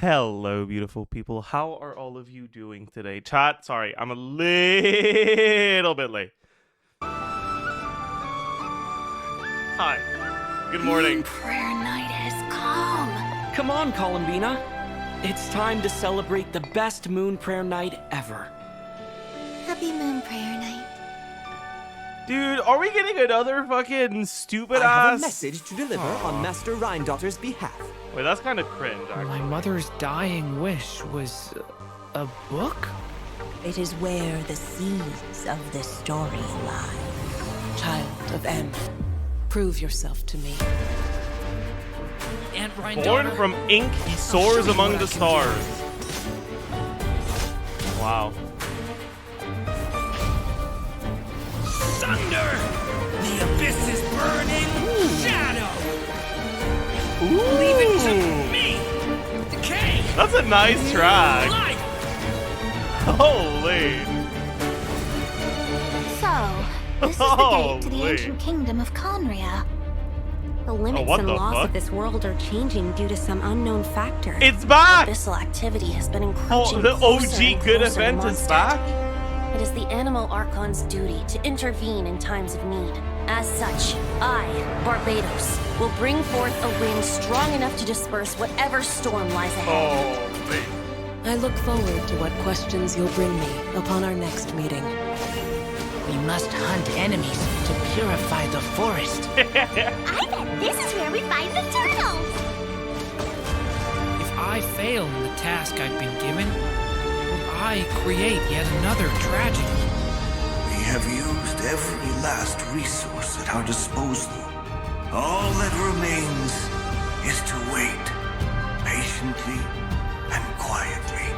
Hello, beautiful people. How are all of you doing today? Chat, sorry, I'm a little bit late. Hi. Good morning. Prayer night has come. Come on, Columbina. It's time to celebrate the best moon prayer night ever. Happy moon prayer night. Dude, are we getting another fucking stupid I have ass? a message to deliver on Master Rhindaughter's behalf. Wait, that's kind of cringe, My actually. mother's dying wish was a book? It is where the seeds of the story lie. Child of M, prove yourself to me. Aunt Born Rhindaughter. from ink, he soars among the stars. Wow. Thunder! The abyss is burning! Shadow! Ooh. Leave it to me! Decay! That's a nice track. Life! Holy. So, this is the gate to the Holy. ancient kingdom of Conria. The limits what and the laws fuck? of this world are changing due to some unknown factor. It's back! Abyssal activity has been Oh, encroaching the closer OG and good closer to event is Mondstadt. back? It is the Animal Archon's duty to intervene in times of need. As such, I, Barbados, will bring forth a wind strong enough to disperse whatever storm lies ahead. Holy. I look forward to what questions you'll bring me upon our next meeting. We must hunt enemies to purify the forest. I bet this is where we find the turtles. If I fail in the task I've been given, will I create yet another tragedy? We have used every last resource at our disposal. All that remains is to wait, patiently and quietly.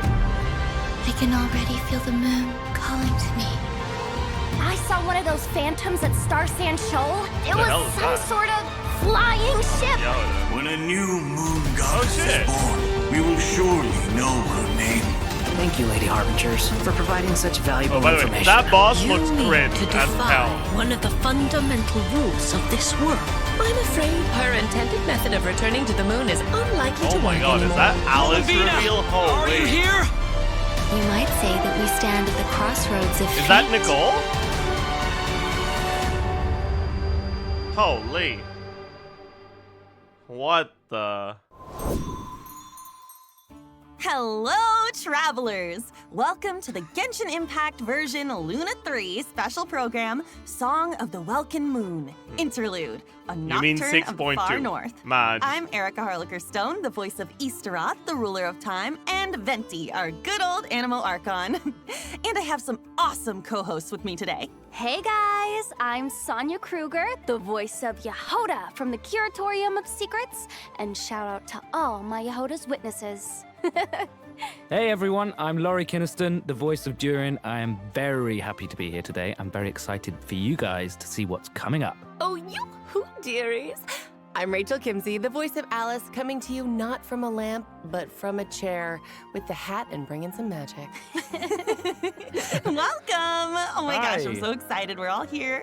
I can already feel the moon calling to me. I saw one of those phantoms at Star Sand Shoal. It The hell was is some that? sort of flying ship. Yo, When a new moon goddess shit. is born, we will surely know her name. Thank you, Lady Harbingers, for providing such valuable oh, by the way, information. that boss You looks need cringe to as defy hell. one of the fundamental rules of this world. I'm afraid her intended method of returning to the moon is unlikely Oh to my work god, is anymore. that Alice Columbina, reveal? Are you Holy. here? You might say that we stand at the crossroads of Is that fate. Nicole? Holy. What the? Hello, travelers! Welcome to the Genshin Impact version Luna 3 special program, Song of the Welkin Moon, Interlude, a You mean nocturne of the far 6.2. north. Madge. I'm Erica Harlicker-Stone, the voice of Easteroth, the ruler of time, and Venti, our good old Animal Archon. And I have some awesome co-hosts with me today. Hey guys, I'm Sonia Kruger, the voice of Yehoda from the Curatorium of Secrets, and shout out to all my Yehoda's witnesses. Hey everyone, I'm Laurie Kinniston, the voice of Durin. I am very happy to be here today. I'm very excited for you guys to see what's coming up. Oh, you dearies. I'm Rachel Kimsey, the voice of Alice, coming to you not from a lamp, but from a chair, with the hat and bringing some magic. Welcome! Oh my gosh, I'm Hi. so excited we're all here.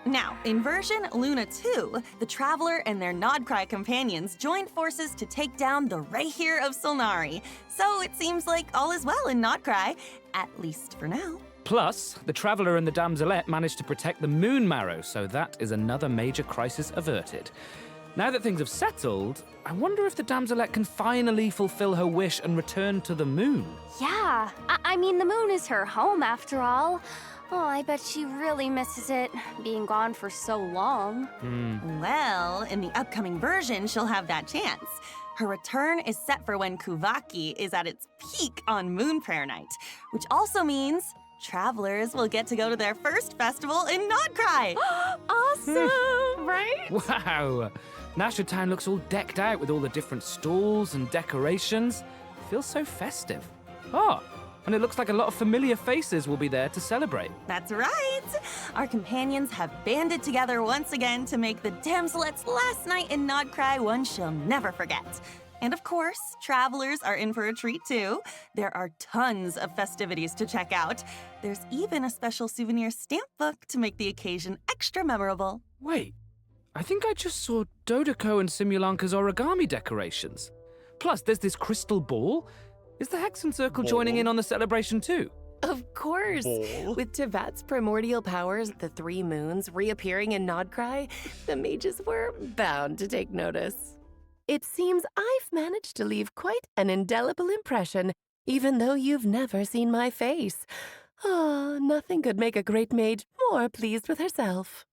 Now, in version Luna 2, the Traveler and their Nodcry companions joined forces to take down the Rayhir of Solnari. So it seems like all is well in Nodcry, at least for now. Plus, the Traveler and the Damselette managed to protect the Moon Marrow, so that is another major crisis averted. Now that things have settled, I wonder if the Damselette can finally fulfill her wish and return to the moon. Yeah, I mean, the moon is her home after all. Oh, I bet she really misses it, being gone for so long. Well, in the upcoming version, she'll have that chance. Her return is set for when Kuvaki is at its peak on Moon Prayer Night, which also means travelers will get to go to their first festival in Nodcry. Awesome, right? Wow! Nasha Town looks all decked out with all the different stalls and decorations. Feels so festive. Oh, and it looks like a lot of familiar faces will be there to celebrate. That's right! Our companions have banded together once again to make the Damselette's last night in Nodcry one she'll never forget. And of course, travelers are in for a treat too. There are tons of festivities to check out. There's even a special souvenir stamp book to make the occasion extra memorable. Wait, I think I just saw Dodeko and Simulanka's origami decorations. Plus, there's this crystal ball. Is the Hexen Circle joining in on the celebration too? Of course. With Tevat's primordial powers, the 3 moons, reappearing in Nodcry, the mages were bound to take notice. It seems I've managed to leave quite an indelible impression, even though you've never seen my face. Ah, nothing could make a great mage more pleased with herself.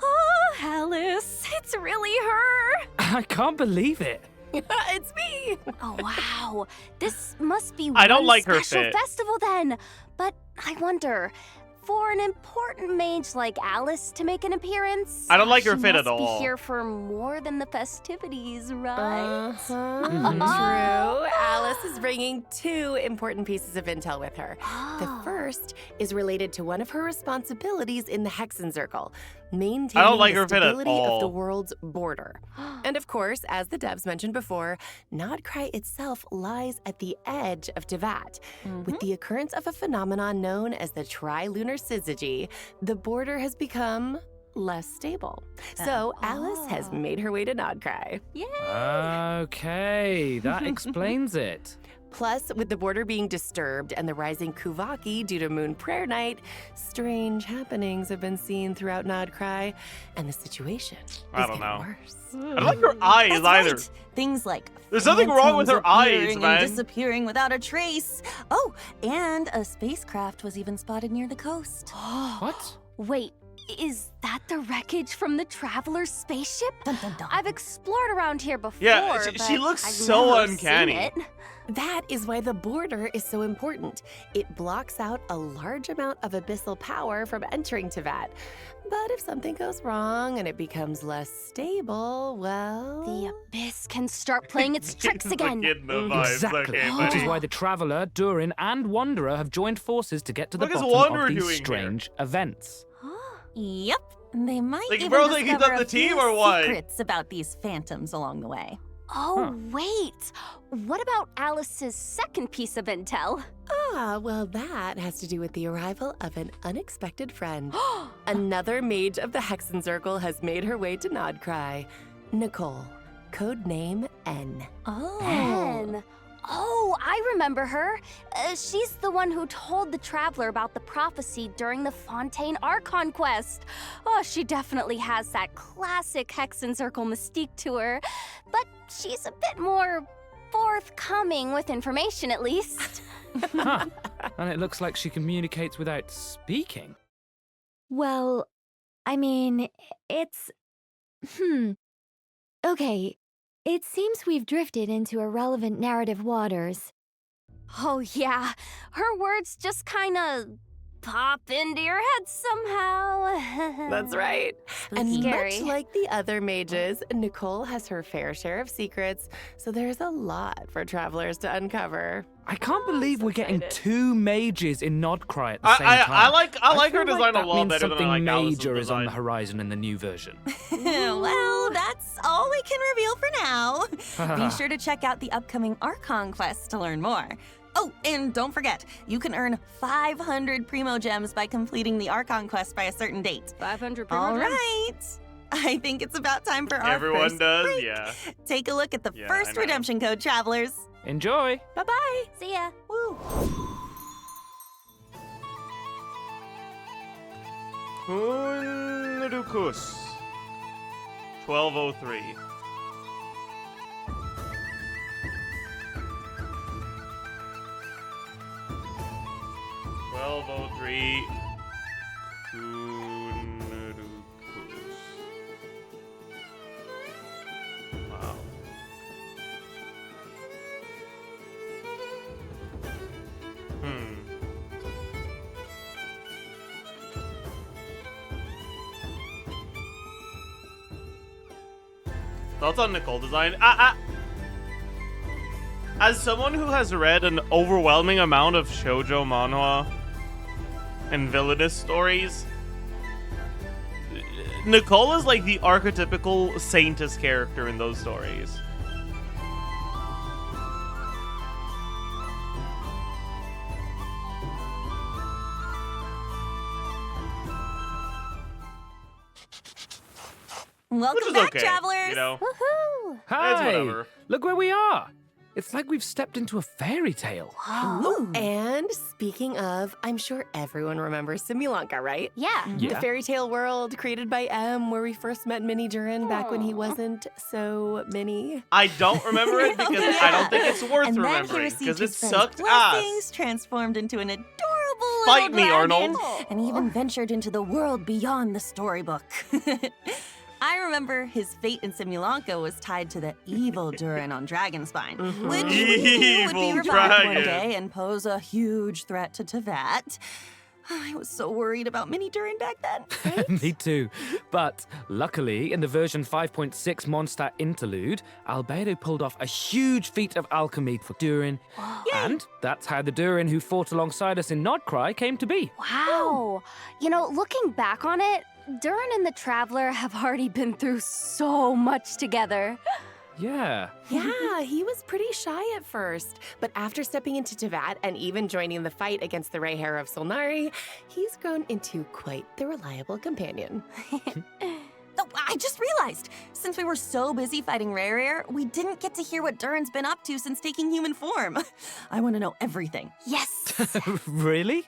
Oh, Alice, it's really her. I can't believe it. It's me! Oh, wow. This must be I don't one like her special fit. festival then. But I wonder, for an important mage like Alice to make an appearance, I don't like her she fit at must all. be here for more than the festivities, right? True. Alice is bringing 2 important pieces of intel with her. The Oh. first is related to one of her responsibilities in the Hexen Circle, maintaining I don't like the her fit at stability of the all. world's border. And of course, as the devs mentioned before, Nodcry itself lies at the edge of Tevat. With the occurrence of a phenomenon known as the trilunar syzygy, the border has become less stable. So Alice has made her way to Nodcry. Okay, that explains it. Plus, with the border being disturbed and the rising Kuvaki due to Moon Prayer Night, strange happenings have been seen throughout Nodcry, and the situation is I don't getting know. worse. I don't like her eyes That's either. right. Things like There's nothing wrong with her eyes, appearing man. and disappearing without a trace. Oh, and a spacecraft was even spotted near the coast. What? Wait, is that the wreckage from the Traveler's spaceship? Dun, dun, dun. I've explored around here before, Yeah, she but looks I've so never uncanny. seen it. That is why the border is so important. It blocks out a large amount of abyssal power from entering Tevat. But if something goes wrong and it becomes less stable, well... The Abyss can start playing its tricks again. Getting the vibes. Exactly. Okay, Which is buddy. why the Traveler, Durin, and Wanderer have joined forces to get to the What is bottom Wanderer of these doing here? strange events. Yep. They might Like, even bro, think he's discover on the a few team or what? secrets about these phantoms along the way. Oh, wait. What about Alice's second piece of intel? Ah, well, that has to do with the arrival of an unexpected friend. Another mage of the Hexen Circle has made her way to Nodcry. Nicole, codename N. Anne. Oh, I remember her. She's the one who told the Traveler about the prophecy during the Fontaine Archon quest. Oh, she definitely has that classic Hexen Circle mystique to her. But she's a bit more forthcoming with information, at least. Huh. And it looks like she communicates without speaking. Well, I mean, it's... Okay, it seems we've drifted into irrelevant narrative waters. Oh, yeah. Her words just kind of pop into your head somehow. That's right. And Scary. much like the other mages, Nicole has her fair share of secrets, so there's a lot for travelers to uncover. I can't believe we're getting excited. 2 mages in Nodcry at the same time. I like her feel design like a that lot means better than something like Alice's major is on the design. horizon in the new version. Well, that's all we can reveal for now. Be sure to check out the upcoming Archon quest to learn more. Oh, and don't forget, you can earn 500 Primo Gems by completing the Archon quest by a certain date. 500 All right. I think it's about time for our Everyone first does, break. yeah. Take a look at the Yeah, I first know. redemption code, travelers. Enjoy! Bye-bye. See ya. Woo. Hunrukus. 1203. Wow. Thoughts on Nicole design? As someone who has read an overwhelming amount of shoujo manhwa and villainous stories, Nicole is like the archetypical saintess character in those stories. Welcome is back, okay, travelers. you know? Woohoo! Hi! whatever. Look where we are! It's like we've stepped into a fairy tale. Ooh. And speaking of, I'm sure everyone remembers Simulanka, right? Yeah. The fairy tale world created by M, where we first met Mini Durin back when he wasn't so mini. I don't remember it because I don't think it's worth And then he remembering received because it his friend's sucked blessings, ass. transformed into an adorable Fight little me, dragon, Arnold. and even ventured into the world beyond the storybook. I remember his fate in Simulanka was tied to the evil Durin on Dragonspine, which we knew would be Evil revived one dragon. day and pose a huge threat to Tevat. I was so worried about Mini Durin back then. Me too. But luckily, in the version 5.6 Mondstadt interlude, Albedo pulled off a huge feat of alchemy for Durin. And that's how the Durin who fought alongside us in Nodcry came to be. Wow. You know, looking back on it, Durin and the Traveler have already been through so much together. Yeah. Yeah, he was pretty shy at first, but after stepping into Tevat and even joining the fight against the Ray Hair of Solnari, he's grown into quite the reliable companion. Oh, I just realized, since we were so busy fighting Rare, we didn't get to hear what Durin's been up to since taking human form. I want to know everything. Yes. Really?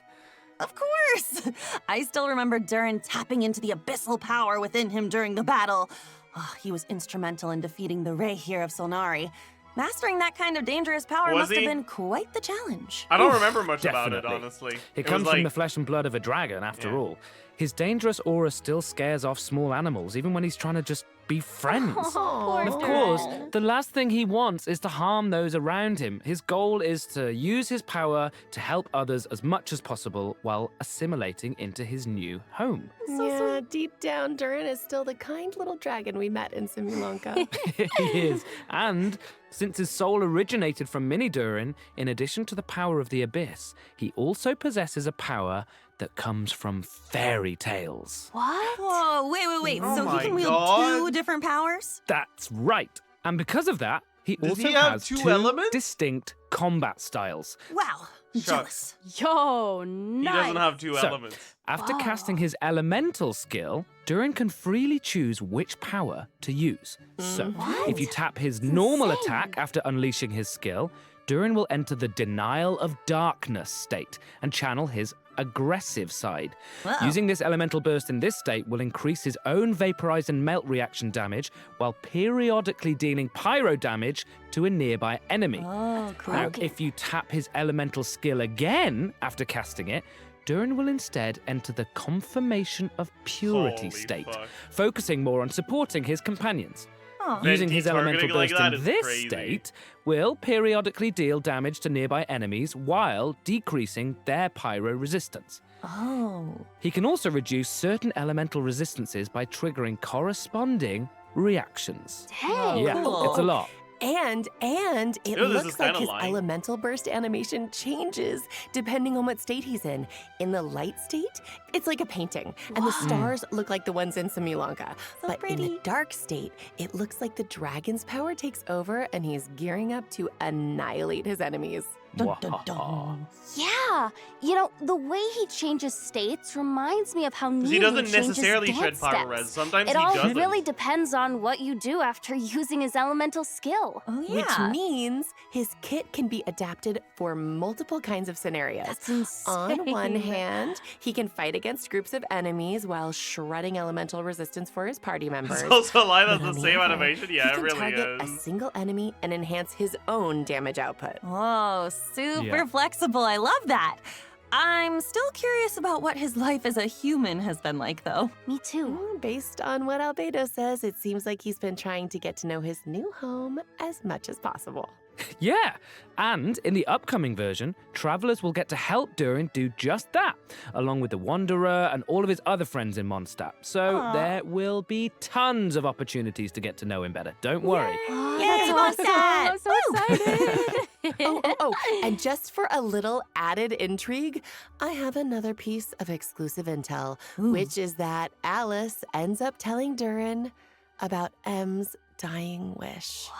Of course! I still remember Durin tapping into the abyssal power within him during the battle. Oh, he was instrumental in defeating the Ray Hair of Solnari. Mastering that kind of dangerous power Was must have he? been quite the challenge. I don't remember much about it, Definitely. honestly. It was comes like, from the flesh and blood of a dragon, after Yeah. all. His dangerous aura still scares off small animals, even when he's trying to just be friends. And of course, the last thing he wants is to harm those around him. His goal is to use his power to help others as much as possible while assimilating into his new home. Yeah, deep down, Durin is still the kind little dragon we met in Simulanka. He is. And since his soul originated from Mini Durin, in addition to the power of the Abyss, he also possesses a power that comes from fairy tales. What? Whoa, wait. Oh So my he can wield God. 2 different powers? That's right. And because of that, he Does also he have has two elements? distinct combat styles. Wow, I'm Shucks. jealous. Yo, He nice. doesn't have two So, elements. After Wow. casting his elemental skill, Durin can freely choose which power to use. So, if you tap his normal insane. attack after unleashing his skill, Durin will enter the Denial of Darkness state and channel his aggressive side. Whoa. Using this elemental burst in this state will increase his own vaporize and melt reaction damage while periodically dealing pyro damage to a nearby enemy. Oh, cool. Now, if you tap his elemental skill again after casting it, Durin will instead enter the Confirmation of Purity Holy state, fuck. focusing more on supporting his companions. Oh. Using Venti his elemental targeting like burst that in is this crazy. state will periodically deal damage to nearby enemies while decreasing their pyro resistance. Oh. He can also reduce certain elemental resistances by triggering corresponding reactions. Dang. Yeah, cool. it's a lot. And it Ew, this is looks like kinda his lying. elemental burst animation changes depending on what state he's in. In the light state, it's like a painting, and the stars look like the ones in Simulanka. So But in the pretty. dark state, it looks like the dragon's power takes over and he's gearing up to annihilate his enemies. Dun, dun, dun. Yeah. You know, the way he changes states reminds me of how Because Nunu he doesn't changes necessarily dance shred pyro steps. res. Sometimes It he all doesn't. really depends on what you do after using his elemental skill. Oh, yeah. Which means his kit can be adapted for multiple kinds of scenarios. That's insane. On one hand, he can fight against groups of enemies while shredding elemental resistance for his party members. It's also a lie that's But the on the same other, animation. he Yeah, it can really target a is. single enemy and enhance his own damage output. Whoa, super Yeah. flexible. I love that. I'm still curious about what his life as a human has been like, though. Me too. Based on what Albedo says, it seems like he's been trying to get to know his new home as much as possible. Yeah, and in the upcoming version, travelers will get to help Durin do just that, along with the Wanderer and all of his other friends in Mondstadt. So Aw. there will be tons of opportunities to get to know him better. Don't worry. Oh, Yay, that's awesome. Mondstadt! I'm so excited. And just for a little added intrigue, I have another piece of exclusive intel, which is that Alice ends up telling Durin about M's dying wish.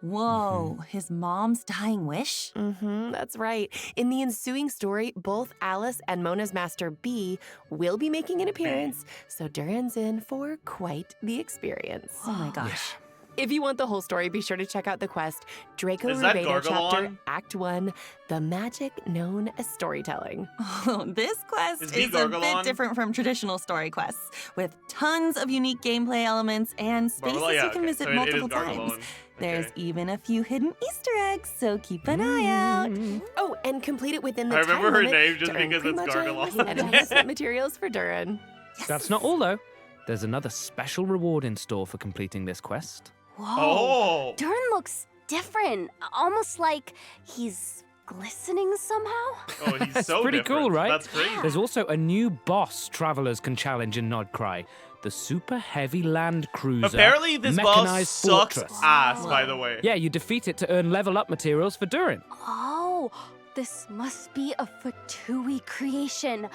Whoa, his mom's dying wish? That's right. In the ensuing story, both Alice and Mona's master B will be making an appearance, so Durin's in for quite the experience. Oh my gosh. If you want the whole story, be sure to check out the quest Draco Is that Rubedo chapter, Gargalon? Act 1, The Magic Known as Storytelling. Oh, this quest Is is a Gargalon? bit different from traditional story quests, with tons of unique gameplay elements and spaces yeah, you can okay. visit So it is multiple times. Gargalon. There's Okay. even a few hidden Easter eggs, so keep an eye out. Oh, and complete it within the I remember time her limit name just to earn because it's Primogems Gargalon. and enhancement materials for Durin. That's not all, though. There's another special reward in store for completing this quest. Whoa. Oh. Durin looks different. Almost like he's glistening somehow. Oh, he's That's so pretty different. cool, right? That's crazy. There's also a new boss travelers can challenge in Nodcry. The super heavy land cruiser. Apparently, this boss Mechanized sucks Fortress. ass, by the way. Yeah, you defeat it to earn level up materials for Durin. Oh, this must be a Fatui creation.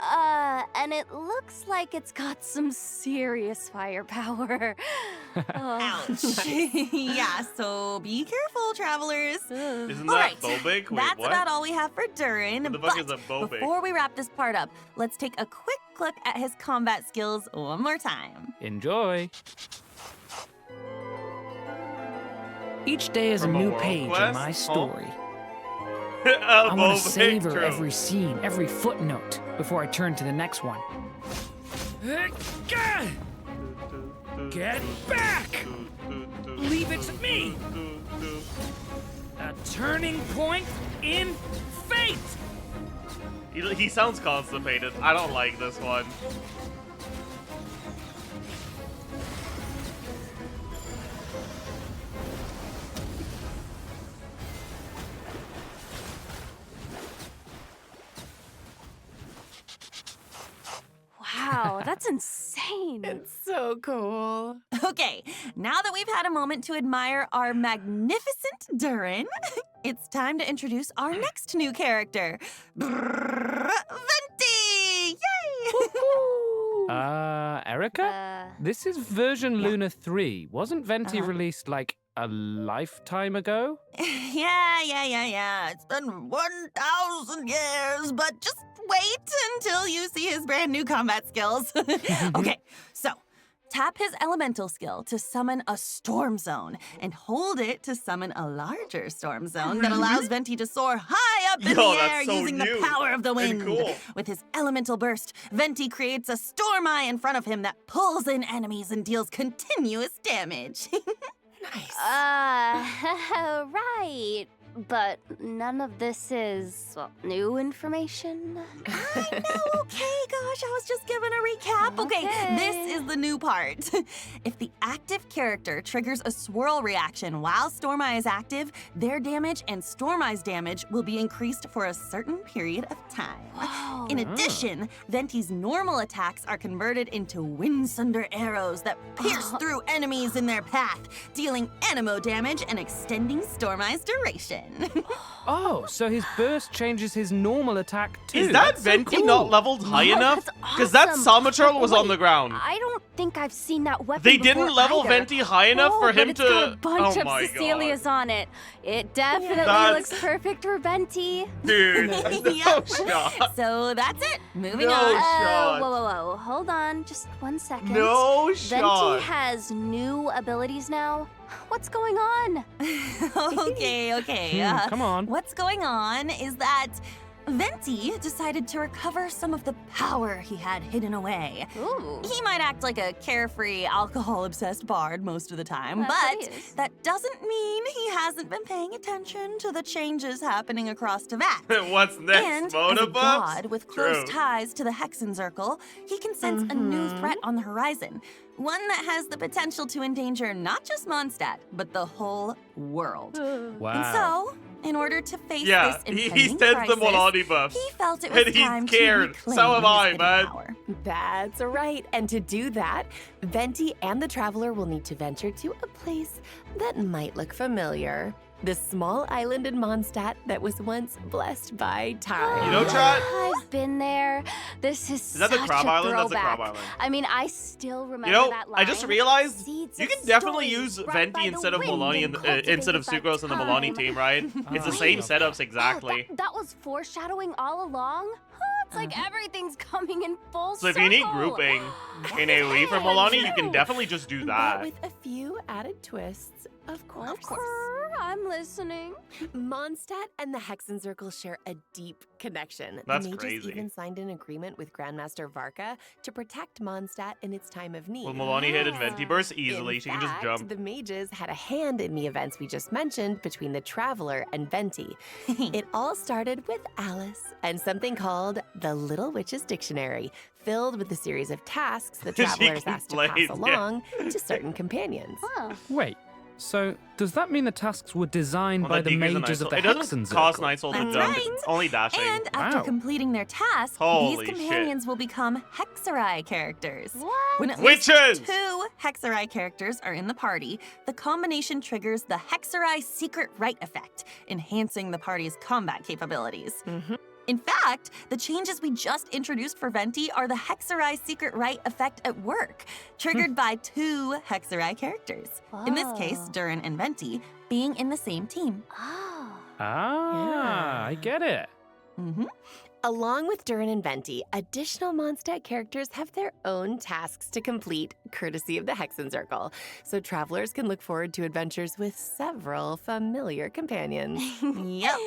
And it looks like it's got some serious firepower. Ouch. Yeah, so be careful, travelers. Isn't All that right, Bobik? Wait, that's what? about all we have for Durin. What the fuck but is a Bobik? before we wrap this part up, let's take a quick look at his combat skills one more time. Enjoy. Each day is From a a new world page in quest? my Huh? story. I I want to savor every scene, every footnote before I turn to the next one. Get back! Leave it to me! A turning point in fate! He sounds constipated. I don't like this one. Wow, that's insane. It's so cool. Okay, now that we've had a moment to admire our magnificent Durin, it's time to introduce our next new character, Venti! Yay! Erica? This is version Luna 3. Wasn't Venti released like a lifetime ago? Yeah. It's been 1,000 years, but just wait until you see his brand new combat skills. Okay, so tap his elemental skill to summon a storm zone and hold it to summon a larger storm zone that allows Venti to soar high up in the air that's so using new the power of the and wind. cool. With his elemental burst, Venti creates a storm eye in front of him that pulls in enemies and deals continuous damage. Nice. Right. But none of this is, well, new information. I know, okay, gosh, I was just giving a recap. Okay, this is the new part. If the active character triggers a swirl reaction while Storm Eye is active, their damage and Storm Eye's damage will be increased for a certain period of time. Whoa. In addition, Venti's normal attacks are converted into Windsunder arrows that pierce through enemies in their path, dealing anemo damage and extending Storm Eye's duration. Oh, so his burst changes his normal attack too. Is that That's so Venti cool. not leveled high Wow, enough? that's Because that awesome. Samaturl was on the Wait, ground. I don't think I've seen that weapon They before didn't level either. Venti high enough for him but to. it's got a bunch oh of my Cecilias on it. It definitely That's- looks perfect for Venti. god, dude! No Yep. shot. So that's it. Moving No on. shot. Whoa. Hold on, just 1 second. No shot. Venti has new abilities now. What's going on? Okay. Come on. What's going on is that Venti decided to recover some of the power he had hidden away. Ooh. He might act like a carefree, alcohol-obsessed bard most of the time, That's what but he is. that doesn't mean he hasn't been paying attention to the changes happening across Teyvat. What's next? And as Moda a buffs? god with close True. ties to the Hexen he can sense a new threat on the horizon. One that has the potential to endanger not just Mondstadt, but the whole world. Wow. And so, in order to face Yeah, this he impending sends crisis, the Molani buffs. he felt it was And he's time scared. to reclaim So am his I, hidden man. power. That's right. And to do that, Venti and the Traveler will need to venture to a place that might look familiar. The small island in Mondstadt that was once blessed by time. You know, Trot? I've been there. This is that the such Crab a Island? That's the throwback. Crab Island. I mean, I still remember You know, that line. I just realized Seeds you of can definitely stories use brought Venti by the instead of wind Molani and instead of cultivated by Sucrose and the Molani time. team, right? It's the same setups exactly. That was foreshadowing all along? Huh, It's like everything's coming in full So if circle. you need grouping in AoE for Milani, you can definitely just do But that. with a few added twists, of course. I'm listening. Mondstadt and the Hexen Circle share a deep connection. That's the mages crazy. even signed an agreement with Grandmaster Varka to protect Mondstadt in its time of need. Will Milani hit Inventi Burst easily? In She can just fact, jump. The mages had a hand in the events we just mentioned between the Traveler and Venti. It all started with Alice and something called the Little Witch's Dictionary, filled with a series of tasks the She Travelers can asked to play, pass yeah. along to certain companions. Wait, so does that mean the tasks were designed Well, by that the decreases mages of the It Hexen doesn't Circle? cost Night Soul to That's jump. right. It's only dashing. And after Wow. completing their task, Holy these shit. companions will become Hexerai characters. What? When at least Witches! 2 Hexerai characters are in the party, the combination triggers the Hexerai Secret Right effect, enhancing the party's combat capabilities. In fact, the changes we just introduced for Venti are the Hexerai Secret Right effect at work, triggered by 2 Hexerai characters. In this case, Whoa. Durin and Venti being in the same team. Oh. Ah, I get it. Along with Durin and Venti, additional Mondstadt characters have their own tasks to complete, courtesy of the Hexen Circle, so travelers can look forward to adventures with several familiar companions. Yep.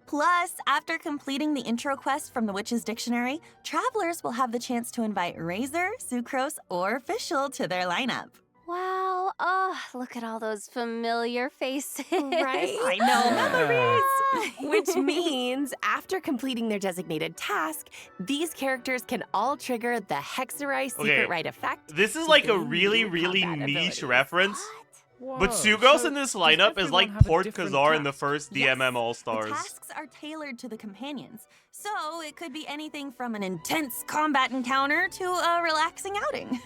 Plus, after completing the intro quest from the Witch's Dictionary, travelers will have the chance to invite Razor, Sucrose, or Fischl to their lineup. Wow. Oh, look at all those familiar faces. Right? I know. Memories! Which means, after completing their designated task, these characters can all trigger the Hexerai Secret Okay. Right effect. This is to like a gain really, new really combat niche abilities. reference. Whoa, But Sugos so in this does lineup is everyone like have a Port different Kazar in the task? first Yes, DMM The All-Stars. tasks are tailored to the companions, so it could be anything from an intense combat encounter to a relaxing outing.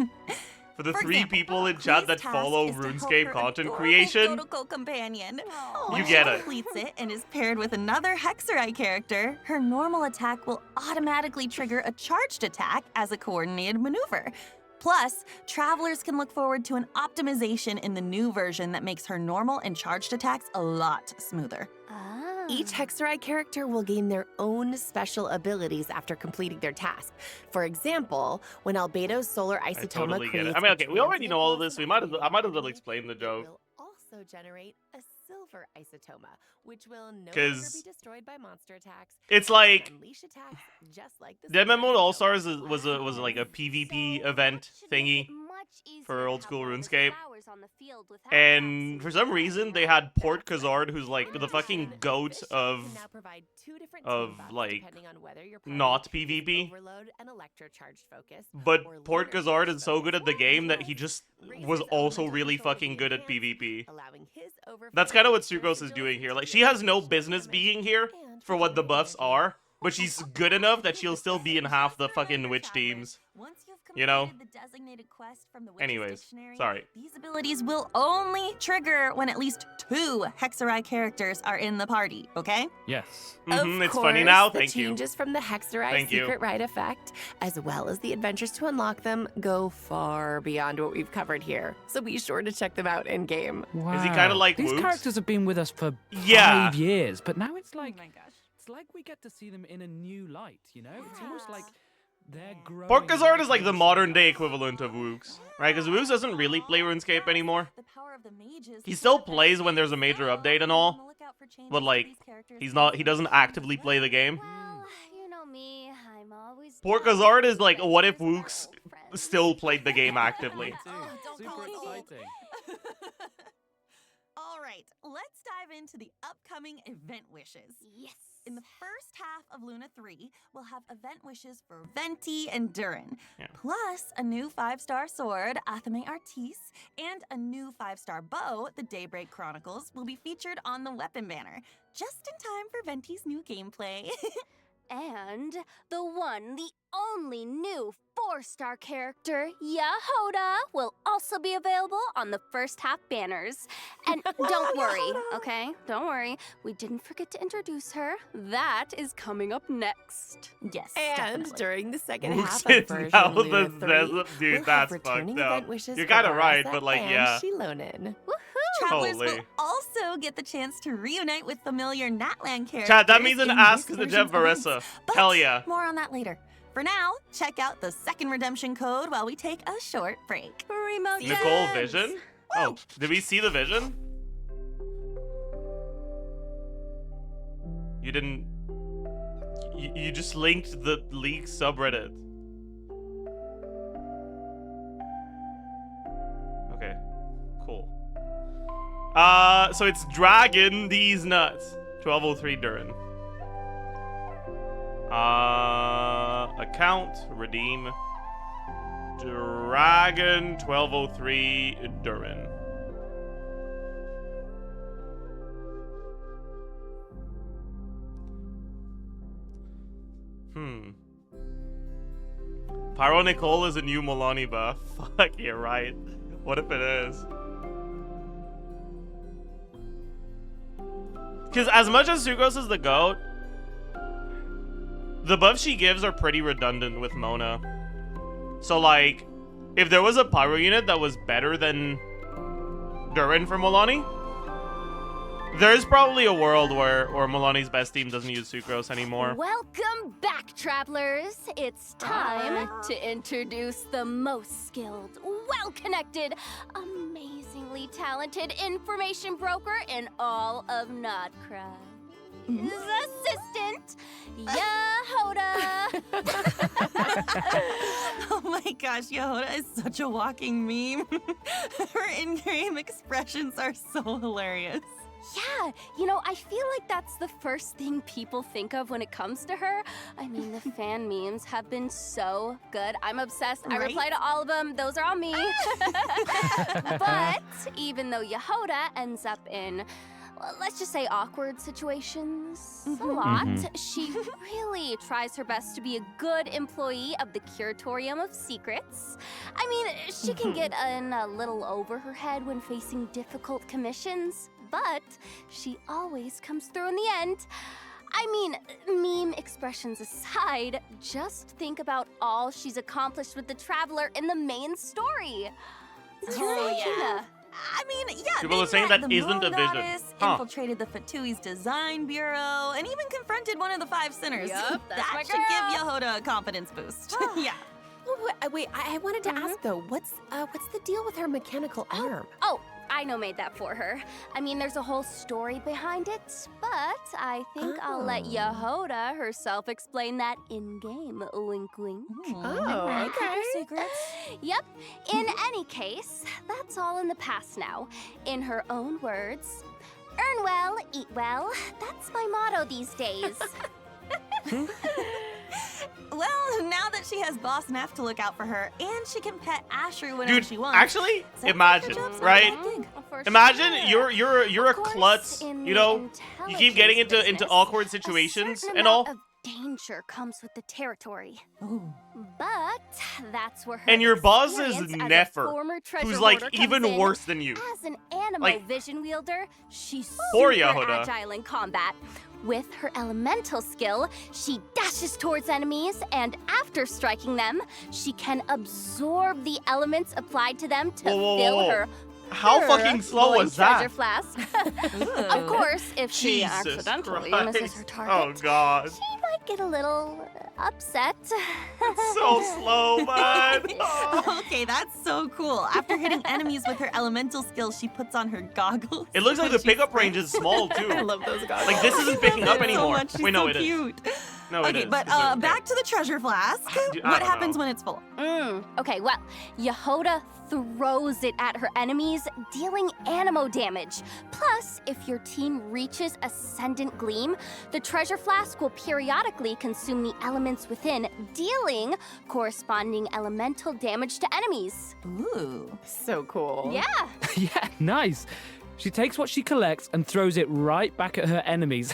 For the For 3 example, people in chat that Chloe's task follow is to help RuneScape her content adorable creation, Dodoko companion. You When get she it. completes it and is paired with another Hexerai character, her normal attack will automatically trigger a charged attack as a coordinated maneuver. Plus, travelers can look forward to an optimization in the new version that makes her normal and charged attacks a lot smoother. Ah. Each Hexerai character will gain their own special abilities after completing their task. For example, when Albedo's solar I isotoma totally get creates it. I mean, a okay, we already transient know all of this. blossom I might as well of explain the it joke. will also generate a silver isotoma, which will no longer 'Cause be destroyed by monster attacks. It's and like unleash attacks just like the DMM silver All-Stars isotoma. was like a PvP event thingy for old school RuneScape. And for some reason, they had Port Kazard, who's like the fucking goat of Can now provide 2 different of, team buffs like, depending on whether your party not is PvP. overload and electrocharged focus, But or Port lunar Kazard charged is so good at the focus. game that he just was Razor's also elemental really control will fucking be good at enhanced, PvP. allowing his overflow That's kind of what and Sugos is durability doing here. to Like, she deliver has no additional business damage being here and for what the physical buffs damage. are, but she's good enough that she'll still be in half the fucking witch teams. Once you've You know? completed the designated quest from the Witch's Anyways, Dictionary, sorry. these abilities will only trigger when at least 2 Hexerai characters are in the party, okay? Yes. Mhm, Of it's funny course, now. the Thank you. changes from the Hexerai Thank you. Secret Right effect, as well as the adventures to unlock them, go far beyond what we've covered here. So be sure to check them out in game. Wow. Is he kinda like These Wooks? characters have been with us for Yeah. 5 years, but now it's like Oh my gosh. it's like we get to see them in a new light. You know, it's almost like they're growing. Port Kazard is like the into modern day something else. equivalent of Wooks, right? Because Wooks doesn't really play RuneScape anymore. The power of the mages He is still that plays when there's a major so update and be all, on the lookout for changes but to like these characters he in doesn't the actively game. play the game. Well, you know me. I'm always. Port down Kazard to is like, make what if friends with Wooks old friends. still played the game actively? Oh, don't Super call it old. exciting. All right, let's dive into the upcoming event wishes. Yes. In the first half of Luna 3, we'll have event wishes for Venti and Durin, Yeah. plus a new 5-star sword, Athame Artis, and a new 5-star bow, the Daybreak Chronicles, will be featured on the weapon banner, just in time for Venti's new gameplay. And the one, the only new 4-star character, Yahoda, will also be available on the first half banners. And don't worry, okay? Don't worry. We didn't forget to introduce her. That is coming up next. Yes, And definitely. during the second Wooks half of is version now Luna the 3, dude, we'll have that's returning fucked up. event wishes You're for kinda right, Barasa but, like, and yeah. Shilonen. Woohoo! Travelers Holy. will also get the chance to reunite with familiar Natland characters. Chat, that means an in ask this the version's Jeff Barissa. events. But Hell yeah. more on that later. For now, check out the second redemption code while we take a short break. Remote Nicole Vision? Oh, did we see the vision? You didn't... You just linked the League subreddit. Okay, cool. So it's Dragon These Nuts. 1203 Durin. Account, redeem. Dragon 1203 Durin. Pyro Nicole is a new Milani buff. Fuck, you're right. What if it is? Because as much as Sucrose is the GOAT, the buffs she gives are pretty redundant with Mona. So, like, if there was a Pyro unit that was better than Durin for Milani, there's probably a world where Milani's best team doesn't use Sucrose anymore. Welcome back, travelers. It's time to introduce the most skilled, well-connected, amazingly talented information broker in all of Nodcry. His assistant, Yehoda. Oh my gosh, Yehoda is such a walking meme. Her in-game expressions are so hilarious. Yeah, you know, I feel like that's the first thing people think of when it comes to her. I mean, the fan memes have been so good. I'm obsessed. I reply to all of them. Those are all me. But even though Yehoda ends up in, well, let's just say awkward situations a lot, she really tries her best to be a good employee of the Curatorium of Secrets. I mean, she can get in a little over her head when facing difficult commissions, but she always comes through in the end. I mean, meme expressions aside, just think about all she's accomplished with the Traveler in the main story. Yeah. I mean, yeah, People they are saying met that the isn't Moon a vision. Goddess, Huh. infiltrated the Fatui's design bureau, and even confronted one of the 5 sinners. Yup, that's that my should give Yehoda a confidence boost. Yeah. Wait, I wanted to ask though, what's the deal with her mechanical arm? Oh, I know made that for her. I mean, there's a whole story behind it, but I think I'll let Yehoda herself explain that in-game. Wink, wink. Oh, okay. Secrets. Yep. In any case, that's all in the past now. In her own words, earn well, eat well. That's my motto these days. Well, now that she has Boss Neff to look out for her, and she can pet Ashru whenever Dude, she wants. actually, sounds like imagine, her job's right? not that big. For Imagine sure. you're a Of course, klutz, in you the know? You keep getting into intelligence awkward business, situations a certain and all. amount of danger comes with the territory. Ooh. But that's where her And your boss is experience as a Nefer, former treasure who's like hoarder comes even in. worse than you. As an animal Like, vision wielder, she's poor super Yehoda. agile in combat. With her elemental skill, she dashes towards enemies, and after striking them, she can absorb the elements applied to them to fill her. How her fucking slow glowing was that? treasure flask. Of course, if she Jesus accidentally Christ. misses her target, Oh god. she might get a little upset. So slow, man. Okay, that's so cool. After hitting enemies with her elemental skills, she puts on her goggles. It looks like when the she pickup range sprints. is small too. I love those guys. Like this isn't picking up So anymore. much. She's Wait, no, so it is. cute. No, it Okay, is. but It's okay. back to the treasure flask. Dude, I What don't happens know. when it's full? Okay, well, Yehoda throws it at her enemies, dealing animo damage. Plus, if your team reaches Ascendant Gleam, the treasure flask will periodically consume the elements within, dealing corresponding elemental damage to enemies. Ooh. So cool. Yeah. Yeah, nice. She takes what she collects and throws it right back at her enemies.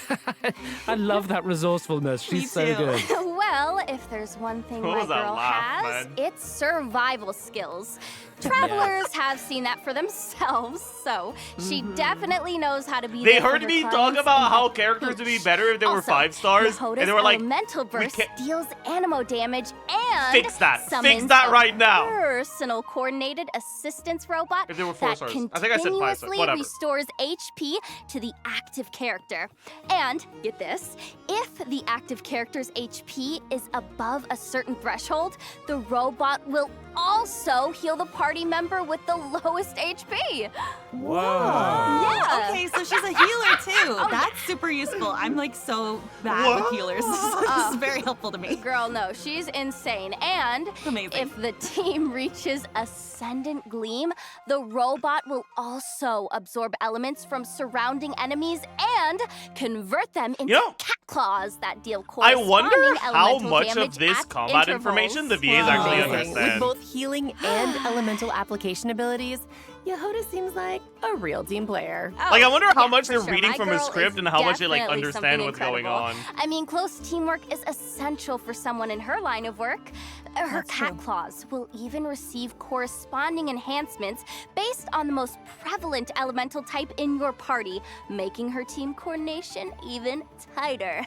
I love that resourcefulness. She's so too. good. Well, if there's one thing What my was that girl laugh, has, man? it's survival skills. Travelers have seen that for themselves, so she definitely knows how to be They there for heard her me talk clients about in how a characters would be pinch. better if they were Also, 5 stars, Yehoda's and they were like, elemental burst deals animo damage and Fix that. Fix summons that a right now. personal coordinated assistance robot If they were 4 that stars. I think I said 5 stars. continuously Whatever. restores HP to the active character. And get this, if the active character's HP is above a certain threshold, the robot will also heal the party member with the lowest HP. Whoa. Yeah. Okay, so she's a healer too. That's super useful. I'm like so bad with healers. This is very helpful to me. Girl, no, she's insane. And if the team reaches Ascendant Gleam, the robot will also absorb elements from surrounding enemies and convert them into cat claws that deal I corresponding wonder how elemental much damage of this at combat intervals. information the VAs actually With understand. both healing and elemental application abilities, Yehoda seems like a real team player. Like, I wonder how much for they're sure. reading My from a girl script is and how much they, like, definitely understand something what's going incredible. on. I mean, close teamwork is essential for someone in her line of work. Her cat claws will even receive corresponding enhancements based on the most prevalent elemental type in your party, making her team coordination even tighter.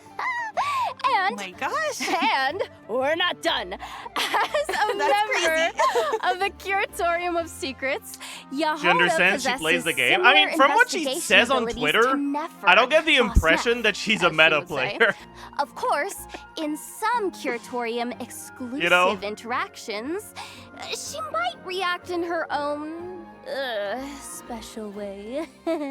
And, oh my gosh. And we're not done. As a member of the Curatorium of Secrets, Yehoda She understands she plays the game. I mean, from what she says on Twitter, I don't get the impression that she's a meta player. Of course, in some Curatorium exclusive interactions, she might react in her own special way. maybe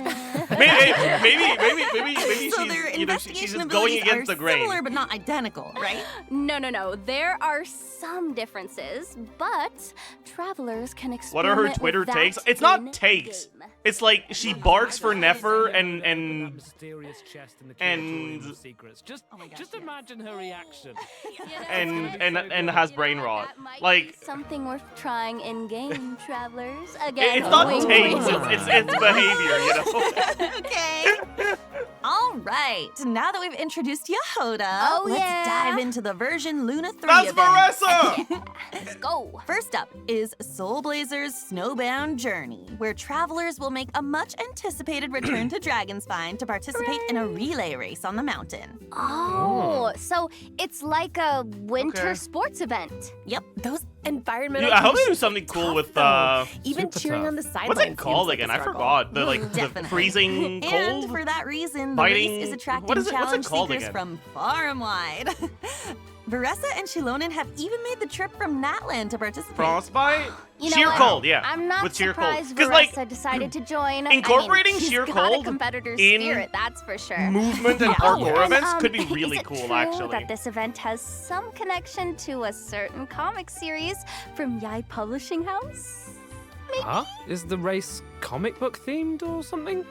So she's, their she's investigation just going abilities against are the grain. similar but not identical, right? No. There are some differences, but travelers can experiment What are her with Twitter that takes? It's not in takes. game. It's like she barks for Nefer and Mysterious chest in the and- Curatorium of Secrets. Just imagine her reaction. and has brain rot. Like, Something worth trying in game, travelers. Again, it's not wink, takes. wink. It's behavior, you know. Okay. All right. Now that we've introduced Yehoda, let's dive into the version Luna 3 That's event. Marissa! Let's go. First up is Soul Blazer's Snowbound Journey, where travelers will make a much anticipated return to Dragonspine to participate in a relay race on the mountain. Oh, so it's like a winter Okay. sports event. Yep. Those environmental. I hope they do conditions something are cool tough, with though. Even Super cheering tough. on the sidelines. what's it seems called like a again? I struggle. forgot. The like the Definitely. freezing And cold. for that reason, the Fighting- race is attracting what is it- what's it challenge called seekers again? from far and wide. Veressa and Shilonen have even made the trip from Natlan to participate. Frostbite? You know Sheer what? cold, yeah. I'm not with sheer cold. surprised Because like Veressa decided to join. incorporating I mean, she's sheer got cold a competitor's in spirit, that's for sure. movement and Yeah. parkour And, events could be really is it cool, true actually. that this event has some connection to a certain comic series from Yai Publishing House? Huh? Is the race comic book themed or something?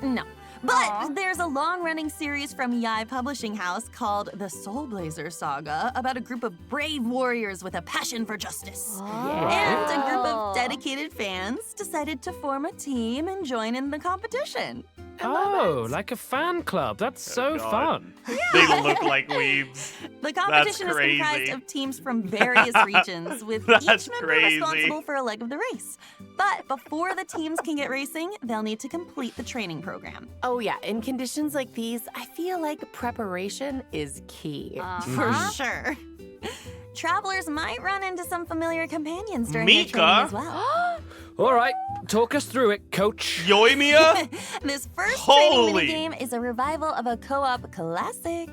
No. But there's a long-running series from Yai Publishing House called The Soul Blazer Saga about a group of brave warriors with a passion for justice. And a group of dedicated fans decided to form a team and join in the competition. Oh, like a fan club. That's so God. fun. They look like weebs. The competition is crazy. comprised of teams from various regions, with That's each member crazy. responsible for a leg of the race. But before the teams can get racing, they'll need to complete the training program. Oh yeah, in conditions like these, I feel like preparation is key. For sure. Travelers might run into some familiar companions during Mika? their training as well. All right, talk us through it, coach. Yoimiya? This first Holy. training minigame is a revival of a co-op classic.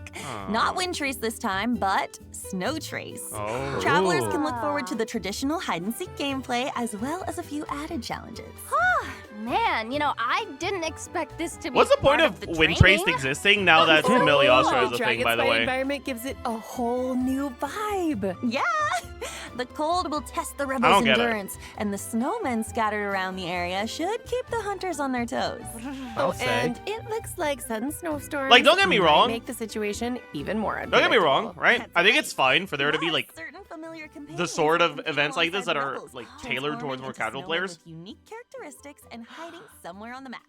Not Wind Trace this time, but Snow Trace. Oh. Travelers can look forward to the traditional hide-and-seek gameplay as well as a few added challenges. Man, you know, I didn't expect this to be What's the point part of the Wind Trace training. existing now that Miliostra is a thing, by the Dragonspine way? environment gives it a whole new vibe. Yeah! The cold will test the I rebels' don't get it. endurance, and the snowmen scattered around the area should keep the hunters on their toes. I'll say. And it looks like sudden snowstorms Like, don't get me might wrong. make the situation even more Don't get me unpredictable. wrong, right? I think it's fine for there to be Plus, like certain familiar the companions sort of can events like this that are alongside like rebels, tailored towards transforming more into casual snowmen players. with unique characteristics and hiding somewhere on the map.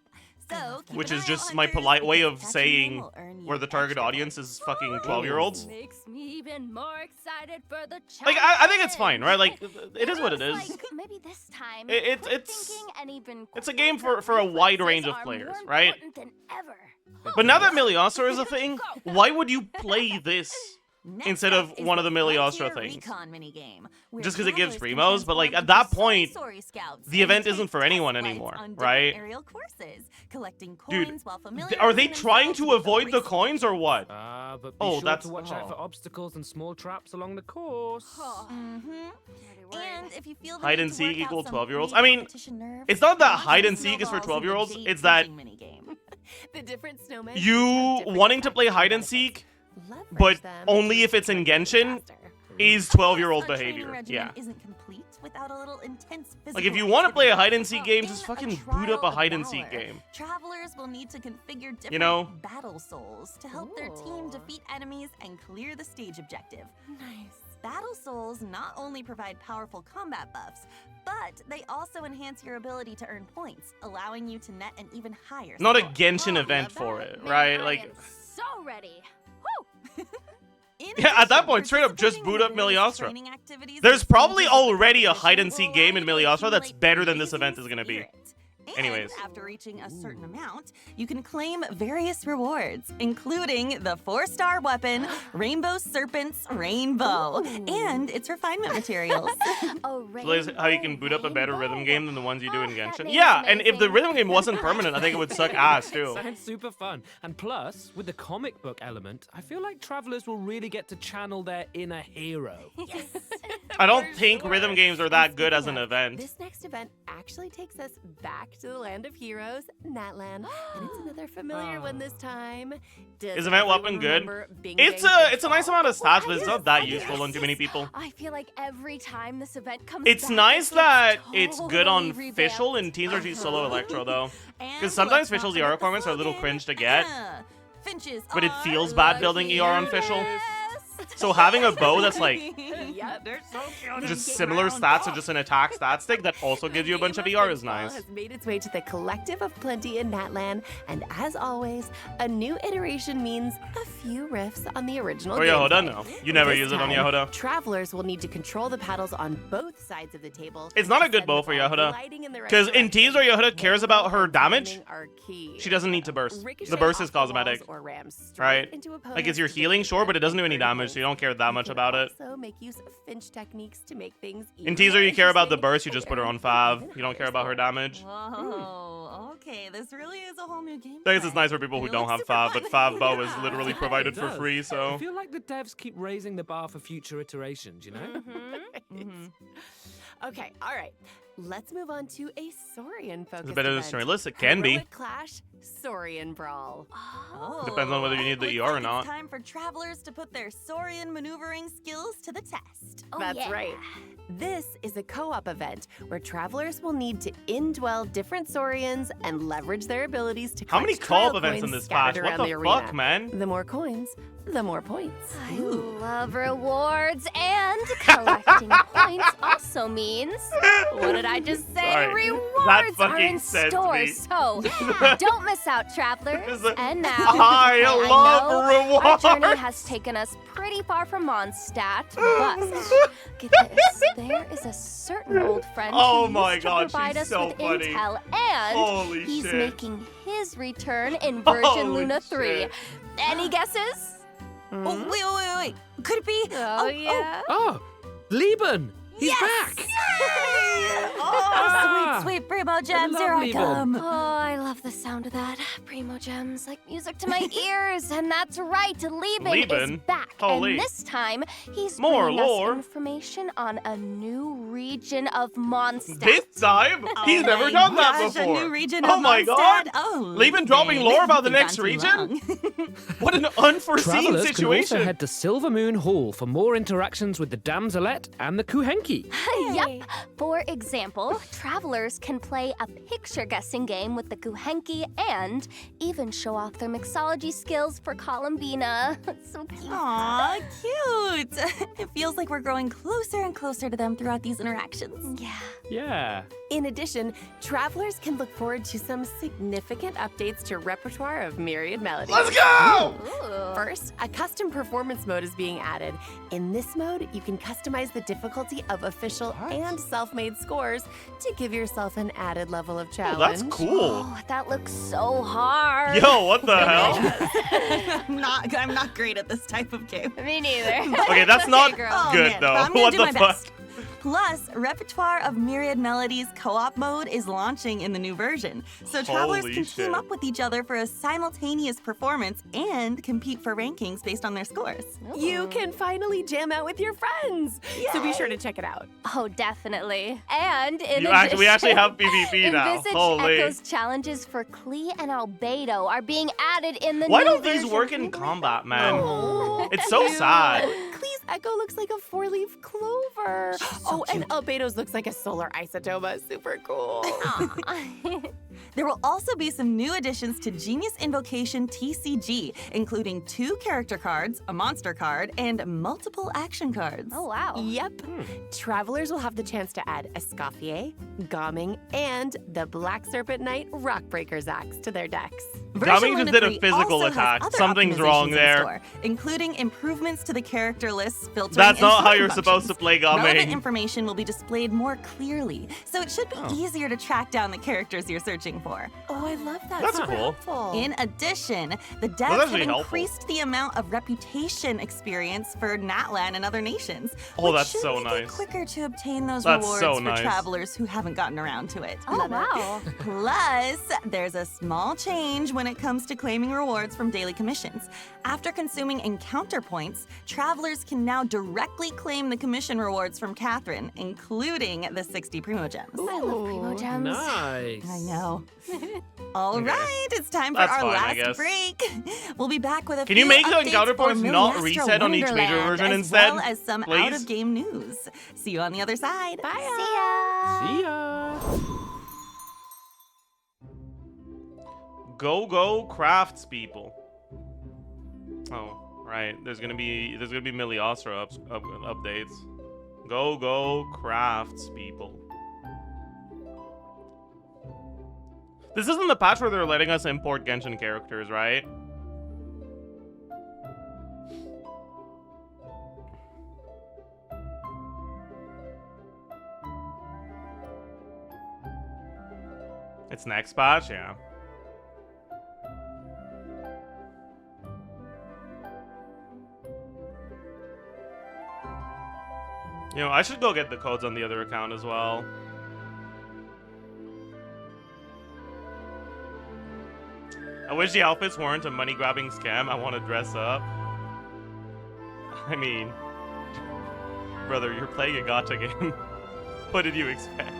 So, keep which an is eye just out, my hunters, polite way because of catching saying them will earn you where the target extra audience points. is fucking 12-year-olds. Makes me even more excited for the Like, I think it's fine, right? Like, it is what it is. Like, maybe this time, It's thinking and even it's a game for a quicker wide reflexes range of are players, more right? important than ever. But now that Miliosar is a thing, why would you play this instead of one of the Miliosar things? Just because it gives primos, but like at that point, the event isn't for anyone anymore, right? Dude, are they trying to avoid the coins or what? But be Oh, sure that's to watch out for obstacles and small traps along the course. And if you feel the Hide need and to work seek out equal some 12-year-olds. I mean, pre-competition nerves, it's not that launch hide the and seek is for snowballs with 12-year-olds. the It's that jade minigame. The different snowmen. you wanting to play hide and seek, but only if it's in Genshin, is 12-year-old behavior. Yeah. Isn't complete without a little intense Like if physical you want to play a activity. hide and seek game, just In fucking a boot up a trial hide of and seek valor, game. Travelers will need to configure different You know? battle souls to help their team defeat enemies and clear the stage objective. Nice. Battle souls not only provide powerful combat buffs, but they also enhance your ability to earn points, allowing you to net an even higher Not a score. Genshin event for it, right? I Like, am so ready. Woo! yeah, at that point, straight up just boot up Miliosra. There's probably already a hide and seek game in Miliosra that's better than this event is gonna be. Anyways. After reaching a certain amount, you can claim various rewards, including the 4-star weapon, Rainbow Serpent's Rainbow, and its refinement materials. So that's how you can boot up a better rhythm game than the ones you do in Genshin. Yeah, and if the rhythm game wasn't permanent, I think it would suck ass too. Sounds super fun. And plus, with the comic book element, I feel like travelers will really get to channel their inner hero. Yes. I don't think rhythm games are that good as an event. This next event actually takes us back to the land of heroes, Natlan, and it's another familiar one this time. Is event weapon good? It's a nice amount of stats, but it's not that useful on too many people. I feel like every time this event comes It's back, nice that it's good on totally Fischl and Teens RG Solo Electro though. Because sometimes Fischl's ER requirements are a little cringe to get, but it feels bad building ER on Fischl. So having a bow that's like just similar stats or just an attack stat stick that also gives you a bunch of ER is nice. Has made its way to the collective of plenty in Natlan, and as always, a new iteration means a few riffs on the original For Yehoda, gameplay. no. You never This use it on time, Yehoda. Travelers will need to control the paddles on both sides of the table. It's not a to good send bow the for ball Yehoda. gliding in the right Because in direction. Teens where Yehoda cares about her damage, Are key. she doesn't need to burst. Ricochet The burst is off the walls cosmetic. or ram straight Right? into Like opponents it's your to healing, defeat sure, them but it doesn't do any for 30 damage, so you don't care that You much can about it. also make use of Finch techniques to make things In even Teaser, more you care about the interesting burst, you just put her on Fav. You don't care about her damage. Whoa, okay, this really is a whole new game. I guess it's nice for people who don't have Fav, but Fav bow is literally provided It for does. free, I so. feel like the devs keep raising the bar for future iterations, you know? Okay, all right. Let's move on to a Saurian focus. It's better than Story-less, it can be. Clash, Saurian Brawl. Depends on whether you need the ER or not. It's time for travelers to put their Saurian maneuvering skills to the test. That's right. This is a co-op event where travelers will need to indwell different Saurians and leverage their abilities to How many collect trial co-op events in coins this patch? scattered What around the arena. fuck, man? The more coins, the more points. I love rewards, and collecting points also means, what did I just say? Sorry. That Rewards are fucking in sends store, me. so don't miss out, travelers. And now, I okay, love know rewards. Our journey has taken us pretty far from Mondstadt, but get this, there is a certain old friend Oh who my used God, to provide she's us so with funny. intel, and Holy he's shit. making his return in version Holy Luna 3. shit. Any guesses? Oh, wait. Could it be? Oh, yeah. Oh, Lieben! He's back! Oh, sweet Primo Gems, here I Lieben. come. Oh, I love the sound of that. Primo Gems, like music to my ears. And that's right, Lieben is Lieben? back. Holy. And this time, he's More bringing lore. us information on a new region of Mondstadt. This time? He's never done that Gosh, before. A new region Oh of my god! Mondstadt? Oh, Lieben dropping babe, lore about the you've next gone too region? long. What an unforeseen Travelers can also situation. head to Silver Moon Hall for more interactions with the Damselette and the Kuhenki. Yep. For example, travelers can play a picture guessing game with the Kuhenki and even show off their mixology skills for Columbina. So cute. Aw, Aw, cute. It feels like we're growing closer and closer to them throughout these interactions. Yeah. Yeah. In addition, travelers can look forward to some significant updates to repertoire of myriad melodies. Let's go! First, a custom performance mode is being added. In this mode, you can customize the difficulty of official and self-made scores to give yourself an added level of Oh, challenge. that's cool. Oh, that looks so hard. Yo, what the hell? I'm not great at this type of game. Me neither. Okay, that's not Oh, good man, though. but I'm gonna What do the my fuck? best. Plus, Repertoire of Myriad Melodies co-op mode is launching in the new version, so travelers Holy can shit. team up with each other for a simultaneous performance and compete for rankings based on their scores. You can finally jam out with your friends. So be sure to check it out. Oh, definitely. And in We actually have PvP now. Envisage Holy. Echo's challenges for Klee and Albedo are being added in the Why new don't these version. work in combat, man? It's so sad. Klee's Echo looks like a four-leaf clover. And Albedo's looks like a solar isotoma. Super cool. There will also be some new additions to Genius Invocation TCG, including 2 character cards, a monster card, and multiple action cards. Oh, wow. Yep. Travelers will have the chance to add Escoffier, Gomming, and the Black Serpent Knight Rockbreaker's Axe to their decks. Gomming just did a Luna 3 physical also has attack. other Something's optimizations wrong in there. store, including improvements to the character lists, filtering, That's and not how sorting you're supposed to functions. play Relevant Gomming. information will be displayed more clearly, so it should be easier to track down the characters you're searching for. Oh, I love that. That's Super cool. helpful. In addition, the That's devs have actually helpful. increased the amount of reputation experience for Natlan and other nations. Oh, which that's should so make nice. it quicker to obtain those That's rewards so for nice. travelers who haven't gotten around to it. Oh, wow. Plus, there's a small change when it comes to claiming rewards from daily commissions. After consuming encounter points, travelers can now directly claim the commission rewards from Catherine, including the 60 Primo Gems. I love Primo Gems. Nice. I know. All Okay. right, it's time for That's our fine, I last guess. break. We'll be back with a Can few you make the updates encounter for points not Miliastra reset on each major Wonderland, version as instead, well as some please? out-of-game news. See you on the other side. Bye. See ya. See ya. Go crafts people. Oh, right. There's gonna be Miliastra updates. Go crafts people. This isn't the patch where they're letting us import Genshin characters, right? It's next patch, yeah. You know, I should go get the codes on the other account as well. I wish the outfits weren't a money-grabbing scam. I want to dress up. I mean, brother, you're playing a gacha game. What did you expect?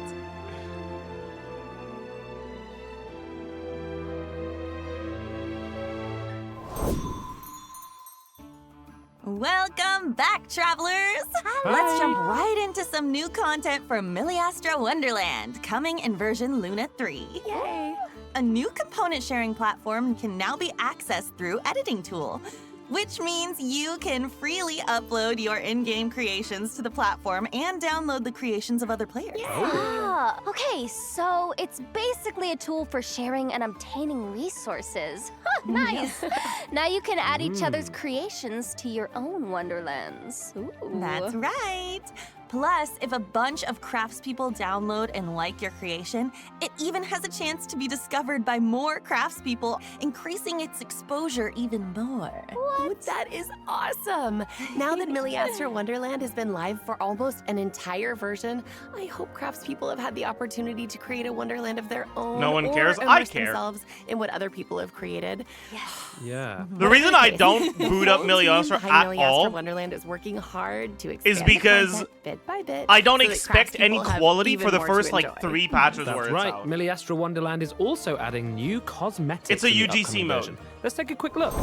Welcome back, travelers! Let's jump right into some new content from Miliastra Wonderland, coming in version Luna 3. Yay. A new component sharing platform can now be accessed through Editing Tool, which means you can freely upload your in-game creations to the platform and download the creations of other players. Ah, okay, so it's basically a tool for sharing and obtaining resources. Huh, nice. Now you can add each other's creations to your own wonderlands. Ooh. That's right. Plus, if a bunch of craftspeople download and like your creation, it even has a chance to be discovered by more craftspeople, increasing its exposure even more. Oh, that is awesome. Now that Miliastra Wonderland has been live for almost an entire version, I hope craftspeople have had the opportunity to create a Wonderland of their own. No one or cares. I immerse care. themselves in what other people have created. Yeah. The reason I Okay. don't The boot up whole team Miliastra behind at Miliastra all Wonderland is working hard to is expand because the content bit by bit. I don't so that expect any craftspeople have quality even for the more first to like enjoy. 3 patches That's where it's right. out. Miliastra Wonderland is also adding new cosmetics. It's a in the UGC upcoming mode. version. Let's take a quick look.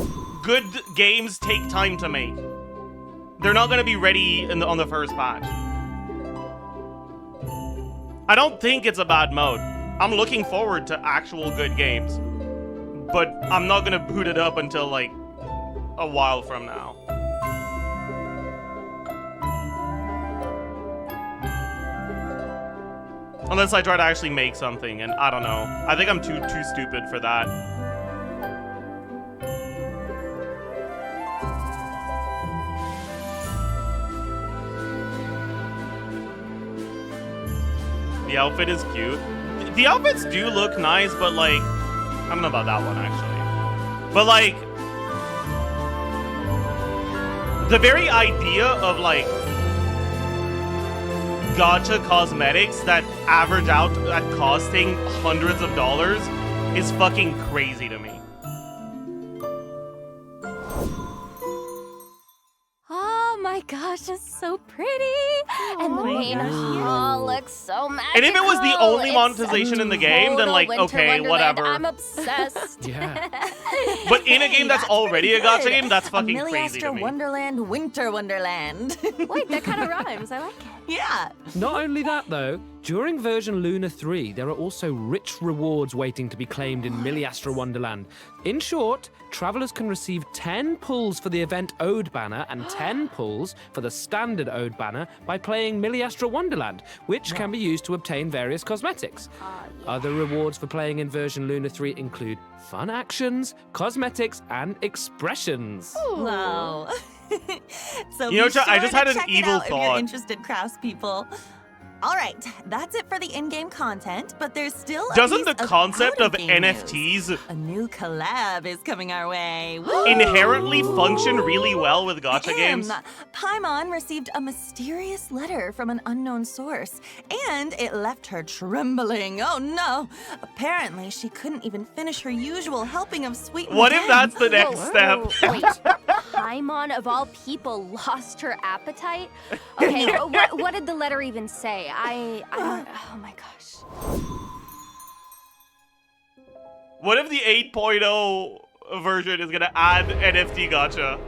Good games take time to make. They're not gonna be ready on the first patch. I don't think it's a bad mode. I'm looking forward to actual good games. But I'm not gonna boot it up until like a while from now. Unless I try to actually make something, and I don't know. I think I'm too stupid for that. The outfit is cute. The outfits do look nice, but like, I don't know about that one actually. But like, the very idea of like gacha cosmetics that average out at costing hundreds of dollars is fucking crazy to me. Oh my gosh, it's so pretty. And the main hall looks so magical. And if it was the only It's monetization in the game, then total like, Winter okay, Wonderland. whatever. I'm obsessed. Yeah. But in a game that's already a gacha game, that's fucking a crazy to Miliastra me. Wonderland, Winter Wonderland. Wait, that kind of rhymes. I like it. Yeah. Not only that, though, during version Luna 3, there are also rich rewards waiting to be claimed in Miliastra Wonderland. In short, travelers can receive 10 pulls for the event Ode banner and 10 pulls for the standard Ode banner by playing Miliastra Wonderland, which can be used to obtain various cosmetics. Other rewards for playing in version Luna 3 include fun actions, cosmetics, and expressions. Wow. So You know, be sure I just had to an check it evil out if thought. you're interested, craftspeople. All right, that's it for the in-game content, but there's still a Doesn't piece the concept of out-of-game news. NFTs A new collab is coming our way. Woo! inherently function really well with gacha games? Paimon received a mysterious letter from an unknown source, and it left her trembling. Oh no! Apparently, she couldn't even finish her usual helping of sweet. What if that's the next step? Wait, Paimon of all people lost her appetite? Okay, what did the letter even say? I don't, oh my gosh. What if the 8.0 version is gonna add NFT gacha?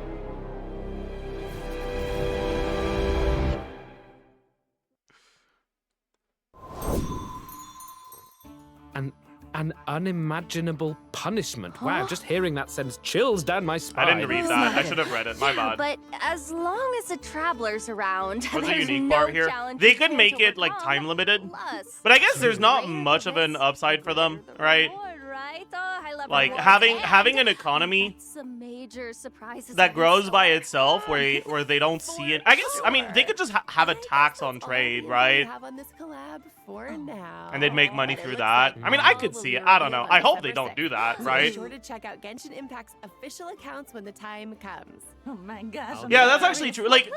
An unimaginable punishment. Wow, just hearing that sends chills down my spine. I didn't read that. I should have read it. My bad. But as long as the traveler's around, What's the there's unique no part here? challenge They you could can't make it like overcome. time limited, Plus, but I guess there's not much of an upside for them, right? right? Oh, I love Like rewards. having an economy Some major surprises that are in grows store. by itself, where they don't see it. I guess I mean they could just have a tax on trade, right? Have on this collab for now. And they'd make money But it through looks that. like I mean, I all could will see be it. I don't know. revealed I on hope they December don't do 6th. that, So right? Be sure to check out Genshin Impact's official accounts when the time comes. Oh my gosh. Yeah, that's actually true. Like,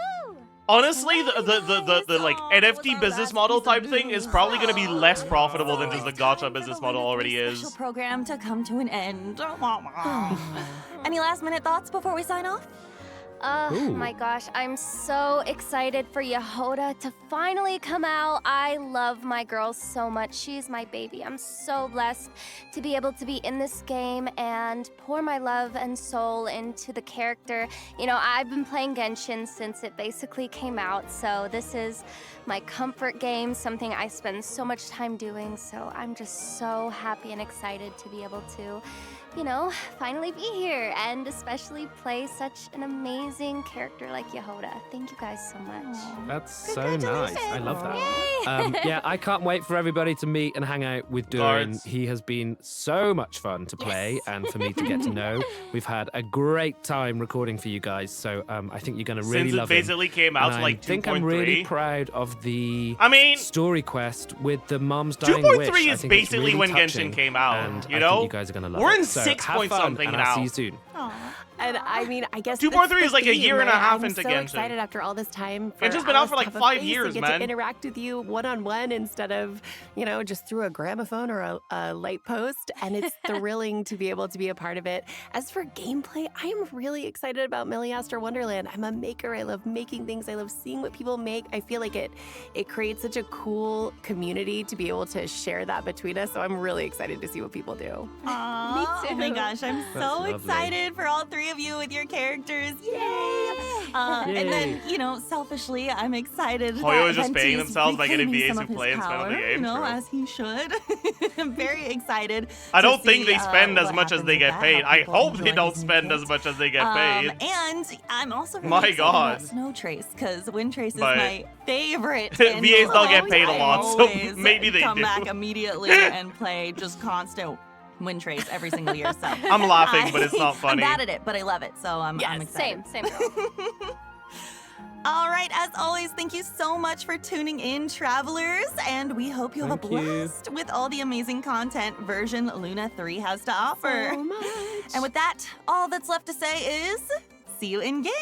honestly, the like NFT business model type thing is probably going to be less profitable than just the gacha business model already Special is. program to come to an end. Any last-minute thoughts before we sign off? Oh Ooh. my gosh, I'm so excited for Yehoda to finally come out. I love my girl so much. She's my baby. I'm so blessed to be able to be in this game and pour my love and soul into the character. You know, I've been playing Genshin since it basically came out, so this is my comfort game, something I spend so much time doing, so I'm just so happy and excited to be able to, you know, finally be here and especially play such an amazing character like Yehoda. Thank you guys so much. That's so nice. I love that. Yeah, I can't wait for everybody to meet and hang out with Durin. Guards. He has been so much fun to play and for me to get to know. We've had a great time recording for you guys, so I think you're going to really Since it love him. basically came out And to like I think I'm really 2.3. proud of the I mean, story quest with the mom's dying wish. 2.3 I is think it's basically really when touching, Genshin came out, and you I know? think you guys are going to love We're it. in So 6 have point fun, something and now. I'll see you soon. And I mean, I guess 2.3 that's the is like a theme, year and a right? half I'm into so Genshin. excited after all this time. For It's just been out Alice for to like have a 5 face years, and get man. to interact with you one-on-one instead of, you know, just through a gramophone or a light post. And it's thrilling to be able to be a part of it. As for gameplay, I am really excited about Miliastra Wonderland. I'm a maker. I love making things. I love seeing what people make. I feel like it creates such a cool community to be able to share that between us. So I'm really excited to see what people do. Aww. Me too. Oh my gosh, I'm That's so lovely. excited for all three of of you with your characters. Yay! And then, you know, selfishly, I'm excited. Hoyo that is just Venti paying is themselves by getting reclaiming VAs some who of play his and spend on the power, game. you know, True. as he should. I'm very excited. I to don't think see, they spend as what much as happens they with get that, paid. how I people hope they enjoy don't his new spend kit. as much as they get paid. And I'm also really My excited God. about Snow Trace, because Wind Trace is But- my favorite. VAs don't get paid a I lot, so always maybe they come do. back immediately and play just constant Wind Trace every single year. So I'm laughing, but it's not funny. I'm bad at it, but I love it, so I'm excited. Same girl. All right, as always, thank you so much for tuning in, travelers, and we hope you have a blast with all the amazing content version Luna 3 has to offer. So much. And with that, all that's left to say is see you in game.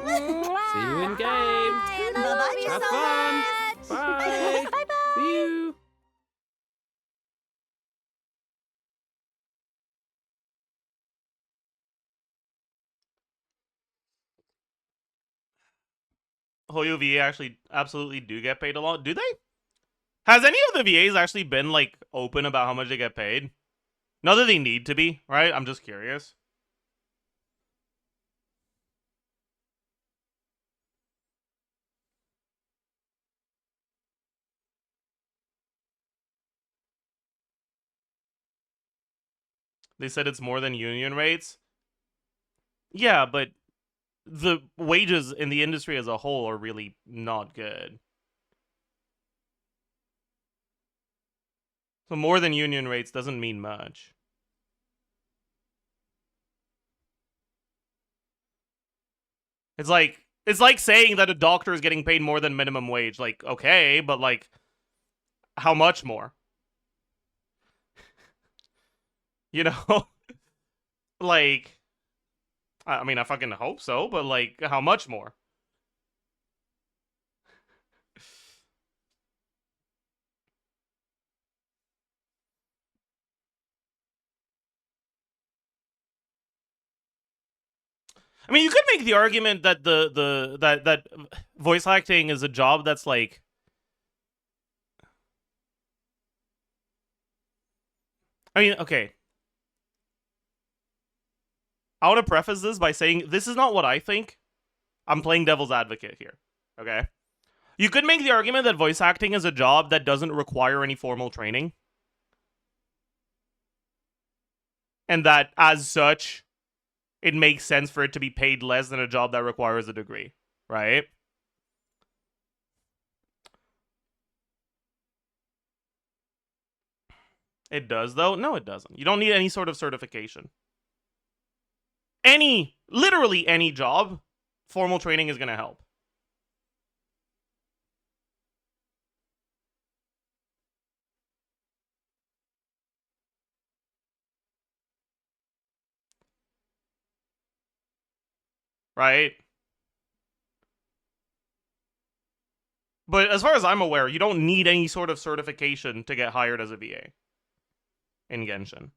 See you in game. Bye-bye. Have fun. Bye. Bye-bye. See you. Hoyo VA actually absolutely do get paid a lot. Do they? Has any of the VAs actually been like open about how much they get paid? Not that they need to be, right? I'm just curious. They said it's more than union rates. Yeah, but the wages in the industry as a whole are really not good. So more than union rates doesn't mean much. It's like saying that a doctor is getting paid more than minimum wage. Like, okay, but like how much more? You know? Like, I mean, I fucking hope so, but like, how much more? I mean, you could make the argument that that voice acting is a job that's like, I mean, okay. I want to preface this by saying this is not what I think. I'm playing devil's advocate here, okay? You could make the argument that voice acting is a job that doesn't require any formal training. And that, as such, it makes sense for it to be paid less than a job that requires a degree, right? It does, though? No, it doesn't. You don't need any sort of certification. Literally any job, formal training is going to help. Right? But as far as I'm aware, you don't need any sort of certification to get hired as a VA in Genshin.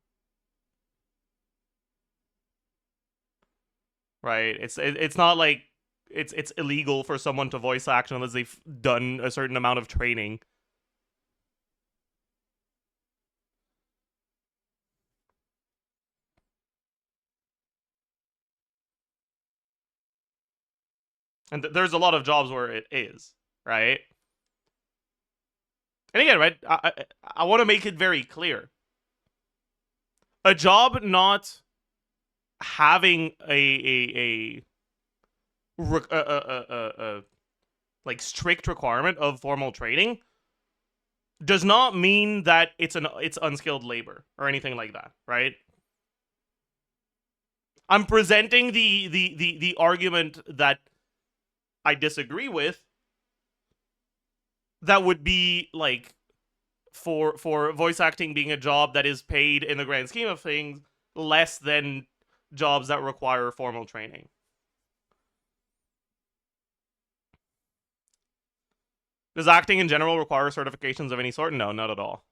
Right? It's not like it's illegal for someone to voice act unless they've done a certain amount of training. And there's a lot of jobs where it is, right? And again, right, I want to make it very clear. A job not having a like strict requirement of formal training does not mean that it's unskilled labor or anything like that, right? I'm presenting the argument that I disagree with, that would be like for voice acting being a job that is paid in the grand scheme of things less than jobs that require formal training. Does acting in general require certifications of any sort? No, not at all.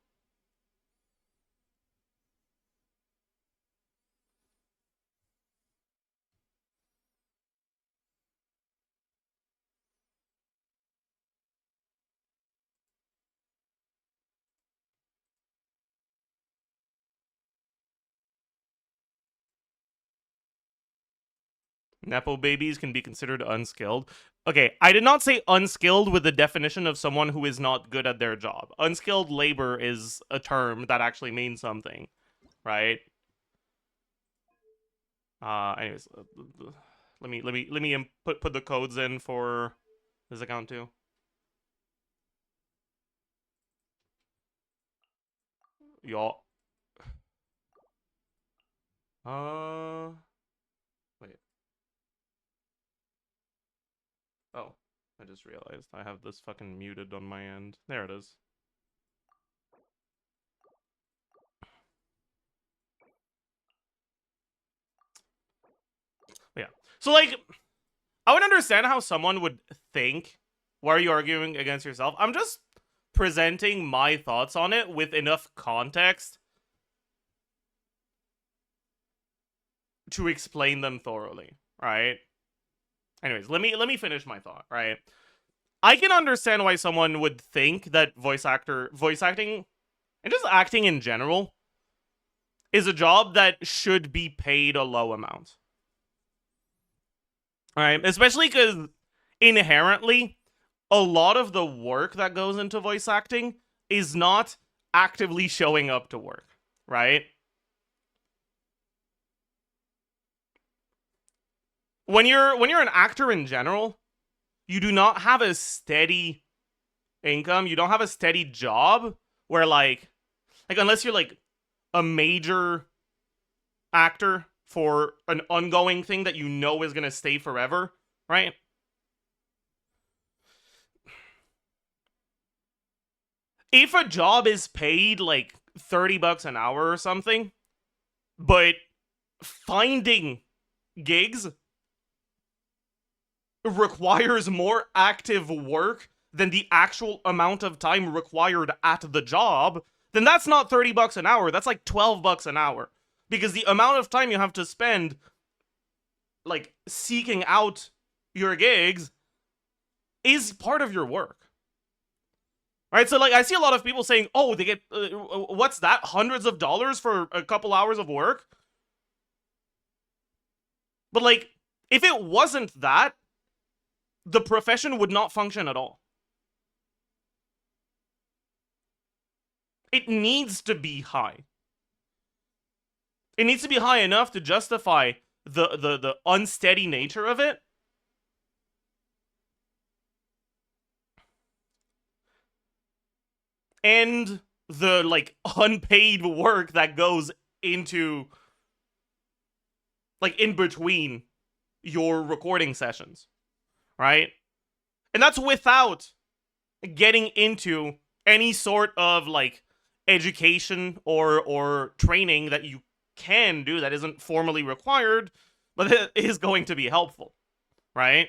Nepo babies can be considered unskilled. Okay, I did not say unskilled with the definition of someone who is not good at their job. Unskilled labor is a term that actually means something, right? Anyways, let me put the codes in for this account too. Y'all. Wait. Oh, I just realized I have this fucking muted on my end. There it is. Yeah. So, like, I would understand how someone would think, why are you arguing against yourself? I'm just presenting my thoughts on it with enough context to explain them thoroughly, right? Anyways, let me finish my thought, right? I can understand why someone would think that voice acting, and just acting in general, is a job that should be paid a low amount. Alright, especially because inherently, a lot of the work that goes into voice acting is not actively showing up to work, right? When you're an actor in general, you do not have a steady income. You don't have a steady job where like unless you're like a major actor for an ongoing thing that you know is going to stay forever, right? If a job is paid like $30 an hour or something, but finding gigs requires more active work than the actual amount of time required at the job, then that's not $30 an hour. That's like $12 an hour. Because the amount of time you have to spend, like, seeking out your gigs is part of your work. Right? So, like, I see a lot of people saying, oh, they get, what's that? Hundreds of dollars for a couple hours of work? But, like, if it wasn't that, the profession would not function at all. It needs to be high. It needs to be high enough to justify the unsteady nature of it. And the, like, unpaid work that goes into, like, in between your recording sessions. Right? And that's without getting into any sort of, like, education or training that you can do that isn't formally required, but it is going to be helpful. Right?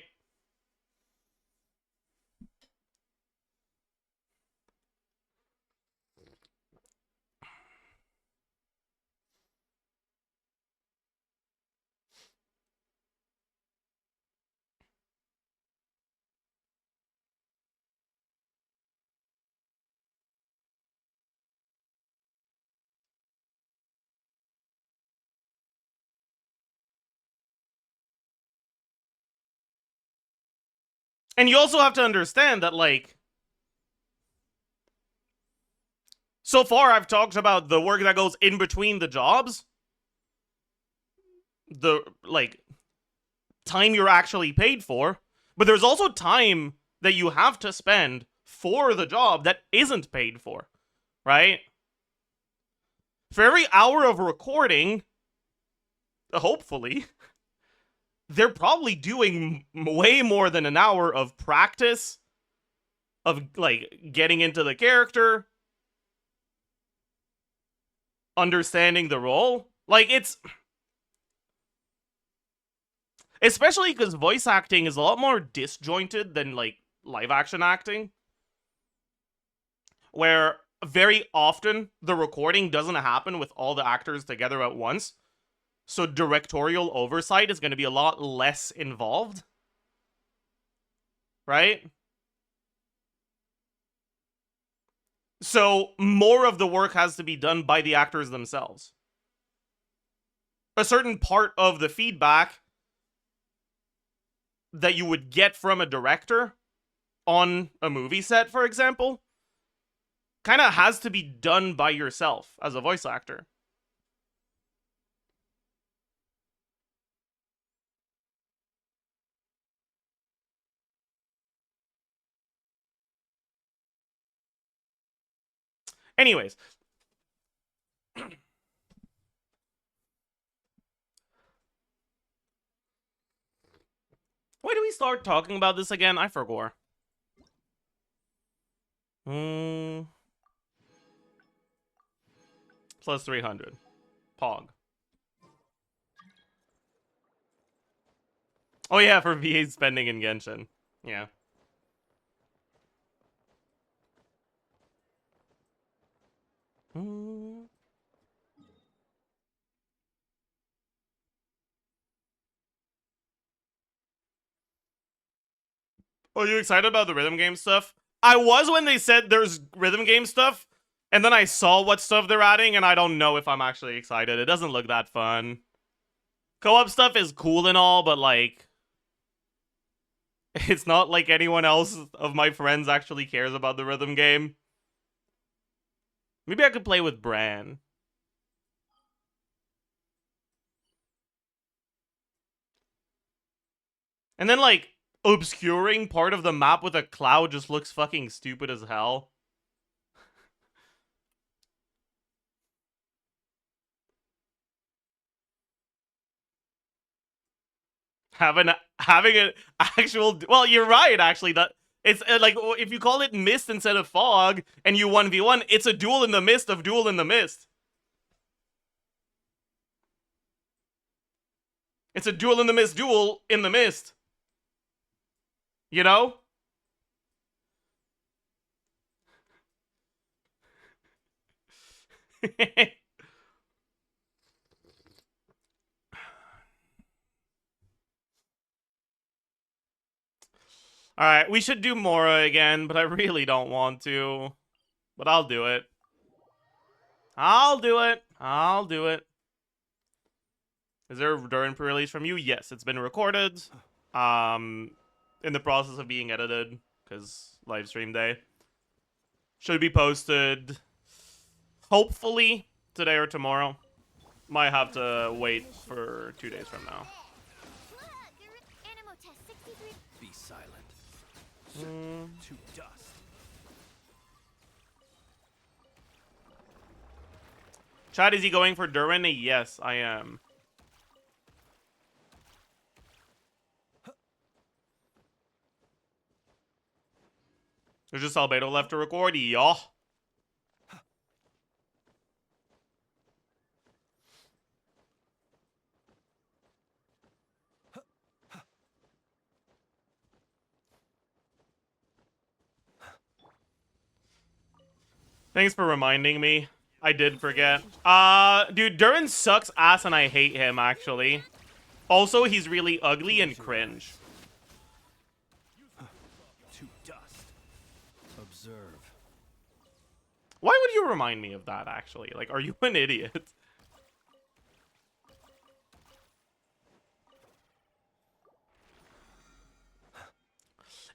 And you also have to understand that, like, so far I've talked about the work that goes in between the jobs. The, like, time you're actually paid for. But there's also time that you have to spend for the job that isn't paid for. Right? For every hour of recording, hopefully, they're probably doing way more than an hour of practice, of, like, getting into the character, understanding the role. Like, it's... Especially because voice acting is a lot more disjointed than, like, live-action acting. Where very often the recording doesn't happen with all the actors together at once. So directorial oversight is going to be a lot less involved. Right? So more of the work has to be done by the actors themselves. A certain part of the feedback that you would get from a director on a movie set, for example, kind of has to be done by yourself as a voice actor. Anyways. Why do we start talking about this again? I forgot. Plus 300. Pog. Oh yeah, for VA spending in Genshin. Yeah. Oh, you excited about the rhythm game stuff? I was when they said there's rhythm game stuff, and then I saw what stuff they're adding, and I don't know if I'm actually excited. It doesn't look that fun. Co-op stuff is cool and all, but like, it's not like anyone else of my friends actually cares about the rhythm game. Maybe I could play with Bran. And then like, obscuring part of the map with a cloud just looks fucking stupid as hell. Having an actual, well, you're right actually, that it's like, if you call it mist instead of fog and you 1v1, it's a duel in the mist of duel in the mist. It's a duel in the mist duel in the mist. You know? Alright, we should do Mora again, but I really don't want to. But I'll do it. I'll do it. I'll do it. Is there a Durin pre-release from you? Yes, it's been recorded. In the process of being edited, because live stream day. Should be posted, hopefully, today or tomorrow. Might have to wait for 2 days from now. Be silent. To dust. Chad, is he going for Durin? Yes, I am. There's just Albedo left to record. Yeah. Thanks for reminding me. I did forget. Dude, Durin sucks ass and I hate him, actually. Also, he's really ugly and cringe. To dust. Observe. Why would you remind me of that, actually? Like, are you an idiot?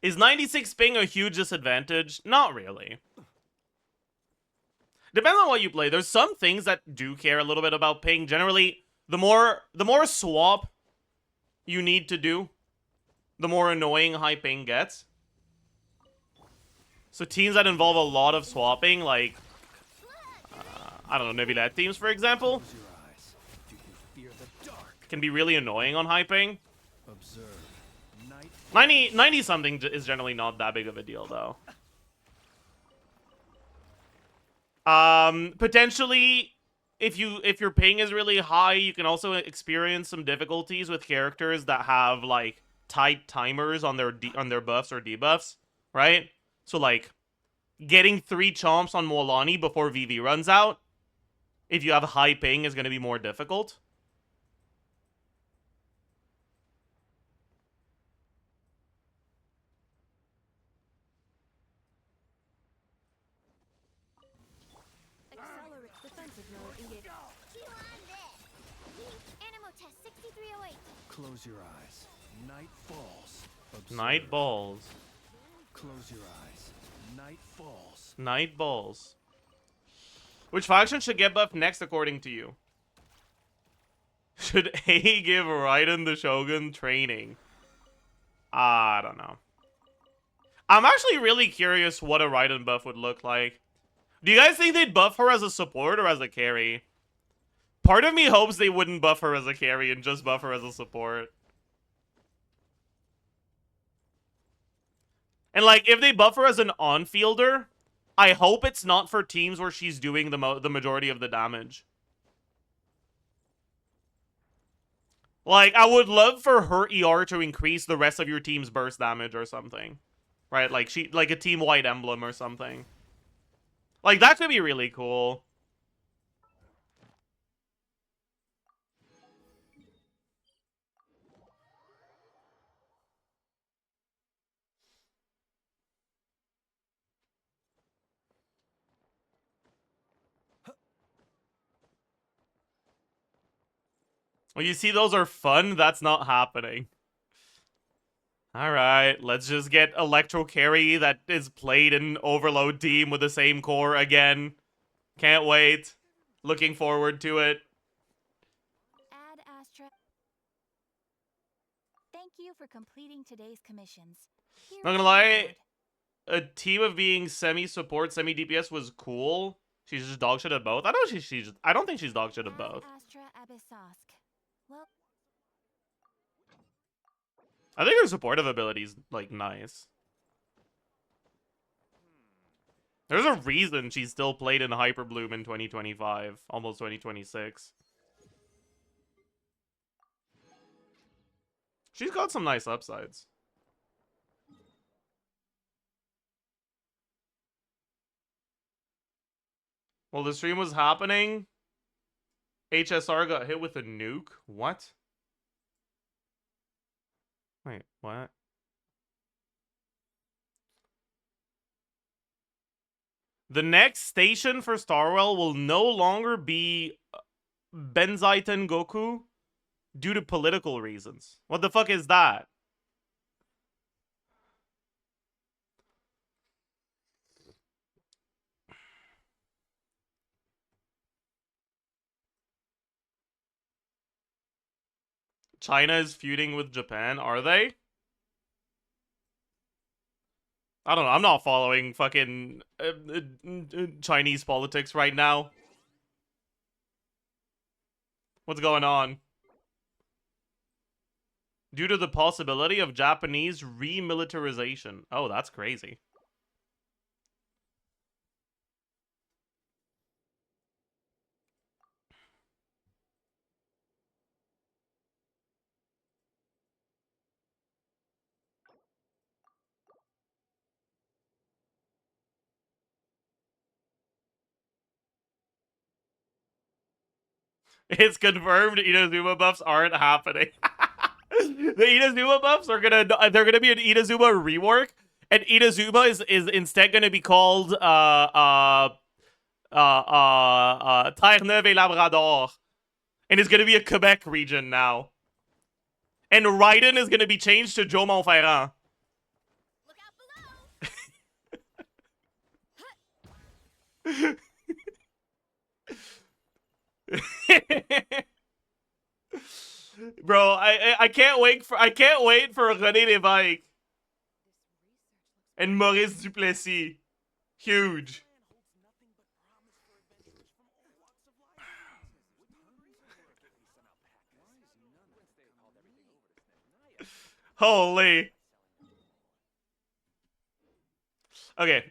Is 96 ping a huge disadvantage? Not really. Depends on what you play. There's some things that do care a little bit about ping. Generally, the more swap you need to do, the more annoying high ping gets. So teams that involve a lot of swapping, like, I don't know, maybe that teams, for example, can be really annoying on high ping. 90 something is generally not that big of a deal, though. Potentially, if your ping is really high, you can also experience some difficulties with characters that have like tight timers on their buffs or debuffs, right? So like getting 3 chomps on Molani before VV runs out, if you have high ping, is going to be more difficult. Close your eyes. Night falls. Observe. Night balls. Close your eyes. Night falls. Night balls. Which faction should get buffed next according to you? Should A give Raiden the Shogun training? I don't know. I'm actually really curious what a Raiden buff would look like. Do you guys think they'd buff her as a support or as a carry? Part of me hopes they wouldn't buff her as a carry and just buff her as a support. And like, if they buff her as an on-fielder, I hope it's not for teams where she's doing the majority of the damage. Like, I would love for her ER to increase the rest of your team's burst damage or something. Right? Like, like a team white emblem or something. Like, that could be really cool. Well, you see, those are fun. That's not happening. Alright, let's just get Electro Carry that is played in Overload team with the same core again. Can't wait. Looking forward to it. Ad Astra. Thank you for completing today's commissions. Not gonna lie, a team of being semi-support, semi-DPS was cool. She's just dog shit at both. I don't think she's dog shit at both. Astra Abyssosk. Well, I think her supportive ability is, like, nice. There's a reason she's still played in Hyper Bloom in 2025, almost 2026. She's got some nice upsides. While the stream was happening, HSR got hit with a nuke. What? Wait, what? The next station for Starwell will no longer be Benzaiten Goku due to political reasons. What the fuck is that? China is feuding with Japan, are they? I don't know, I'm not following fucking Chinese politics right now. What's going on? Due to the possibility of Japanese remilitarization. Oh, that's crazy. It's confirmed Inazuma buffs aren't happening. The Inazuma buffs are they're gonna be an Inazuma rework, and Inazuma is instead gonna be called Terre-Neuve et Labrador. And it's gonna be a Quebec region now. And Raiden is gonna be changed to Joe Montferrand. Bro, I can't wait for René Lévesque and Maurice Duplessis. Huge. Holy. Okay,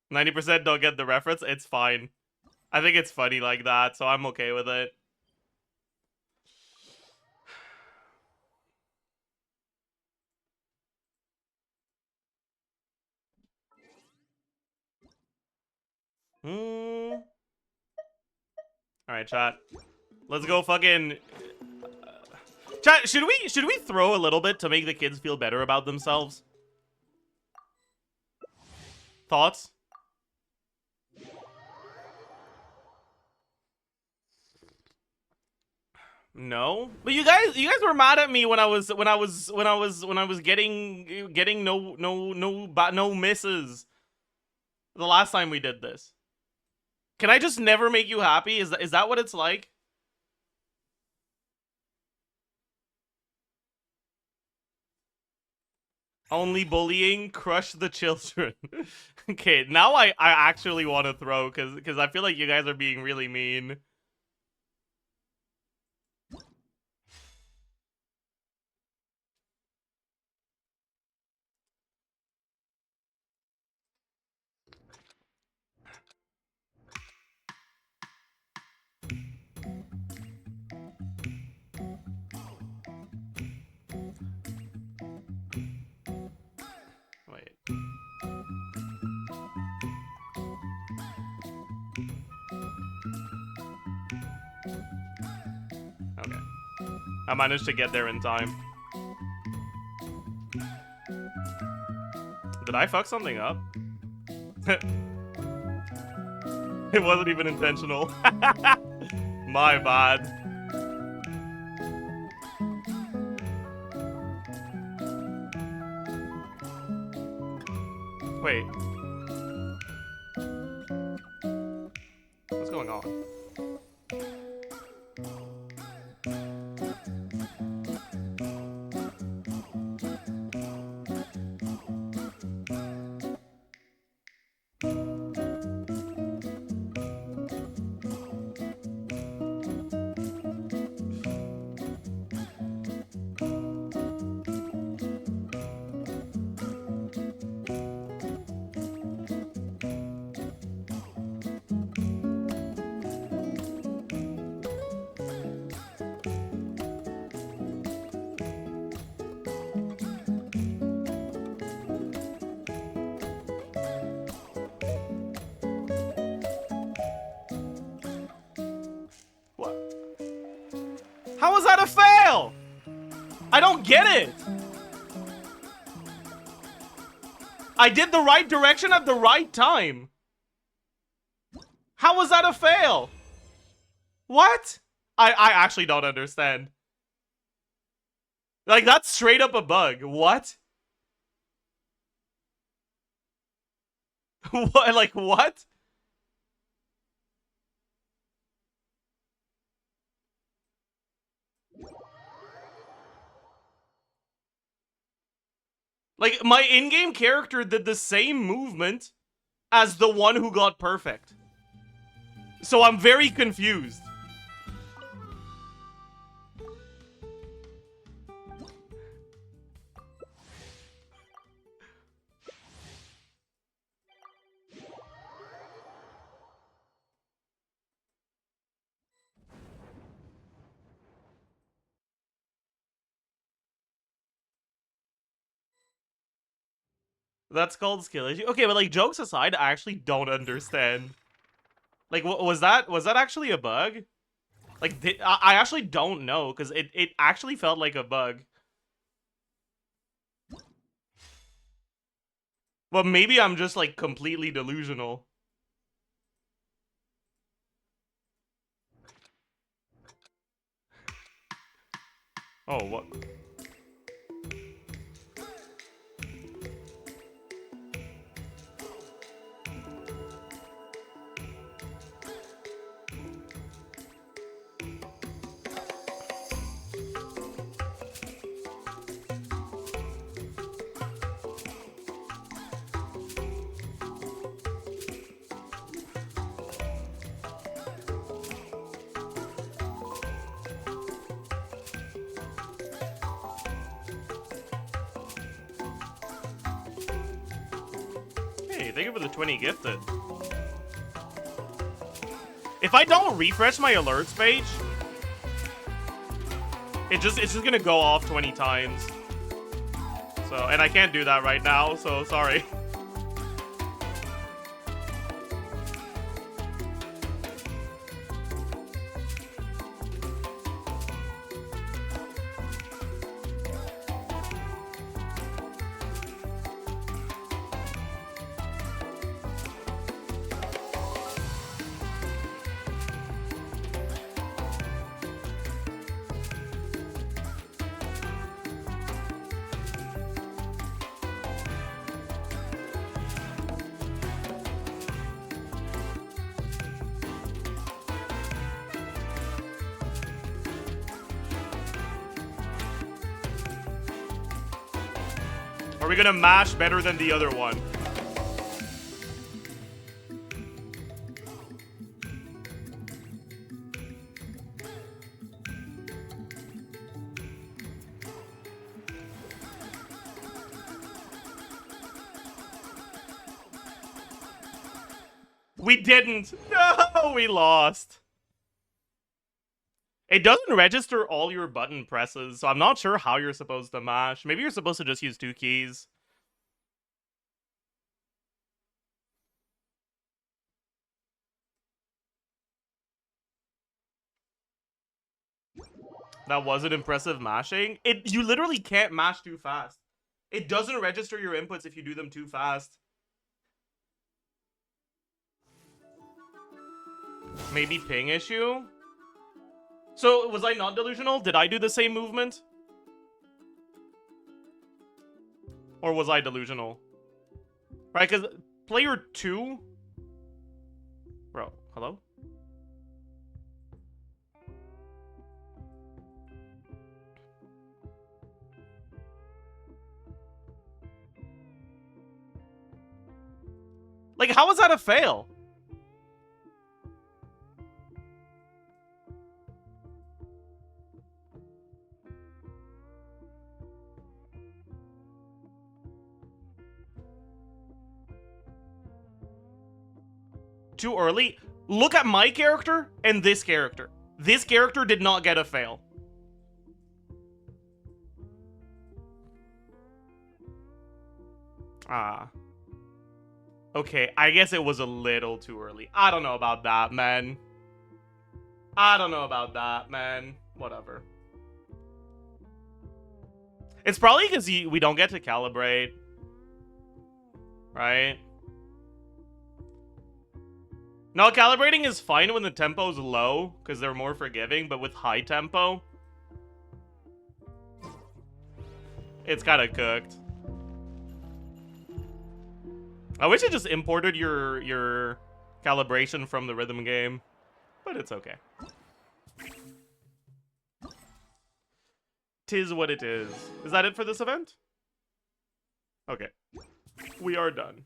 90% don't get the reference. It's fine. I think it's funny like that, so I'm okay with it. Alright, chat. Let's go fucking... Chat, should we throw a little bit to make the kids feel better about themselves? Thoughts? No, but you guys were mad at me when I was getting no misses the last time we did this. Can I just never make you happy? Is that what it's like? Only bullying, crush the children. Okay, now I actually want to throw because I feel like you guys are being really mean. Wait. Okay. I managed to get there in time. Did I fuck something up? It wasn't even intentional. My bad. Wait. What's going on? How was that a fail? I don't get it. I did the right direction at the right time. How was that a fail? What? I actually don't understand. Like, that's straight up a bug. What? What? Like, what? Like, my in-game character did the same movement as the one who got perfect. So I'm very confused. That's called skill issue. Okay, but like, jokes aside, I actually don't understand. Like, was that actually a bug? Like, I actually don't know, because it actually felt like a bug. Well, maybe I'm just, like, completely delusional. Oh, what? Hey, thank you for the 20 gifted. If I don't refresh my alerts page, it's just gonna go off 20 times. So, and I can't do that right now, so sorry. Are we gonna mash better than the other one? We didn't. No, we lost. It doesn't register all your button presses, so I'm not sure how you're supposed to mash. Maybe you're supposed to just use 2 keys. That wasn't impressive mashing. You literally can't mash too fast. It doesn't register your inputs if you do them too fast. Maybe ping issue? So, was I not delusional? Did I do the same movement? Or was I delusional? Right, because player 2... Bro, hello? Like, how was that a fail? Too early? Look at my character and this character. This character did not get a fail. Ah. Okay, I guess it was a little too early. I don't know about that, man. I don't know about that, man. Whatever. It's probably because we don't get to calibrate. Right? No, calibrating is fine when the tempo's low, because they're more forgiving, but with high tempo, it's kind of cooked. I wish it just imported your calibration from the rhythm game, but it's okay. Tis what it is. Is that it for this event? Okay. We are done.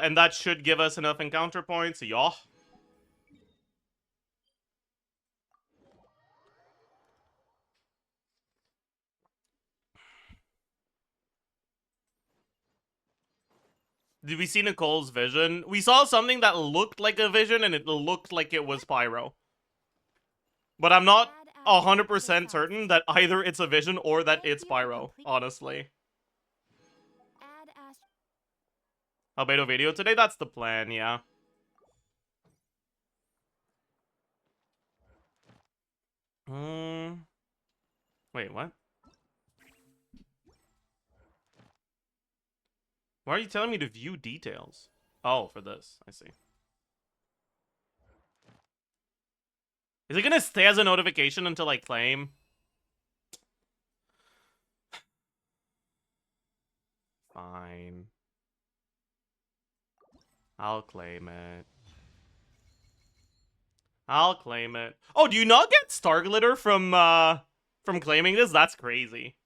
And that should give us enough encounter points, yeah. Did we see Nicole's vision? We saw something that looked like a vision, and it looked like it was Pyro. But I'm not 100% certain that either it's a vision or that it's Pyro, honestly. Albedo video today? That's the plan, yeah. Wait, what? Why are you telling me to view details? Oh, for this. I see. Is it gonna stay as a notification until I claim? Fine. I'll claim it. I'll claim it. Oh, do you not get Star Glitter from claiming this? That's crazy.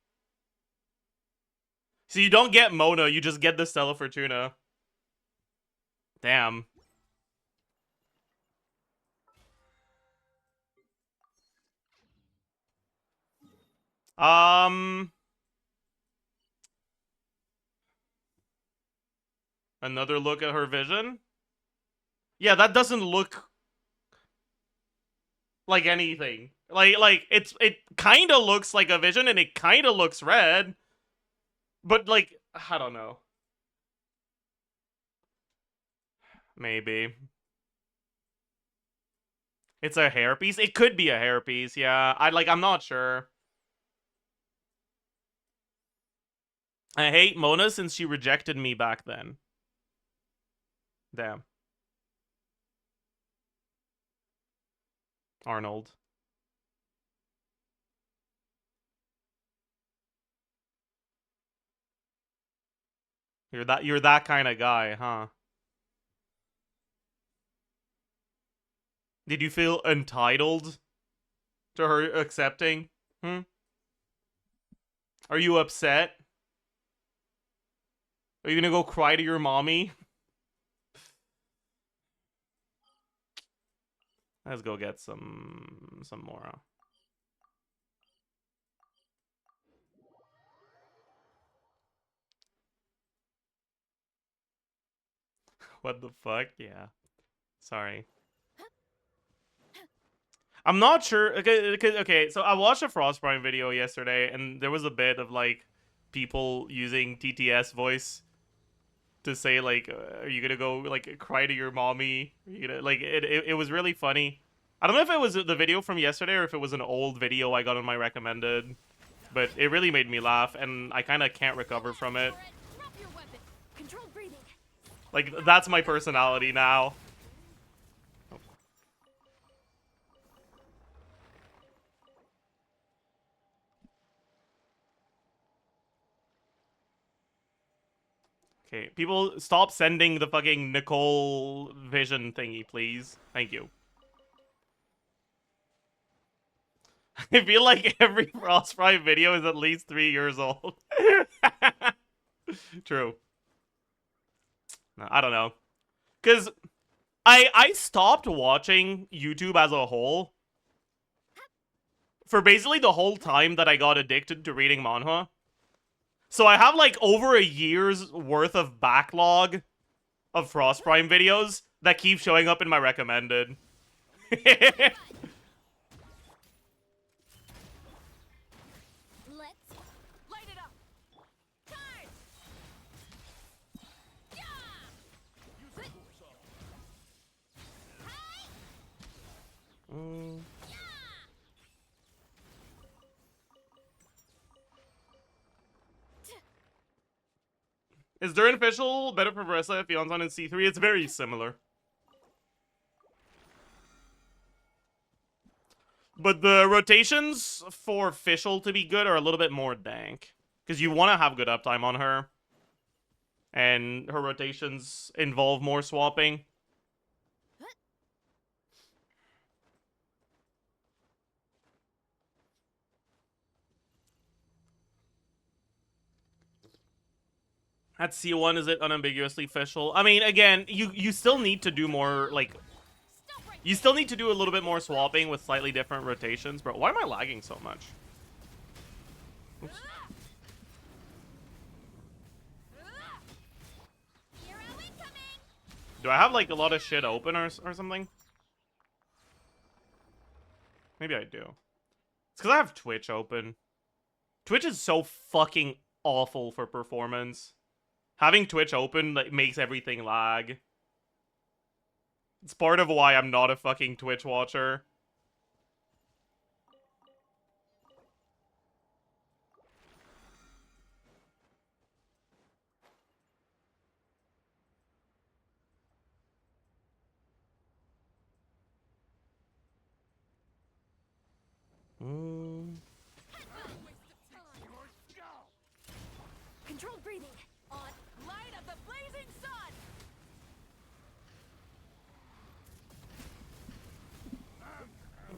So you don't get Mona, you just get the Stella Fortuna. Damn. Another look at her vision? Yeah, that doesn't look like anything. Like it kind of looks like a vision and it kind of looks red. But like, I don't know. Maybe. It's a hairpiece? It could be a hairpiece, yeah. I'm not sure. I hate Mona since she rejected me back then. Damn. Arnold. You're that kind of guy, huh? Did you feel entitled to her accepting? Are you upset? Are you gonna go cry to your mommy? Let's go get some more. What the fuck? Yeah. Sorry. I'm not sure. Okay, so I watched a Frostprime video yesterday, and there was a bit of, like, people using TTS voice to say, like, are you gonna go, like, cry to your mommy? Are you gonna, like, it was really funny. I don't know if it was the video from yesterday or if it was an old video I got on my recommended, but it really made me laugh, and I kind of can't recover from it. Like, that's my personality now. Okay, people, stop sending the fucking Nicole vision thingy, please. Thank you. I feel like every Frostprime video is at least 3 years old. True. No, I don't know. Because I stopped watching YouTube as a whole for basically the whole time that I got addicted to reading manhwa. So I have like over a year's worth of backlog of Frostprime videos that keep showing up in my recommended. Is Durin official better for Versa if Yon's on in C3? It's very similar. But the rotations for Fischl to be good are a little bit more dank. Because you want to have good uptime on her. And her rotations involve more swapping. At C1, is it unambiguously Fischl? I mean, again, you still need to do more, like... You still need to do a little bit more swapping with slightly different rotations. Bro, why am I lagging so much? Oops. Do I have, like, a lot of shit open or something? Maybe I do. It's because I have Twitch open. Twitch is so fucking awful for performance. Having Twitch open, like, makes everything lag. It's part of why I'm not a fucking Twitch watcher. Controlled breathing. On light of the blazing sun.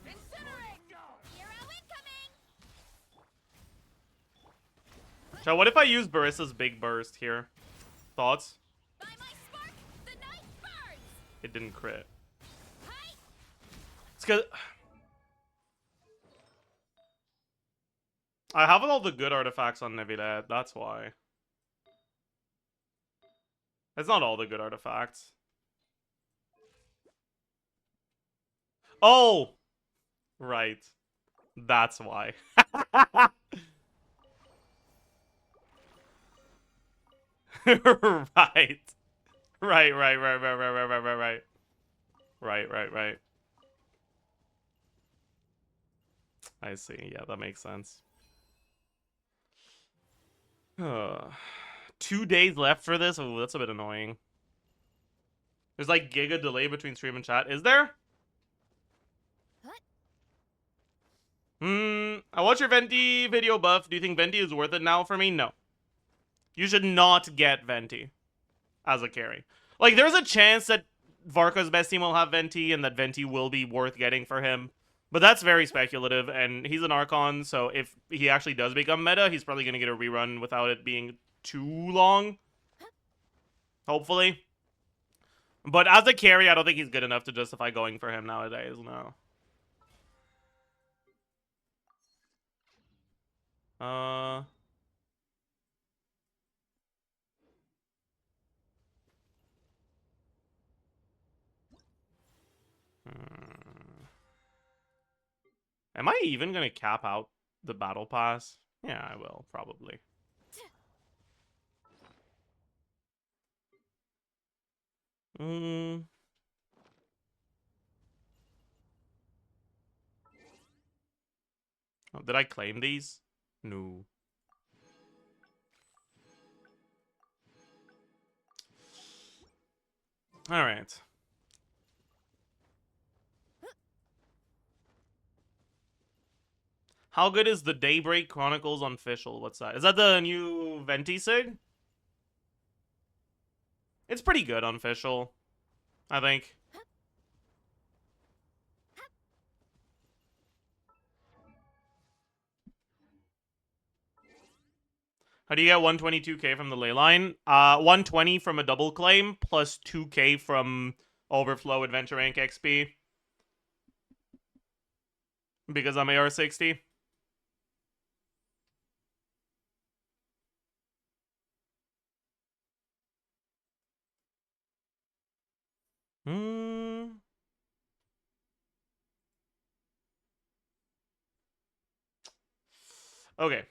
Incinerate. Hero incoming. So what if I use Barissa's big burst here? Thoughts? By my spark, the night burns. It didn't crit. It's because I have all the good artifacts on Nevilet, that's why. It's not all the good artifacts. Oh! Right. That's why. Right. Right. I see. Yeah, that makes sense. 2 days left for this? Oh, that's a bit annoying. There's like giga delay between stream and chat. Is there? I watched your Venti video buff. Do you think Venti is worth it now for me? No. You should not get Venti as a carry. Like, there's a chance that Varka's best team will have Venti and that Venti will be worth getting for him. But that's very speculative, and he's an Archon, so if he actually does become meta, he's probably going to get a rerun without it being too long. Hopefully. But as a carry, I don't think he's good enough to justify going for him nowadays, no. Am I even going to cap out the battle pass? Yeah, I will, probably. Oh, did I claim these? No. Alright. How good is the Daybreak Chronicles on Fischl? What's that? Is that the new Venti Sig? It's pretty good on Fischl, I think. How do you get 122k from the ley line? 120 from a double claim, plus 2k from Overflow Adventure Rank XP. Because I'm AR60. Okay.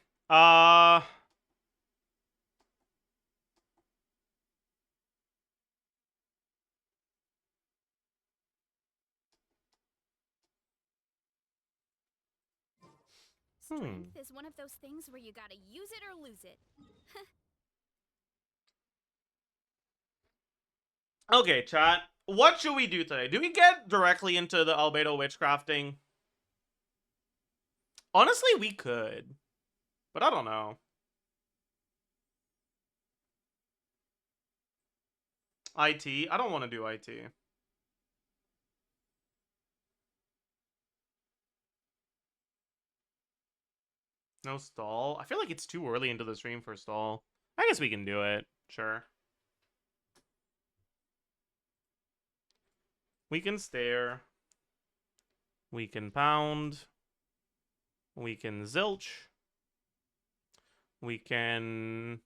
Strength is one of those things where you gotta use it or lose it. Okay, chat. What should we do today? Do we get directly into the Albedo witchcrafting? Honestly, we could. But I don't know. IT? I don't want to do IT. No stall? I feel like it's too early into the stream for stall. I guess we can do it. Sure. We can stare. We can pound. We can zilch. We can...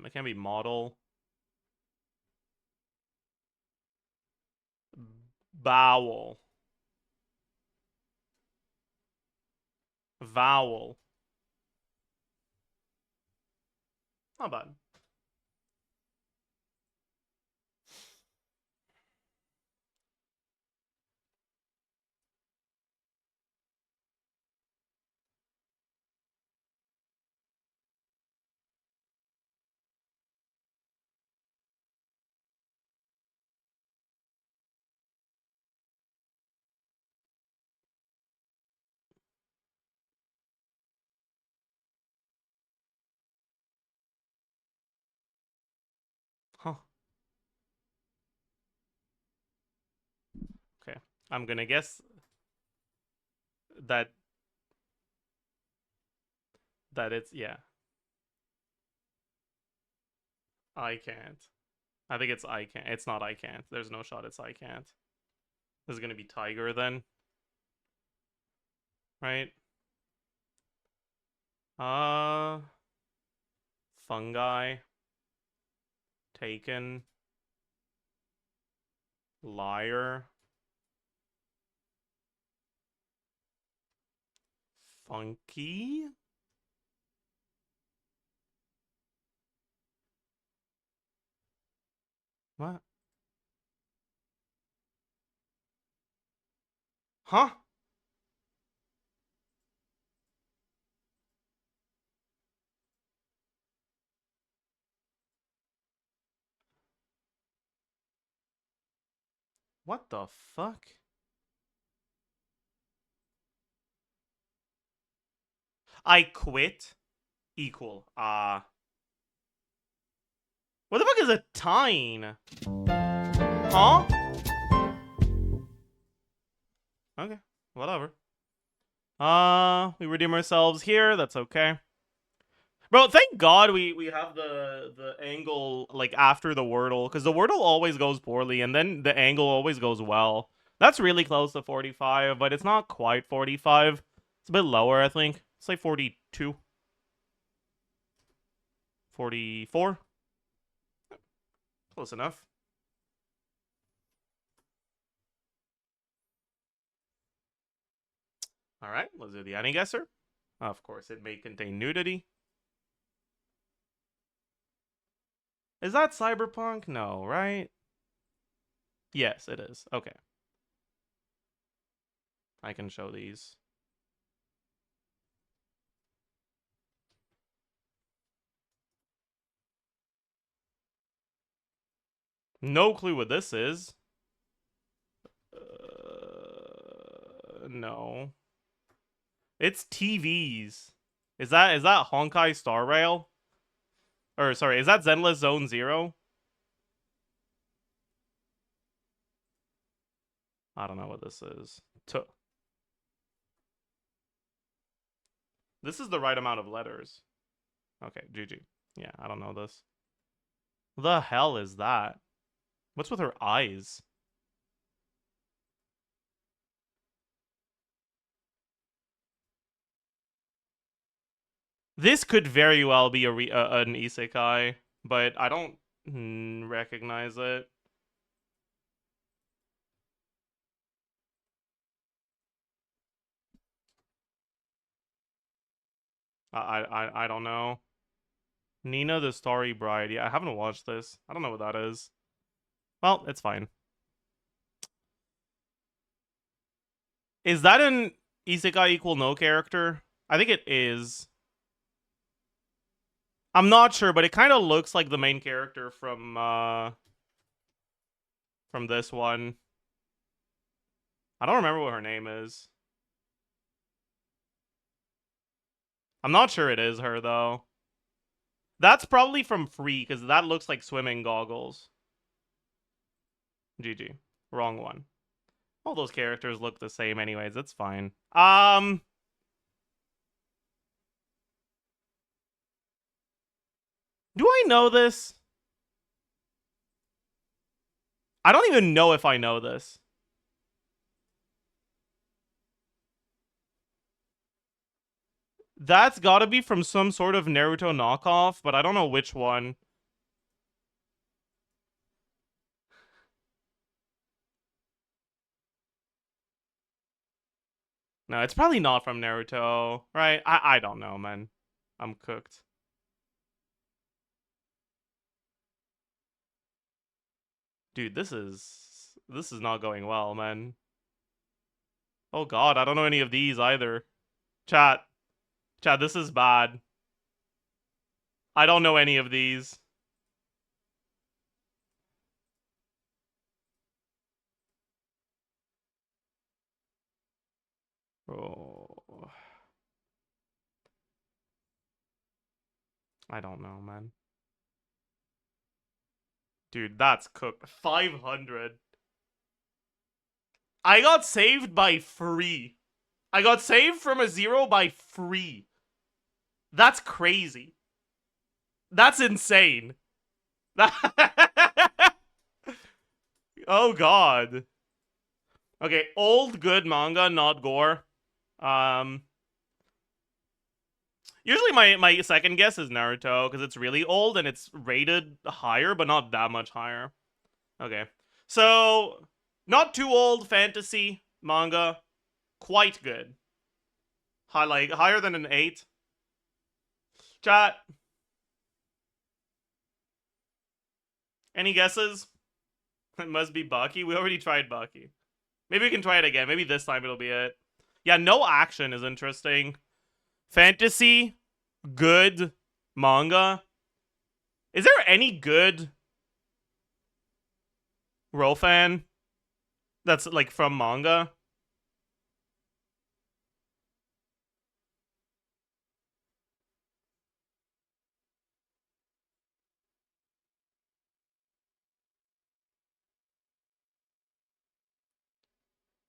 it can be model. Bowel. Vowel. Not bad. Huh. Okay. I'm gonna guess that it's, yeah. I can't. I think it's I can't. It's not I can't. There's no shot it's I can't. This is gonna be Tiger then. Right? Fungi. Taken. Liar. Funky? What? Huh? What the fuck? I quit equal. What the fuck is a tine? Huh? Okay, whatever. We redeem ourselves here. That's okay. Bro, thank God we have the angle like after the Wordle, because the Wordle always goes poorly, and then the angle always goes well. That's really close to 45, but it's not quite 45. It's a bit lower, I think. It's like 42. 44. Close enough. Alright, let's do the any guesser. Of course, it may contain nudity. Is that cyberpunk? No, right? Yes, it is. Okay. I can show these. No clue what this is. No. It's TVs. Is that Honkai Star Rail? Or sorry, is that Zenless Zone Zero? I don't know what this is. This is the right amount of letters. Okay, GG. Yeah, I don't know this. The hell is that? What's with her eyes? This could very well be an isekai, but I don't recognize it. I don't know. Nina the Starry Bride. Yeah, I haven't watched this. I don't know what that is. Well, it's fine. Is that an isekai equal no character? I think it is. I'm not sure, but it kind of looks like the main character from this one. I don't remember what her name is. I'm not sure it is her, though. That's probably from Free, because that looks like swimming goggles. GG. Wrong one. All those characters look the same anyways. It's fine. Do I know this? I don't even know if I know this. That's gotta be from some sort of Naruto knockoff, but I don't know which one. No, it's probably not from Naruto, right? I don't know, man. I'm cooked. Dude, this is not going well, man. Oh god, I don't know any of these either. Chat, this is bad. I don't know any of these. Oh. I don't know, man. Dude, that's cooked. 500. I got saved by Free. I got saved from a 0 by Free. That's crazy. That's insane. Oh god. Okay, old good manga, not gore. Usually my second guess is Naruto, because it's really old and it's rated higher, but not that much higher. Okay. So, not too old fantasy manga. Quite good. Higher than an 8. Chat. Any guesses? It must be Baki. We already tried Baki. Maybe we can try it again. Maybe this time it'll be it. Yeah, no action is interesting. Fantasy, good manga. Is there any good Rofan that's like from manga?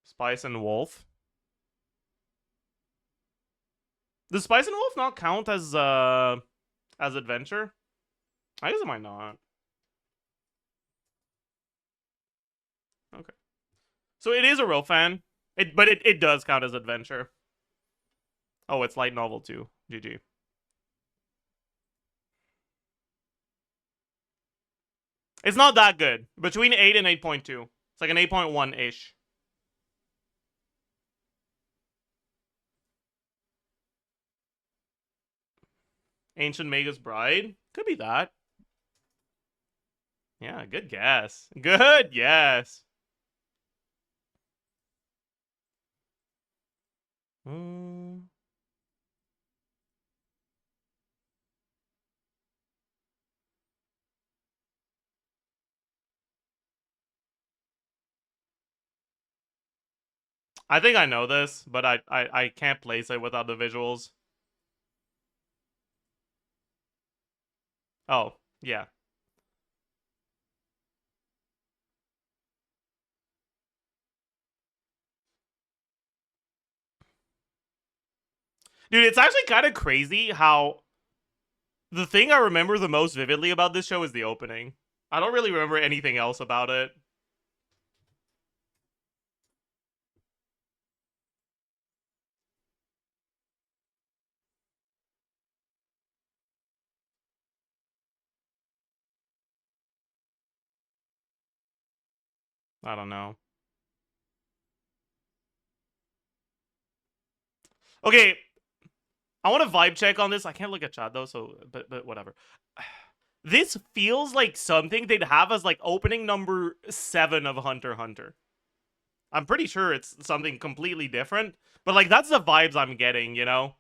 Spice and Wolf. Does Spice and Wolf not count as adventure? I guess it might not. Okay. So it is a real fan. But it does count as adventure. Oh, it's light novel too. GG. It's not that good. Between 8 and 8.2. It's like an 8.1-ish. Ancient Magus Bride? Could be that. Yeah, good guess. Good guess. I think I know this, but I can't place it without the visuals. Oh, yeah. Dude, it's actually kind of crazy how the thing I remember the most vividly about this show is the opening. I don't really remember anything else about it. I don't know. Okay, I want to vibe check on this. I can't look at chat though, so but whatever. This feels like something they'd have as like opening number 7 of Hunter x Hunter. I'm pretty sure it's something completely different, but like that's the vibes I'm getting, you know?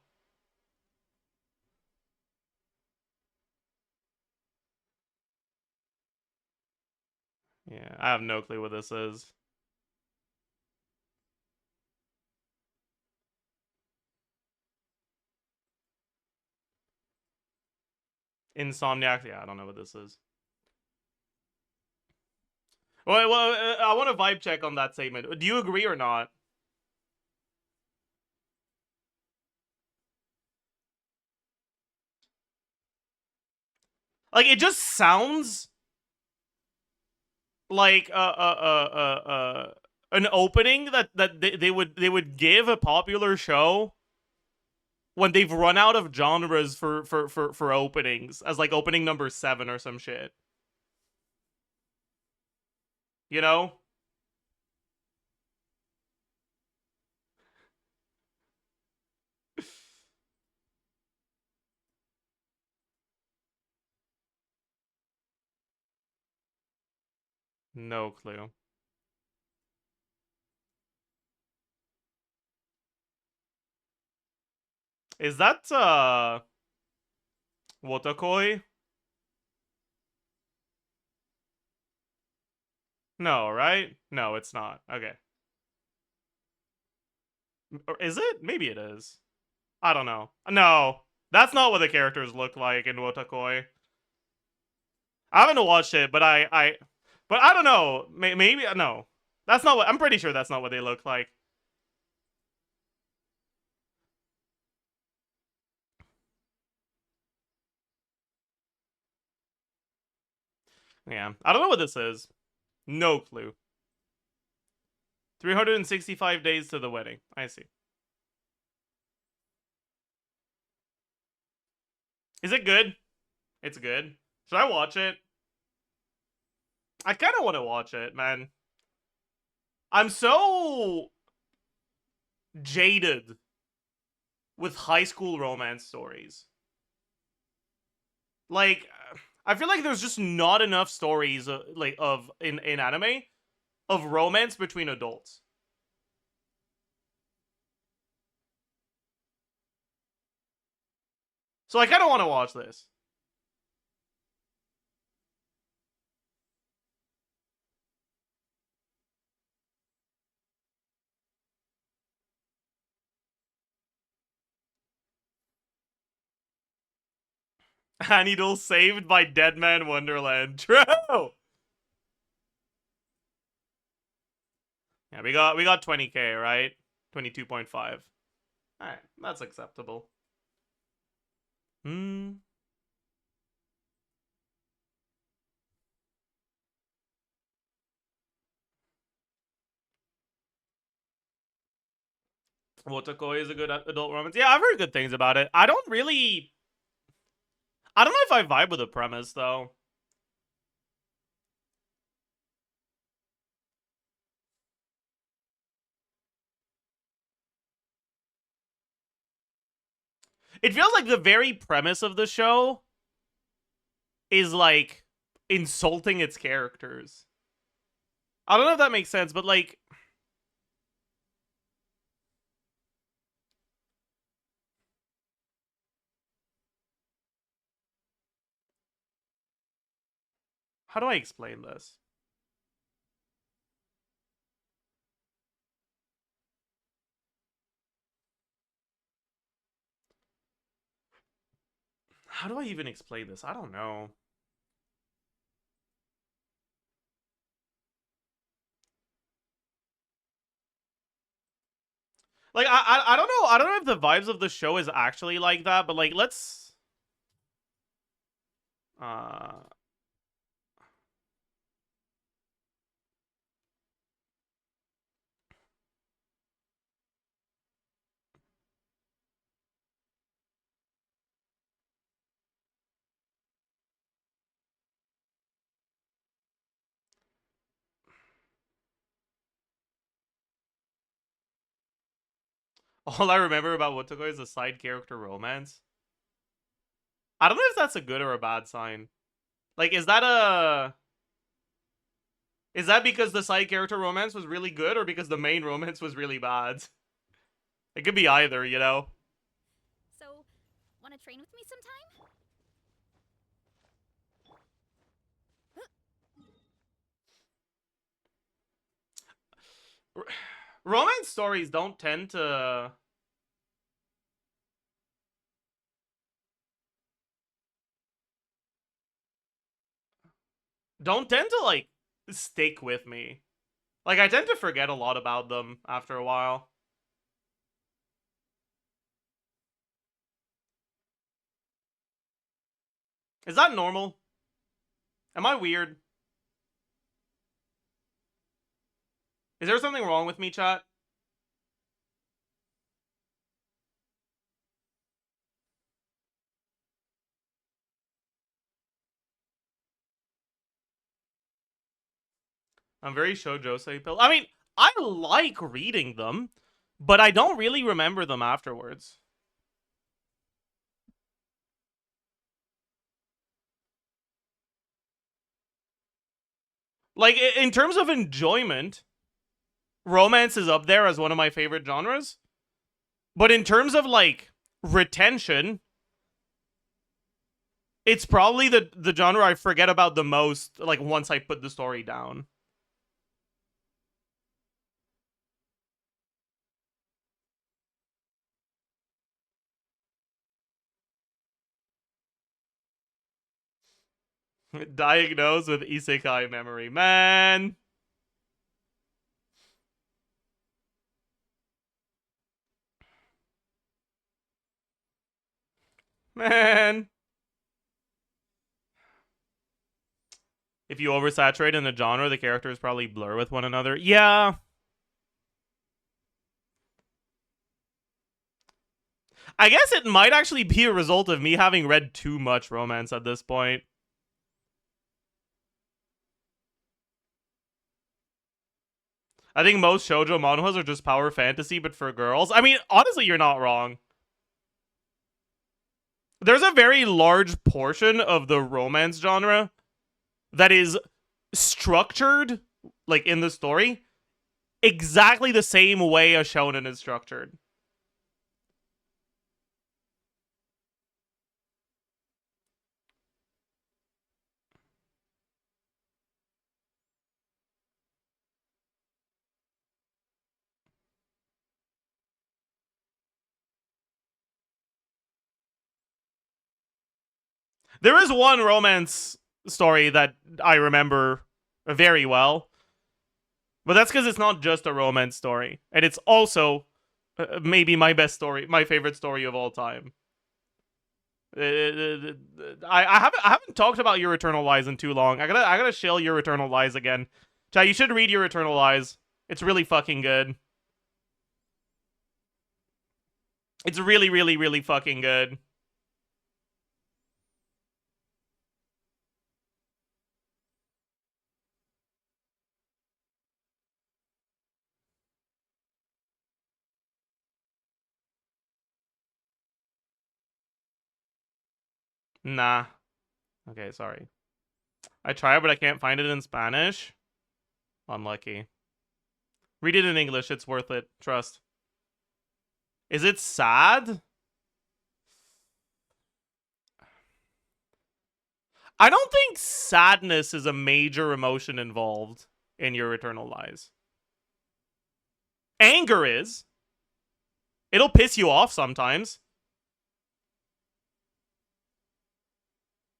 Yeah, I have no clue what this is. Insomniac, yeah, I don't know what this is. Well, I want to vibe check on that statement. Do you agree or not? Like, it just sounds like an opening that they would give a popular show when they've run out of genres for openings, as like opening number 7 or some shit. You know? No clue. Is that Wotakoi? No, right? No, it's not. Okay. Or is it? Maybe it is. I don't know. No, that's not what the characters look like in Wotakoi. I haven't watched it, but I don't know. Maybe no. That's not what I'm pretty sure that's not what they look like. Yeah, I don't know what this is. No clue. 365 days to the wedding. I see. Is it good? It's good. Should I watch it? I kind of want to watch it, man. I'm so jaded with high school romance stories. Like, I feel like there's just not enough stories in anime of romance between adults. So I kind of want to watch this. Anidol saved by Deadman Wonderland. True! Yeah, Yeah, we got 20K, right? 22.5. Alright, that's acceptable. Wotakoi is a good adult romance. Yeah, I've heard good things about it. I don't know if I vibe with the premise, though. It feels like the very premise of the show is, like, insulting its characters. I don't know if that makes sense, but, like... How do I explain this? How do I even explain this? I don't know. Like, I don't know. I don't know if the vibes of the show is actually like that, but, like, let's... All I remember about Wotoko is a side character romance. I don't know if that's a good or a bad sign. Like, is that because the side character romance was really good, or because the main romance was really bad? It could be either, you know? So, wanna train with me sometime? Romance stories don't tend to... like, stick with me. Like, I tend to forget a lot about them after a while. Is that normal? Am I weird? Is there something wrong with me, chat? I'm very shoujo pill. I mean, I like reading them, but I don't really remember them afterwards. Like, in terms of enjoyment, romance is up there as one of my favorite genres. But in terms of, like, retention, it's probably the genre I forget about the most, like, once I put the story down. Diagnosed with isekai memory. Man. Man. If you oversaturate in a genre, the characters probably blur with one another. Yeah. I guess it might actually be a result of me having read too much romance at this point. I think most shoujo manhwas are just power fantasy, but for girls. I mean, honestly, you're not wrong. There's a very large portion of the romance genre that is structured, like, in the story, exactly the same way a shonen is structured. There is one romance story that I remember very well, But that's because it's not just a romance story. And it's also maybe my best story, my favorite story of all time. I haven't talked about Your Eternal Lies in too long. I gotta shill Your Eternal Lies again. Chat, you should read Your Eternal Lies. It's really fucking good. It's really, really, really fucking good. Nah. Okay, sorry. I tried, but I can't find it in Spanish. Unlucky. Read it in English. It's worth it. Trust. Is it sad? I don't think sadness is a major emotion involved in Your Eternal Lies. Anger is. It'll piss you off sometimes.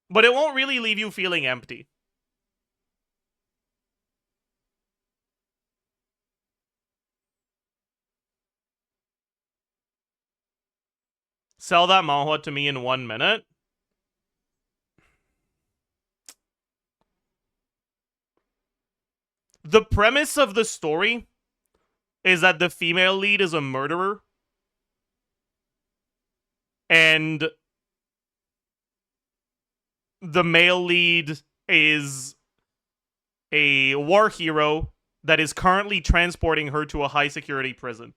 But it won't really leave you feeling empty. Sell that manhwa to me in 1 minute. The premise of the story is that the female lead is a murderer. And the male lead is a war hero that is currently transporting her to a high security prison.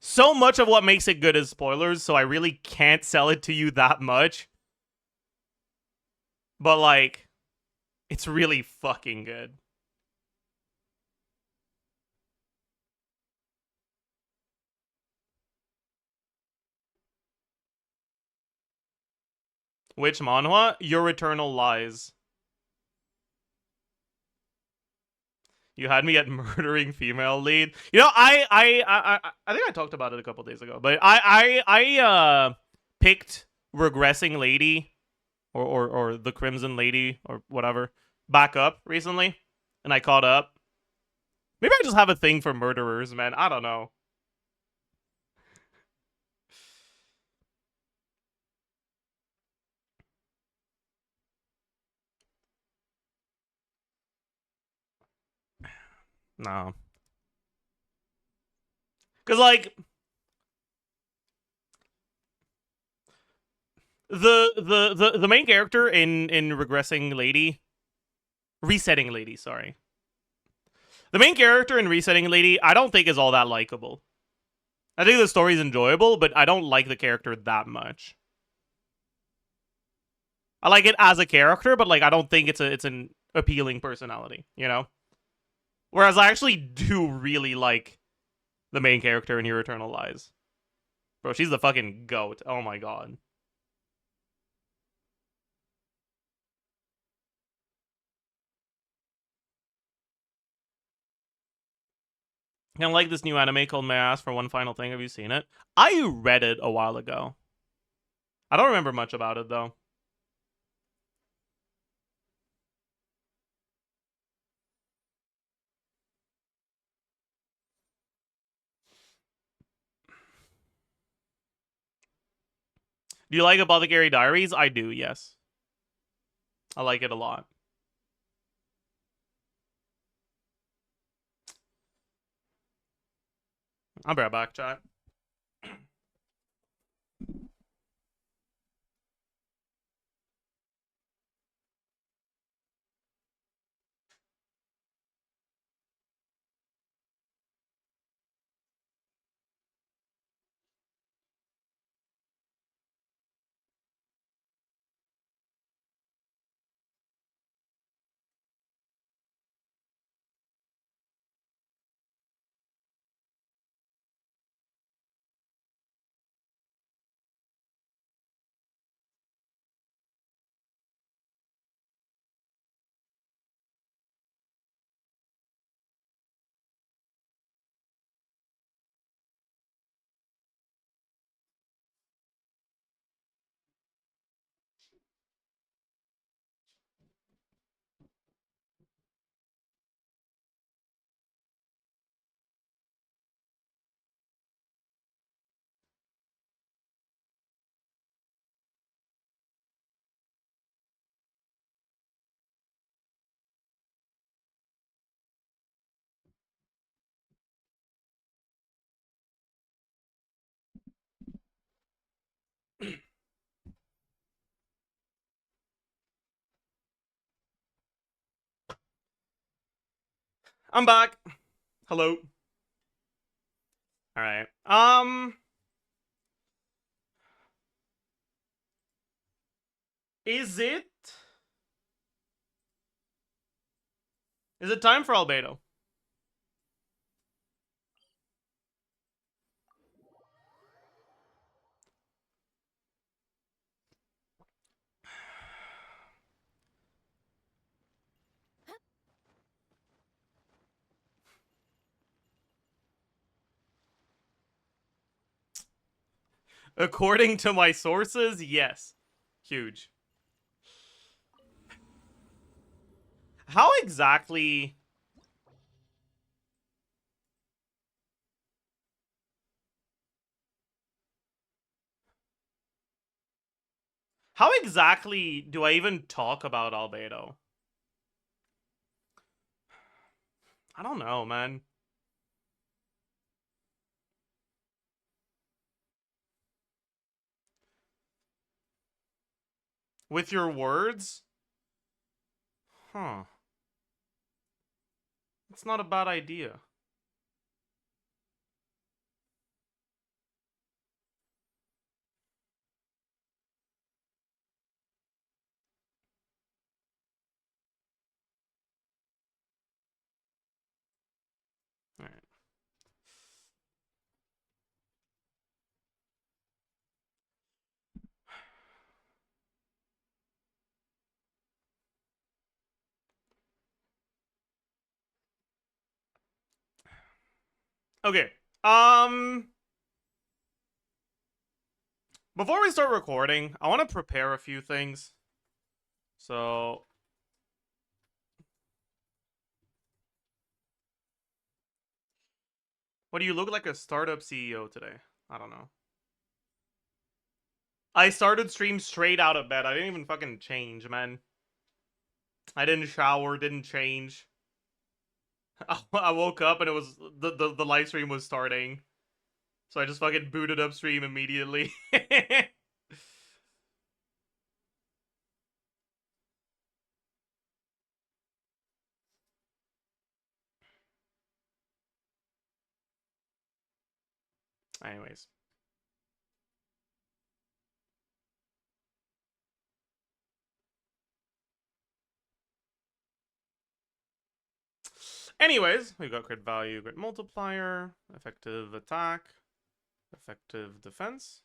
So much of what makes it good is spoilers, so I really can't sell it to you that much. But, like, it's really fucking good. Which manhwa? Your Eternal Lies. You had me at murdering female lead. You know, I think I talked about it a couple days ago, but I picked Regressing Lady or the Crimson Lady or whatever back up recently, and I caught up. Maybe I just have a thing for murderers, man. I don't know. No. Cause like the main character in Resetting Lady, sorry. The main character in Resetting Lady, I don't think is all that likable. I think the story's enjoyable, but I don't like the character that much. I like it as a character, but like I don't think it's an appealing personality, you know? Whereas I actually do really like the main character in Your Eternal Lies. Bro, she's the fucking goat. Oh my god. I like this new anime called May I Ask for One Final Thing. Have you seen it? I read it a while ago. I don't remember much about it, though. Do you like Apothecary Diaries? I do, yes. I like it a lot. I'll be right back, chat. I'm back. Hello. All right. Is it time for Albedo? According to my sources, yes. Huge. How exactly... How exactly do I even talk about Albedo? I don't know, man. With your words? Huh. It's not a bad idea. Alright. Okay. Before we start recording, I want to prepare a few things. So... What do you look like, a startup CEO today? I don't know. I started stream straight out of bed. I didn't even fucking change, man. I didn't shower, didn't change. I woke up and it was the live stream was starting. So I just fucking booted up stream immediately. Anyways. Anyways, we got crit value, crit multiplier, effective attack, effective defense.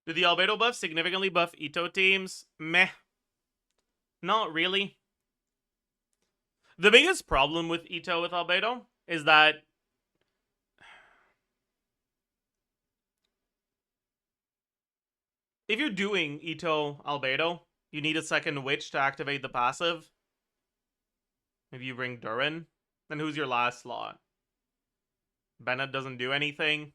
Do the Albedo buffs significantly buff Ito teams? Meh. Not really. The biggest problem with Ito with Albedo is that if you're doing Ito Albedo, you need a second witch to activate the passive. If you bring Durin, then who's your last slot? Bennett doesn't do anything.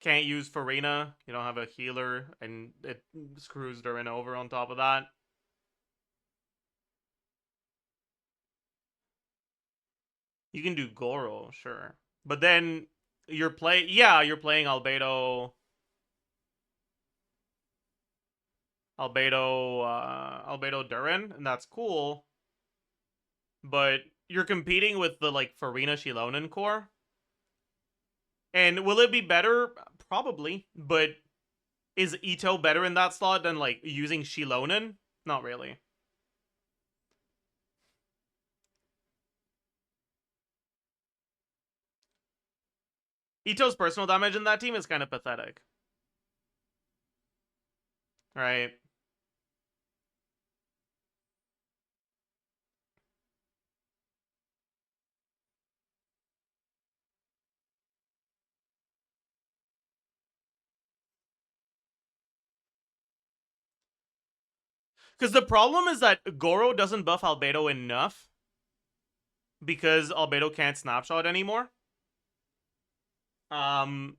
Can't use Farina. You don't have a healer, and it screws Durin over on top of that. You can do Goro, sure. But then you're playing Albedo. Albedo Durin, and that's cool. But you're competing with the like Farina Shilonen core. And will it be better? Probably. But is Ito better in that slot than like using Shilonen? Not really. Ito's personal damage in that team is kind of pathetic. Right. Because the problem is that Goro doesn't buff Albedo enough. Because Albedo can't snapshot anymore. To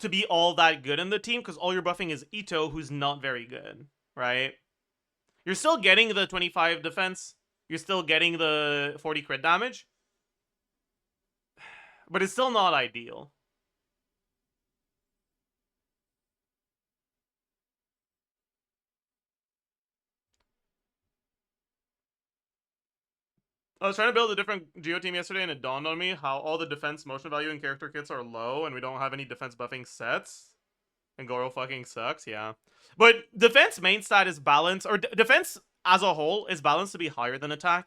to be all that good in the team because all you're buffing is Ito, who's not very good, right? You're still getting the 25 defense. You're still getting the 40 crit damage. But it's still not ideal. I was trying to build a different Geo team yesterday and it dawned on me how all the defense motion value and character kits are low and we don't have any defense buffing sets. And Goro fucking sucks, yeah. But defense main stat is balanced, or defense as a whole is balanced to be higher than attack,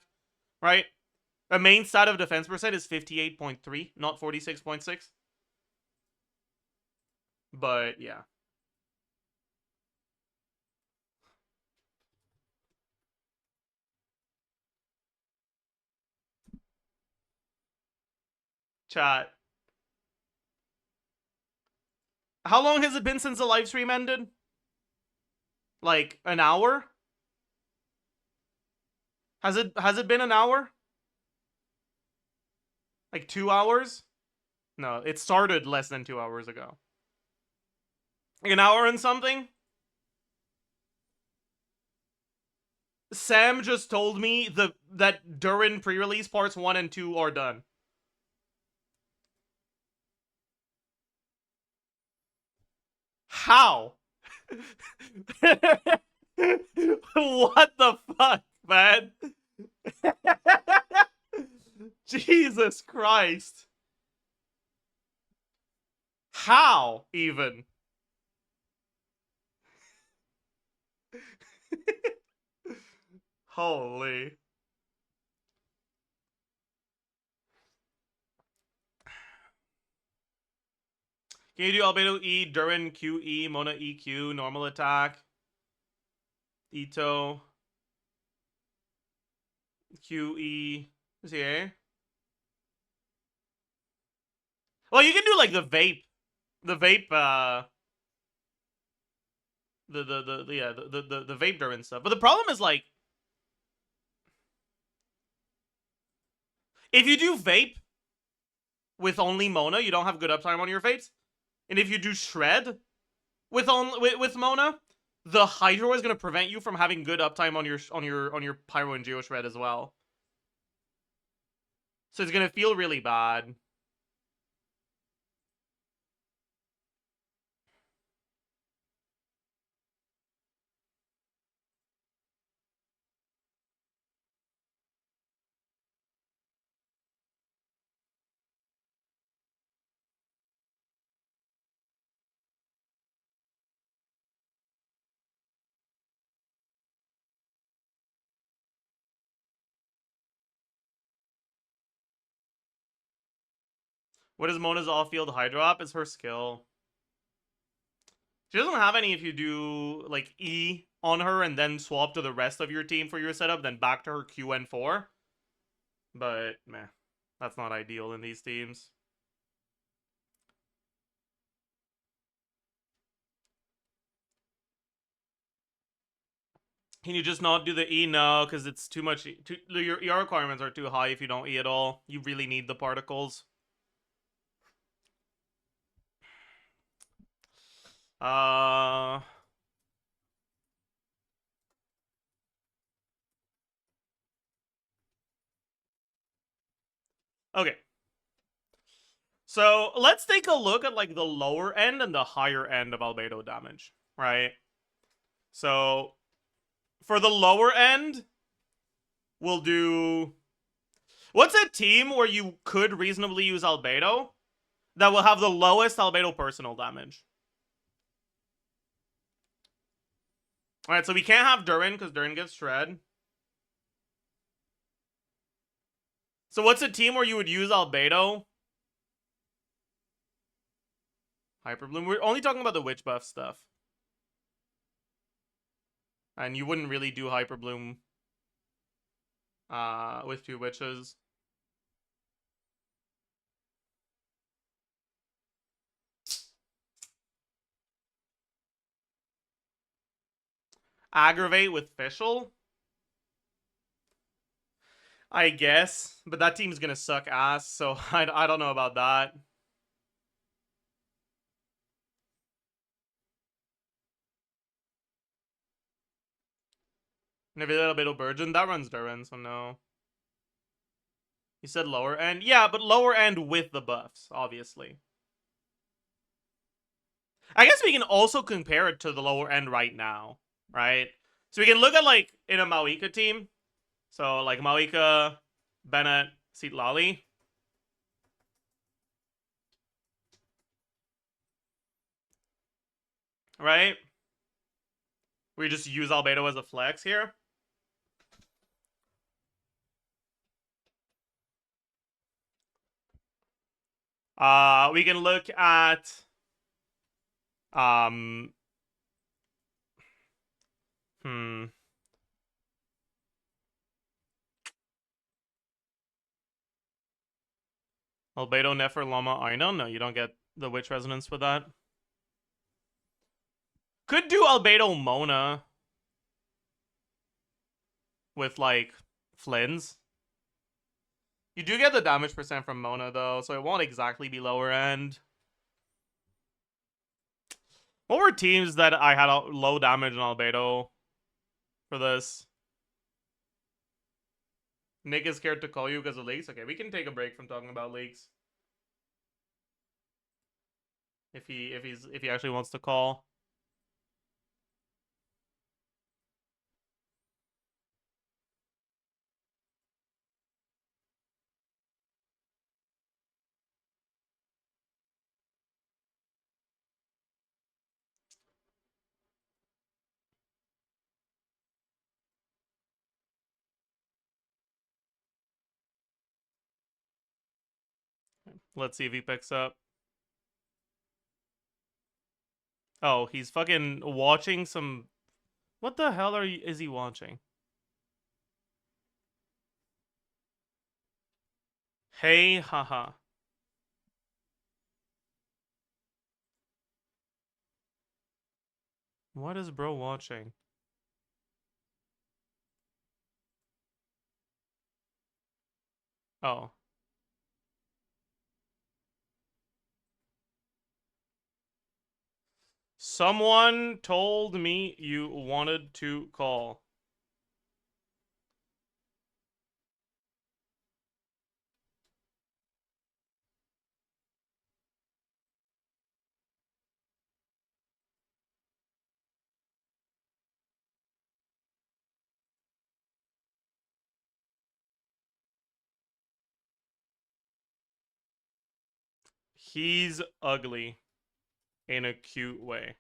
right? A main stat of defense percent is 58.3, not 46.6. But, yeah. Chat. How long has it been since the live stream ended? Like, an hour? Has it been an hour? Like 2 hours? No, it started less than 2 hours ago. An hour and something? Sam just told me that Durin pre-release parts 1 and 2 are done. How? What the fuck, man? Jesus Christ. How, even? Holy. Can you do Albedo E, Durin QE, Mona EQ, normal attack, Ito, QE, yeah. Well, you can do like the vape, the vape vape Durin stuff. But the problem is like, if you do vape with only Mona, you don't have good uptime on your vapes. And if you do shred with Mona, the Hydro is going to prevent you from having good uptime on your Pyro and Geo shred as well. So it's going to feel really bad. What is Mona's off-field Hydro up? Is her skill. She doesn't have any if you do, like, E on her and then swap to the rest of your team for your setup, then back to her QN4. But, meh. That's not ideal in these teams. Can you just not do the E? No, because it's too much. Your requirements are too high if you don't E at all. You really need the particles. Okay. So let's take a look at like the lower end and the higher end of Albedo damage, right? So for the lower end, we'll do... What's a team where you could reasonably use Albedo that will have the lowest Albedo personal damage? Alright, so we can't have Durin because Durin gets shred. So what's a team where you would use Albedo? Hyperbloom. We're only talking about the witch buff stuff. And you wouldn't really do Hyperbloom with 2 witches. Aggravate with Fischl? I guess, but that team's gonna suck ass, so I don't know about that. Maybe a little bit of Burgeon. That runs Durin, so no. You said lower end? Yeah, but lower end with the buffs, obviously. I guess we can also compare it to the lower end right now, right? So we can look at, like, in a Mawika team. So, like, Mawika, Bennett, Seatlali. Right? We just use Albedo as a flex here. We can look at Albedo, Nefer, Lama, Aina. No, you don't get the Witch Resonance with that. Could do Albedo Mona with, like, Flynn's. You do get the damage percent from Mona, though, so it won't exactly be lower end. What were teams that I had a low damage in Albedo for this? Nick is scared to call you because of leaks. Okay, we can take a break from talking about leaks. If he actually wants to call. Let's see if he picks up. Oh, he's fucking watching some... What the hell is he watching? Hey, haha. What is bro watching? Oh. Someone told me you wanted to call. He's ugly in a cute way.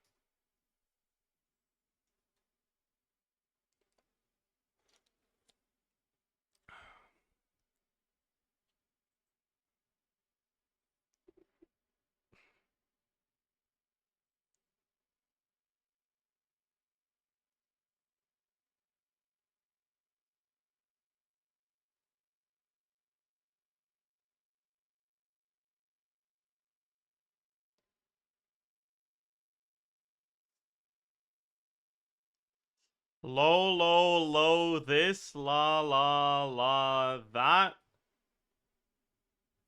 Low, this, la, that.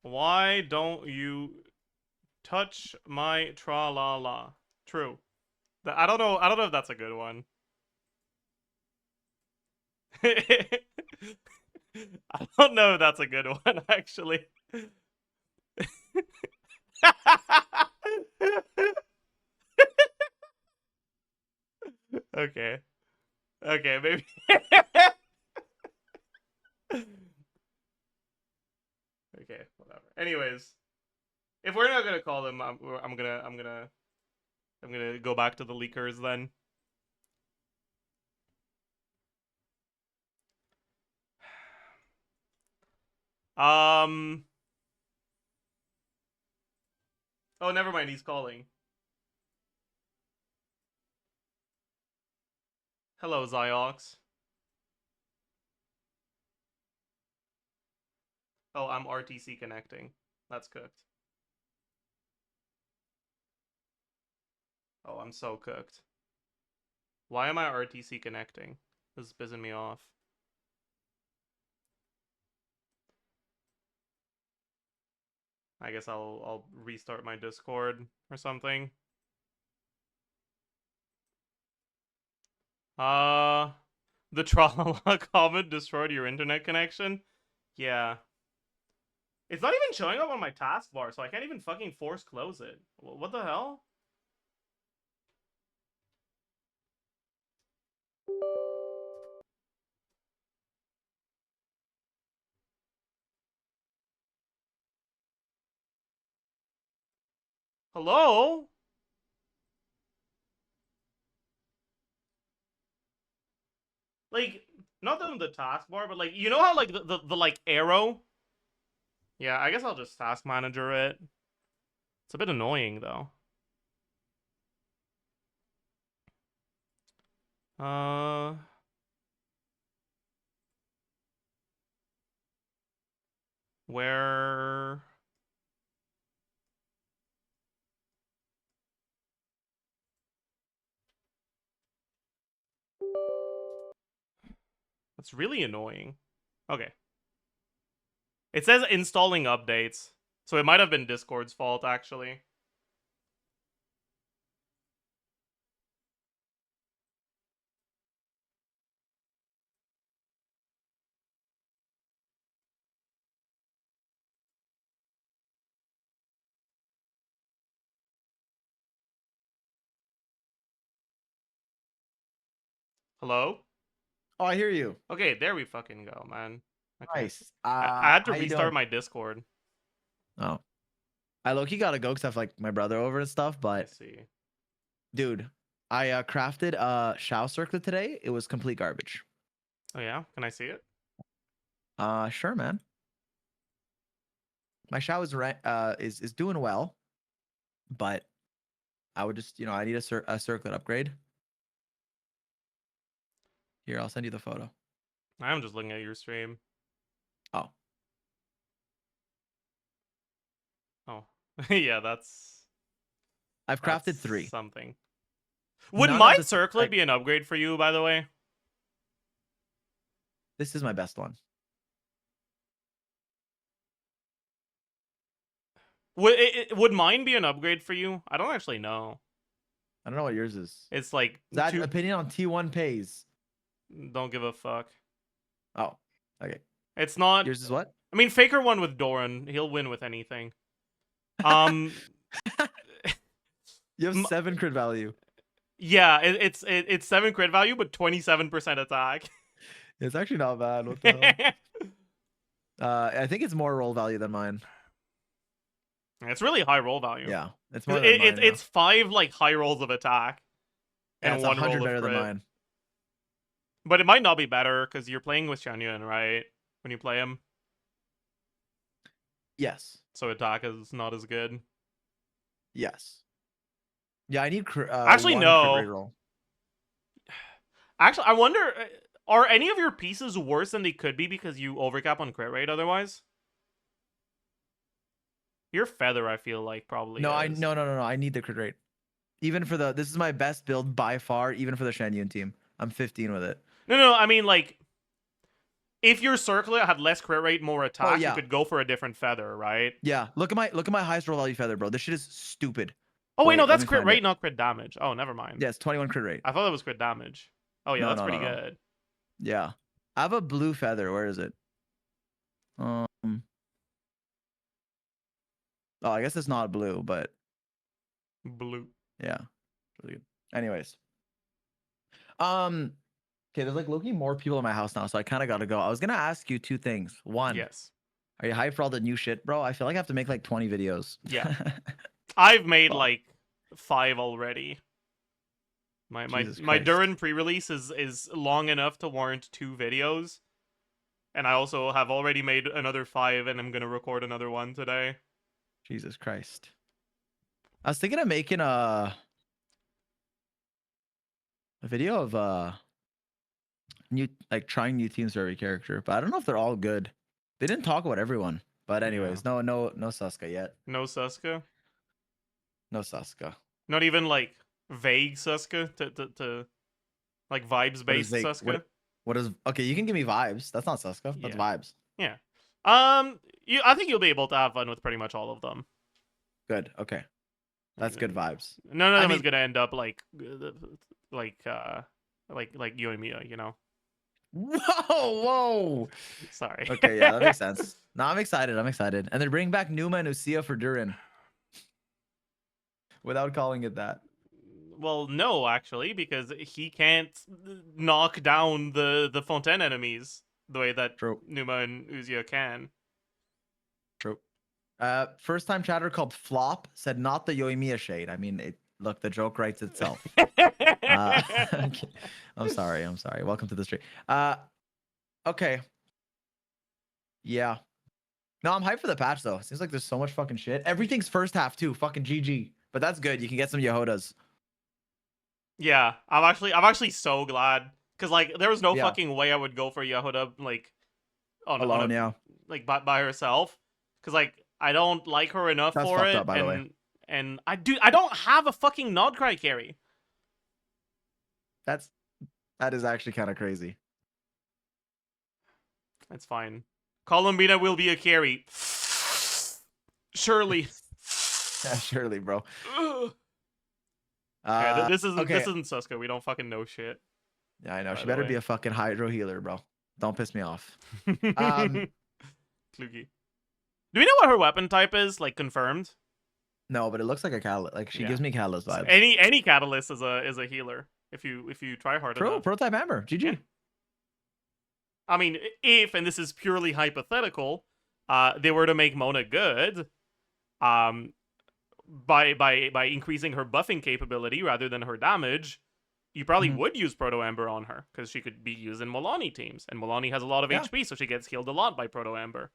Why don't you touch my tra-la-la? True. I don't know if that's a good one. I don't know if that's a good one, actually. Okay. Okay, maybe. Okay, whatever. Anyways, if we're not gonna call them, I'm gonna go back to the leakers then. Oh, never mind. He's calling. Hello, Zyox. Oh, I'm RTC connecting. That's cooked. Oh, I'm so cooked. Why am I RTC connecting? This is pissing me off. I guess I'll restart my Discord or something. The Tralala comment destroyed your internet connection? Yeah. It's not even showing up on my taskbar, so I can't even fucking force close it. What the hell? Hello? Like, not on the taskbar, but like, you know how like the like arrow? Yeah, I guess I'll just task manager it. It's a bit annoying though. Where? That's really annoying. Okay. It says installing updates, so it might have been Discord's fault, actually. Hello? Oh, I hear you. Okay, there we fucking go, man. Okay. Nice. I had to How you restart doing? my Discord. Oh. I low-key gotta go because I have like my brother over and stuff, I but see. dude, I crafted a Shao circlet today. It was complete garbage. Oh yeah? Can I see it? Sure, man. My Shao is doing well, but I would just, I need a circlet upgrade. Here, I'll send you the photo. I'm just looking at your stream. Oh. Oh. Yeah, that's... I've crafted 3. Something. Would None of my the- circlet be an upgrade for you, by the way? This is my best one. Would mine be an upgrade for you? I don't actually know. I don't know what yours is. It's like... That opinion on T1 pays. Don't give a fuck. Oh, okay. It's not... Yours is what? I mean, Faker won with Doran. He'll win with anything. You have 7 crit value. Yeah, it's 7 crit value, but 27% attack. It's actually not bad. What the hell? I think it's more roll value than mine. It's really high roll value. Yeah, it's more than mine. It's 5 like high rolls of attack, and and it's 1 roll 100 of better crit. than mine. But it might not be better because you're playing with Xianyuan, right? When you play him. Yes. So attack is not as good. Yes. Yeah, I need actually one no. crit rate roll. Actually, I wonder, are any of your pieces worse than they could be because you overcap on crit rate otherwise? Your feather, I feel like, probably No, is. no. I need the crit rate. Even for this is my best build by far. Even for the Xianyuan team, I'm 15 with it. No. I mean, like, if your circlet had less crit rate, more attack, yeah. you could go for a different feather, right? Yeah. Look at my highest roll value feather, bro. This shit is stupid. Oh wait, no, let that's me crit find rate, it. not crit damage. Oh, never mind. Yeah, it's 21 crit rate. I thought that was crit damage. Oh yeah, No, that's no, pretty no. good. Yeah. I have a blue feather. Where is it? Oh, I guess it's not blue, but blue. Yeah. Really good. Anyways. Okay, there's like looking more people in my house now, so I kind of got to go. I was gonna ask you 2 things. One, yes. Are you hyped for all the new shit, bro? I feel like I have to make like 20 videos. Yeah. I've made like 5 already. My Durin pre-release is long enough to warrant 2 videos. And I also have already made another 5 and I'm gonna record another one today. Jesus Christ. I was thinking of making a video of trying new Team Survey character, but I don't know if they're all good. They didn't talk about everyone. But anyways, no Suska yet. No Suska? No Suska. Not even like vague Suska to like vibes based Suska? What is okay, you can give me vibes. That's not Suska. That's vibes. Yeah. I think you'll be able to have fun with pretty much all of them. Good. Okay. That's good vibes. None of them is gonna end up like Yoimiya, you know. Whoa. Sorry. Okay, yeah, that makes sense. No, I'm excited. I'm excited. And they're bringing back Numa and Usia for Durin. Without calling it that. Well, no, actually, because he can't knock down the Fontaine enemies the way that Numa and Uzia can. True. First time chatter called Flop said not the Yoimiya shade. I mean, look, the joke writes itself. I'm sorry. Welcome to the stream. Okay. Yeah. No, I'm hyped for the patch though. Seems like there's so much fucking shit. Everything's first half too. Fucking GG. But that's good. You can get some Yehodas. Yeah, I'm actually so glad because like there was no fucking way I would go for Yehoda like alone, like by herself because like I don't like her enough That's for fucked it, up, by the way. and I don't have a fucking Nodcry carry. That is actually kind of crazy. That's fine. Columbina will be a carry. Surely. Yeah, surely, bro. Yeah, this isn't Suska. We don't fucking know shit. Yeah, I know. She better be a fucking hydro healer, bro. Don't piss me off. Klugi. Do we know what her weapon type is? Like confirmed? No, but it looks like a catalyst. Like she gives me catalyst vibes. Any catalyst is a healer. If you try hard enough. Prototype Amber. GG. Yeah. I mean, if, and this is purely hypothetical, they were to make Mona good, by increasing her buffing capability rather than her damage, you probably would use Proto Amber on her because she could be used in Milani teams, and Milani has a lot of HP, so she gets healed a lot by Proto Amber.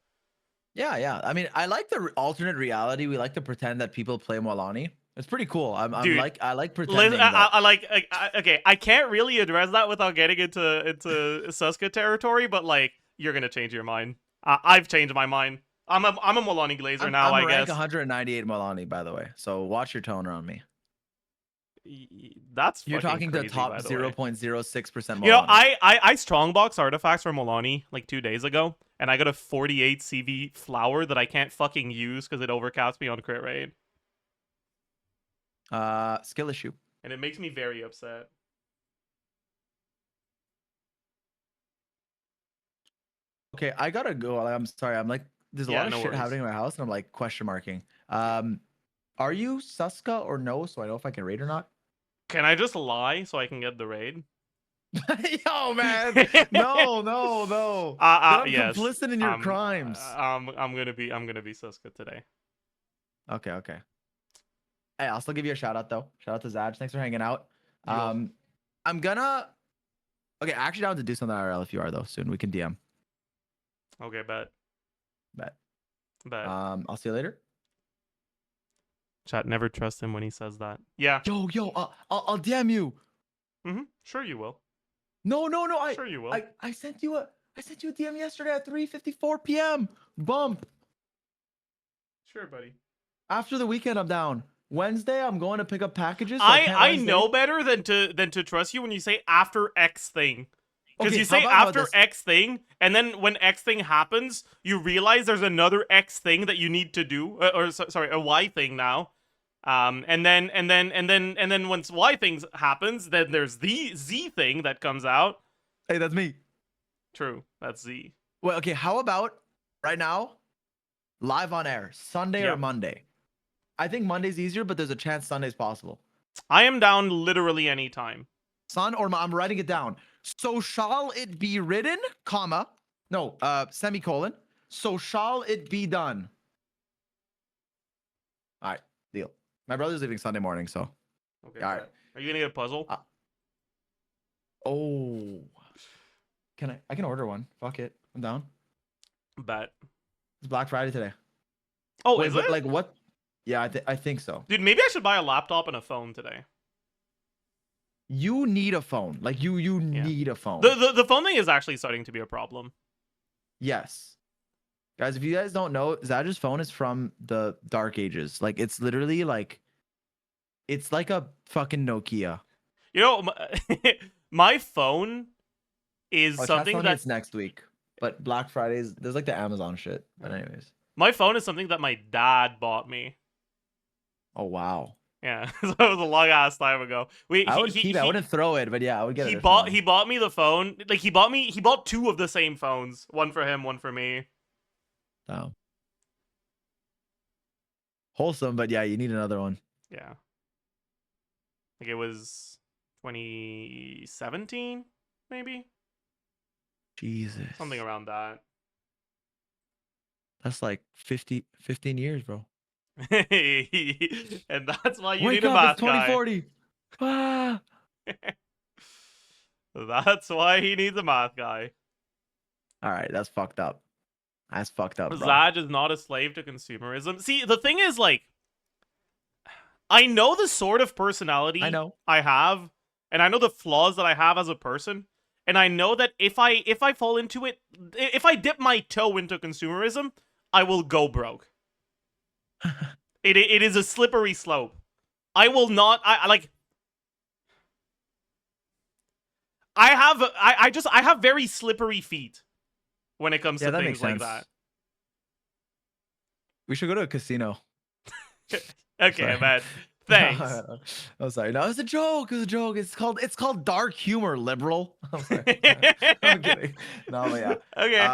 Yeah. I mean, I like the alternate reality. We like to pretend that people play Milani. It's pretty cool. Dude, I like pretending. Okay, I can't really address that without getting into Suska territory, but like you're gonna change your mind. I've changed my mind. I'm a Milani Glazer now, I guess. 198 Milani, by the way. So watch your tone around me. That's you're talking crazy, to top 0.06% Milani. You know, I strongbox artifacts for Milani like 2 days ago, and I got a 48 CV flower that I can't fucking use because it overcaps me on crit rate. Skill issue. And it makes me very upset. Okay, I gotta go. I'm sorry. I'm like, there's a lot of shit worries. happening in my house, and I'm like question marking. Are you Suska or no? So I know if I can raid or not. Can I just lie so I can get the raid? Yo, man, no. I'm yes. complicit in your crimes. I'm gonna be Suska today. Okay. Hey, I'll still give you a shout out though. Shout out to Zaj. Thanks for hanging out. I'm gonna. Okay, I actually down to do something IRL if you are though. Soon we can DM. Okay, bet. I'll see you later. Chat, never trust him when he says that. Yeah. Yo, I'll DM you. Sure you will. No. Sure you will. I sent you a DM yesterday at 3:54 p.m. Bump. Sure, buddy. After the weekend, I'm down. Wednesday, I'm going to pick up packages. So I know better than to trust you when you say after X thing. Because you say after X thing, and then when X thing happens, you realize there's another X thing that you need to do, sorry, a Y thing now. And then once Y things happens, then there's the Z thing that comes out. Hey, that's me. True, that's Z. Well, okay, how about right now, live on air, Sunday or Monday? I think Monday's easier, but there's a chance Sunday's possible. I am down literally any time. I'm writing it down. So shall it be written, comma, no, semicolon. So shall it be done. All right, deal. My brother's leaving Sunday morning, so. Okay. All right. Are you gonna get a puzzle? Oh. I can order one. Fuck it. I'm down. Bet. It's Black Friday today. Oh, is it? Like what? Yeah, I think so. Dude, maybe I should buy a laptop and a phone today. You need a phone. Like you need a phone. The phone thing is actually starting to be a problem. Yes. Guys, if you guys don't know, Zaj's phone is from the dark ages. Like it's literally like it's like a fucking Nokia. You know, my phone is something that it's next week. But Black Fridays, there's like the Amazon shit. But anyways. My phone is something that my dad bought me. Oh wow. Yeah, so it was a long ass time ago. I would keep it. I wouldn't throw it, but yeah, I would get it. He bought me the phone. Like he bought 2 of the same phones. One for him, one for me. Oh. Wholesome, but yeah, you need another one. Yeah. Like it was 2017, maybe? Jesus. Something around that. That's like 15 years, bro. And that's why you Wake need a up, math it's 2040. Ah. That's why he needs a math guy. All right, that's fucked up. That's fucked up, bro. Zaj is not a slave to consumerism. See, the thing is, like, I know the sort of personality I have, and I know the flaws that I have as a person, and I know that if I fall into it, if I dip my toe into consumerism, I will go broke. It is a slippery slope. I will not. I have very slippery feet when it comes to things like that. We should go to a casino. Okay, man. Thanks. I'm sorry. No, it's a joke. It's a joke. It's called dark humor, liberal. I'm sorry. I'm kidding. No, but yeah. Okay.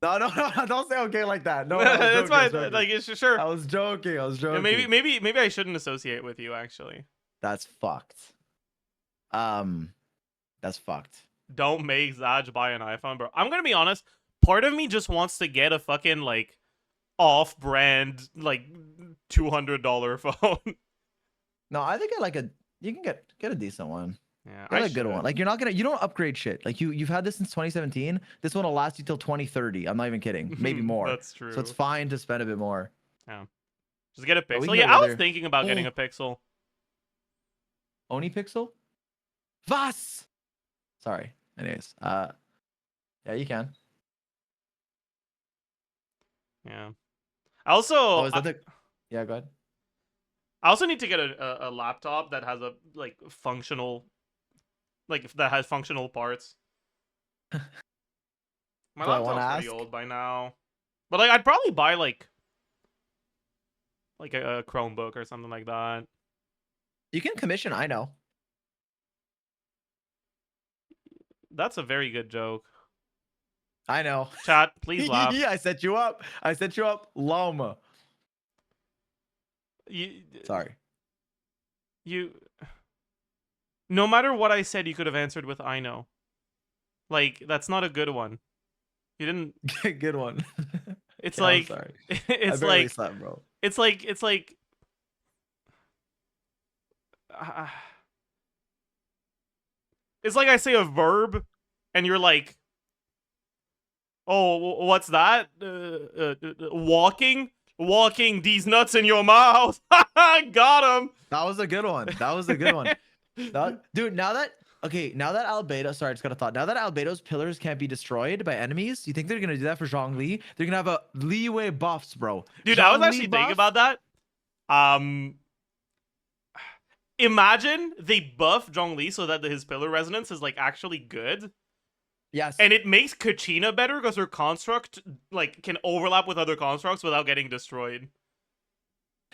No, don't say okay like that. No, that's fine. Like, sure. I was joking. Yeah, maybe I shouldn't associate with you. Actually, that's fucked. That's fucked. Don't make Zaj buy an iPhone, bro. I'm gonna be honest. Part of me just wants to get a fucking like off-brand like $200 phone. No, I think you can get a decent one. Yeah, get a good one. Like you don't upgrade shit. Like you've had this since 2017. This one will last you till 2030. I'm not even kidding. Maybe more. That's true. So it's fine to spend a bit more. Yeah. Just get a Pixel. Yeah, I was thinking about getting a Pixel. Oni Pixel? Vods! Sorry. Anyways, yeah, you can. Yeah. Also, yeah, go ahead. I also need to get a laptop that has a functional, that has functional parts. My laptop's pretty old by now, but I'd probably buy like a Chromebook or something like that. You can commission. I know. That's a very good joke. I know. Chat, please laugh. Yeah, I set you up. Llama. Sorry. No matter what I said, you could have answered with "I know." Like, that's not a good one. You didn't. Good one. It's yeah, like. I'm sorry. It's I like. Slept, bro. It's like. It's like I say a verb, and you're like, "Oh, what's that? Walking." Walking these nuts in your mouth. Got him. That was a good one. Dude, now that Albedo, sorry, I just got a thought. Now that Albedo's pillars can't be destroyed by enemies, you think they're gonna do that for Zhongli? They're gonna have a leeway buffs, bro. Dude, I was actually thinking about that. Imagine they buff Zhongli so that his pillar resonance is actually good. Yes. And it makes Kachina better because her construct can overlap with other constructs without getting destroyed.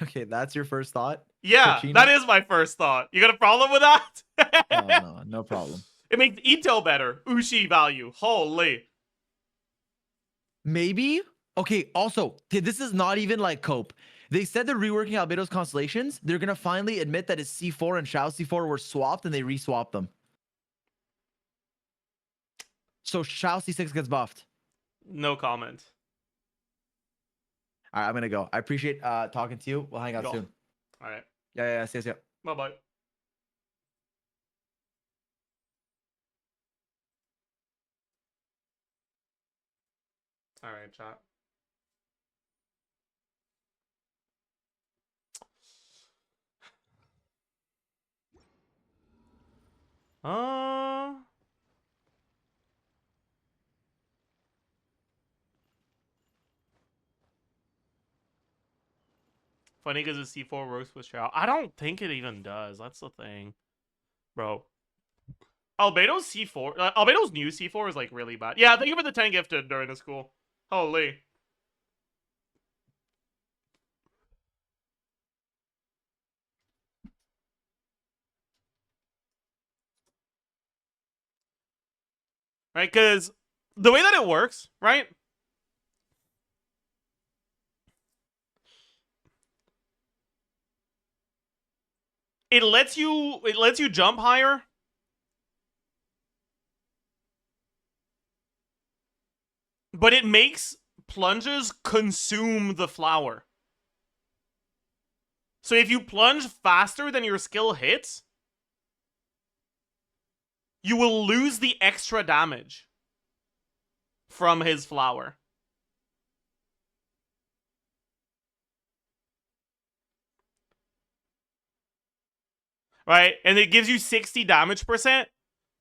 Okay, that's your first thought? Yeah, Kachina? That is my first thought. You got a problem with that? No problem. It makes Ito better. Ushi value. Holy. Maybe? Okay, also, this is not even cope. They said they're reworking Albedo's constellations. They're gonna finally admit that his C4 and Shao C4 were swapped and they reswapped them. So Shao C6 gets buffed. No comment. All right, I'm gonna go. I appreciate talking to you. We'll hang out soon. All right. Yeah. See you. Bye-bye. All right, chat. Funny because the C4 works with Shao. I don't think it even does. That's the thing. Bro. Albedo's C4... Albedo's new C4 is really bad. Yeah, thank you for the 10 gifted during the school. Holy. right? Because the way that it works, right? It lets you jump higher. But it makes plunges consume the flower. So if you plunge faster than your skill hits, you will lose the extra damage from his flower. Right? And it gives you 60 damage percent,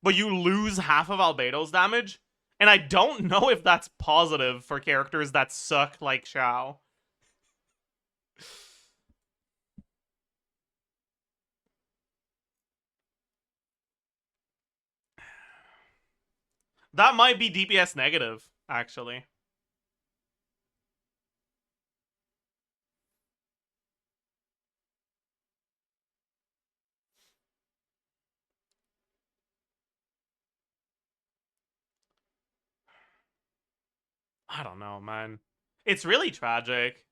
but you lose half of Albedo's damage. And I don't know if that's positive for characters that suck like Xiao. That might be DPS negative, actually. I don't know, man. It's really tragic.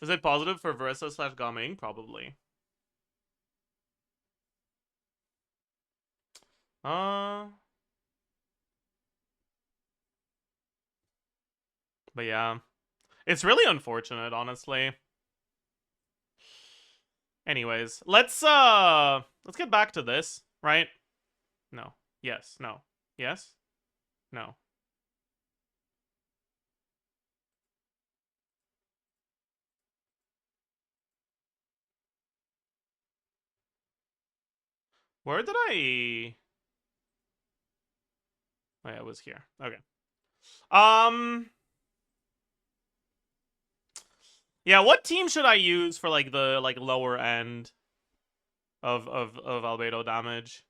Is it positive for Versa / Gaming? Probably. But yeah. It's really unfortunate, honestly. Anyways, let's get back to this, right? No. Yes. No. Yes? No. Where did I... Oh, yeah, it was here. Okay. Yeah, what team should I use for like the lower end of albedo damage?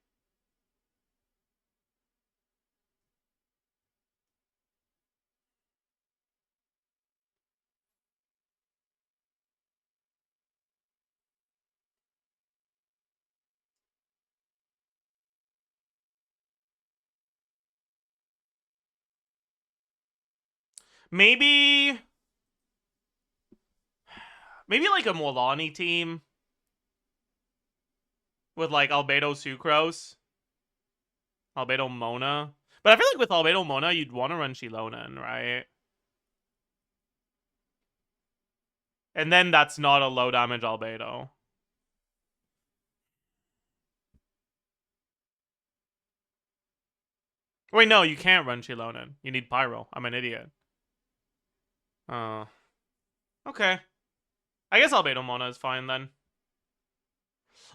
Maybe like a Molani team with like Albedo Sucrose, Albedo Mona. But I feel like with Albedo Mona, you'd want to run Shilonen, right? And then that's not a low damage Albedo. Wait, no, you can't run Shilonen. You need Pyro. I'm an idiot. Okay. I guess Albedo Mona is fine then.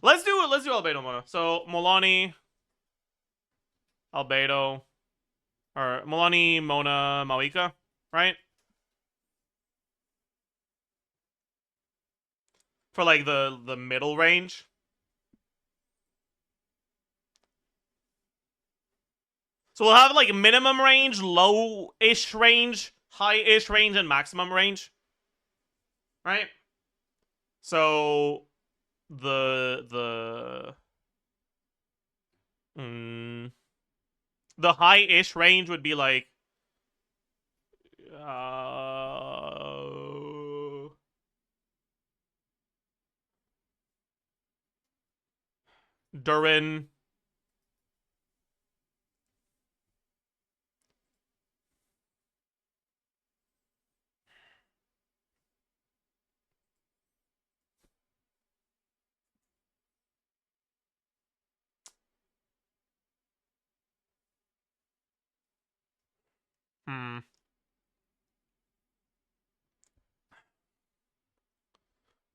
Let's do Albedo Mona. So Molani, Albedo, or Molani, Mona, Mawika, right? For like the middle range. So we'll have like minimum range, low-ish range, high-ish range, and maximum range. Right? So the high-ish range would be like Durin,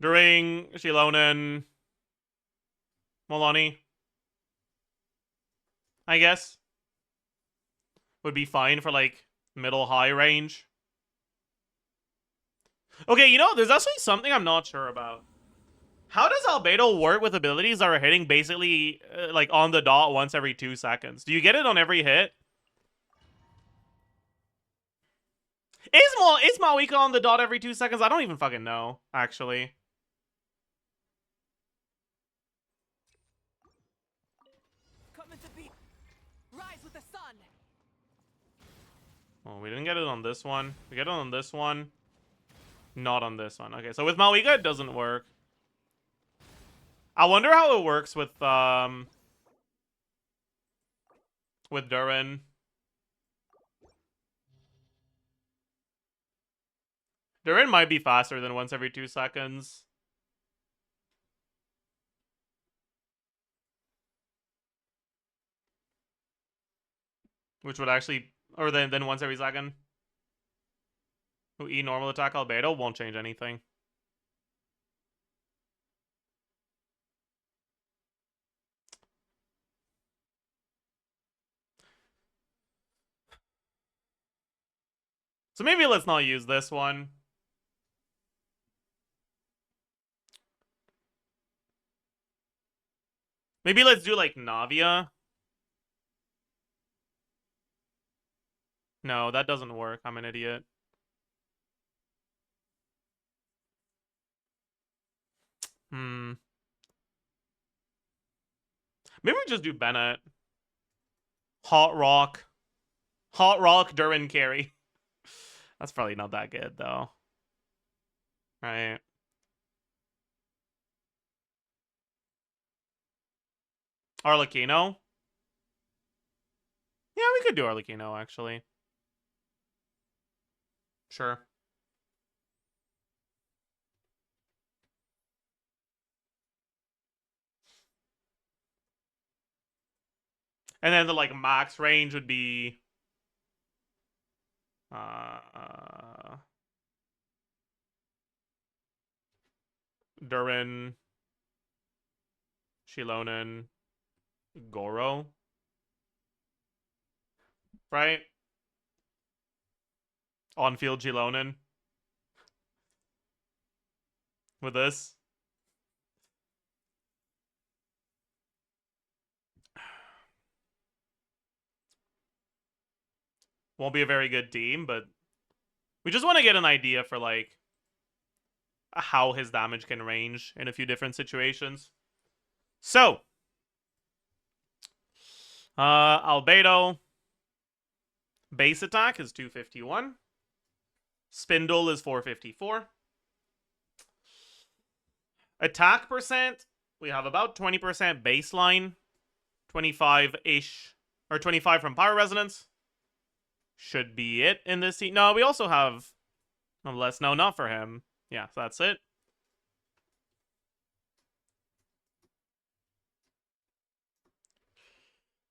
During Shilonen, Molani, I guess, would be fine for like middle high range. Okay, you know, there's actually something I'm not sure about. How does Albedo work with abilities that are hitting basically like on the dot once every 2 seconds? Do you get it on every hit? Is Mawika on the dot every 2 seconds? I don't even fucking know, actually. Come into being. Rise with the sun. Oh, we didn't get it on this one. We get it on this one. Not on this one. Okay, so with Mawika, it doesn't work. I wonder how it works with Durin. Durin might be faster than once every 2 seconds. Which would actually, or then once every second. Who E normal attack albedo won't change anything. So maybe let's not use this one. Maybe let's do like Navia. No, that doesn't work. I'm an idiot. Maybe we just do Bennett. Hot Rock. Hot Rock Durin carry. That's probably not that good, though. Right. Arlecchino? Yeah, we could do Arlecchino, actually. Sure. And then the, like, max range would be... Durin, Shilonen, Goro. Right? On-field Shilonen. With this. Won't be a very good team, but we just want to get an idea for, like, how his damage can range in a few different situations. So, Albedo base attack is 251. Spindle is 454. Attack percent, we have about 20% baseline, 25-ish, or 25 from Pyro Resonance. Should be it in this team. No, we also have, unless, no, not for him. Yeah, so that's it.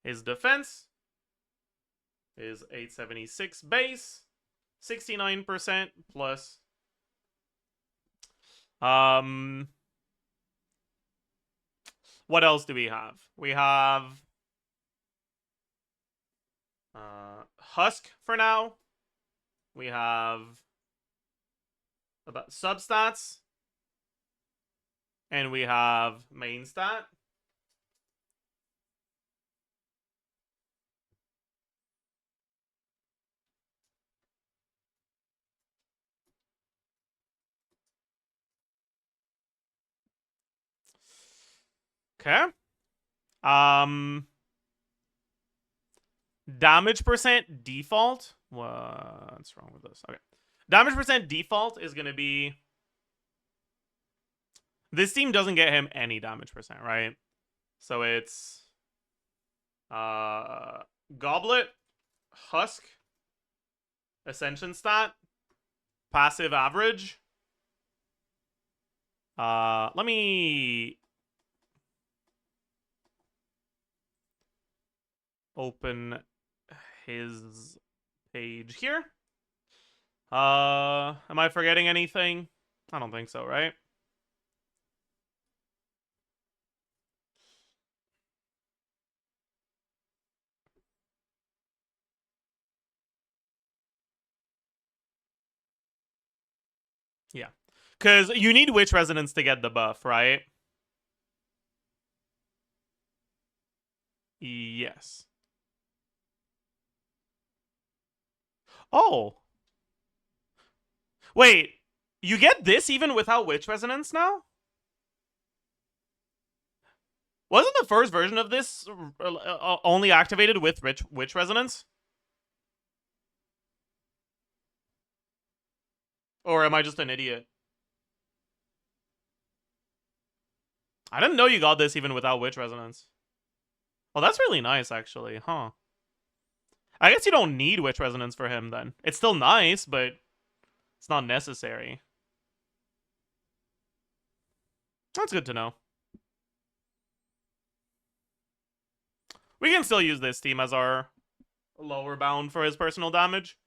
His defense is 876 base, 69% plus. What else do we have? We have Husk for now. We have about substats. And we have main stat. Okay. Damage percent default. What's wrong with this? Okay. Damage percent default is going to be... This team doesn't get him any damage percent, right? So it's... Goblet, Husk, Ascension stat, passive average. Let me... open his page here. Am I forgetting anything? I don't think so, right? Yeah. Because you need Witch Resonance to get the buff, right? Yes. Oh. Wait, you get this even without Witch Resonance now? Wasn't the first version of this only activated with Witch Resonance? Or am I just an idiot? I didn't know you got this even without Witch Resonance. Well, that's really nice, actually, huh? I guess you don't need Witch Resonance for him, then. It's still nice, but it's not necessary. That's good to know. We can still use this team as our lower bound for his personal damage.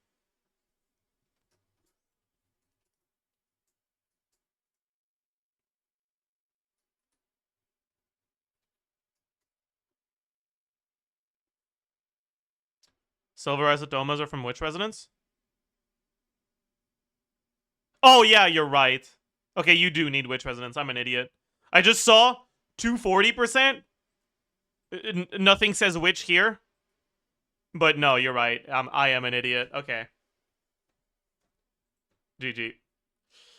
Silver isotomas are from Witch Resonance? Oh, yeah, you're right. Okay, you do need Witch Resonance. I'm an idiot. I just saw 240%. Nothing says Witch here. But no, you're right. I am an idiot. Okay. GG.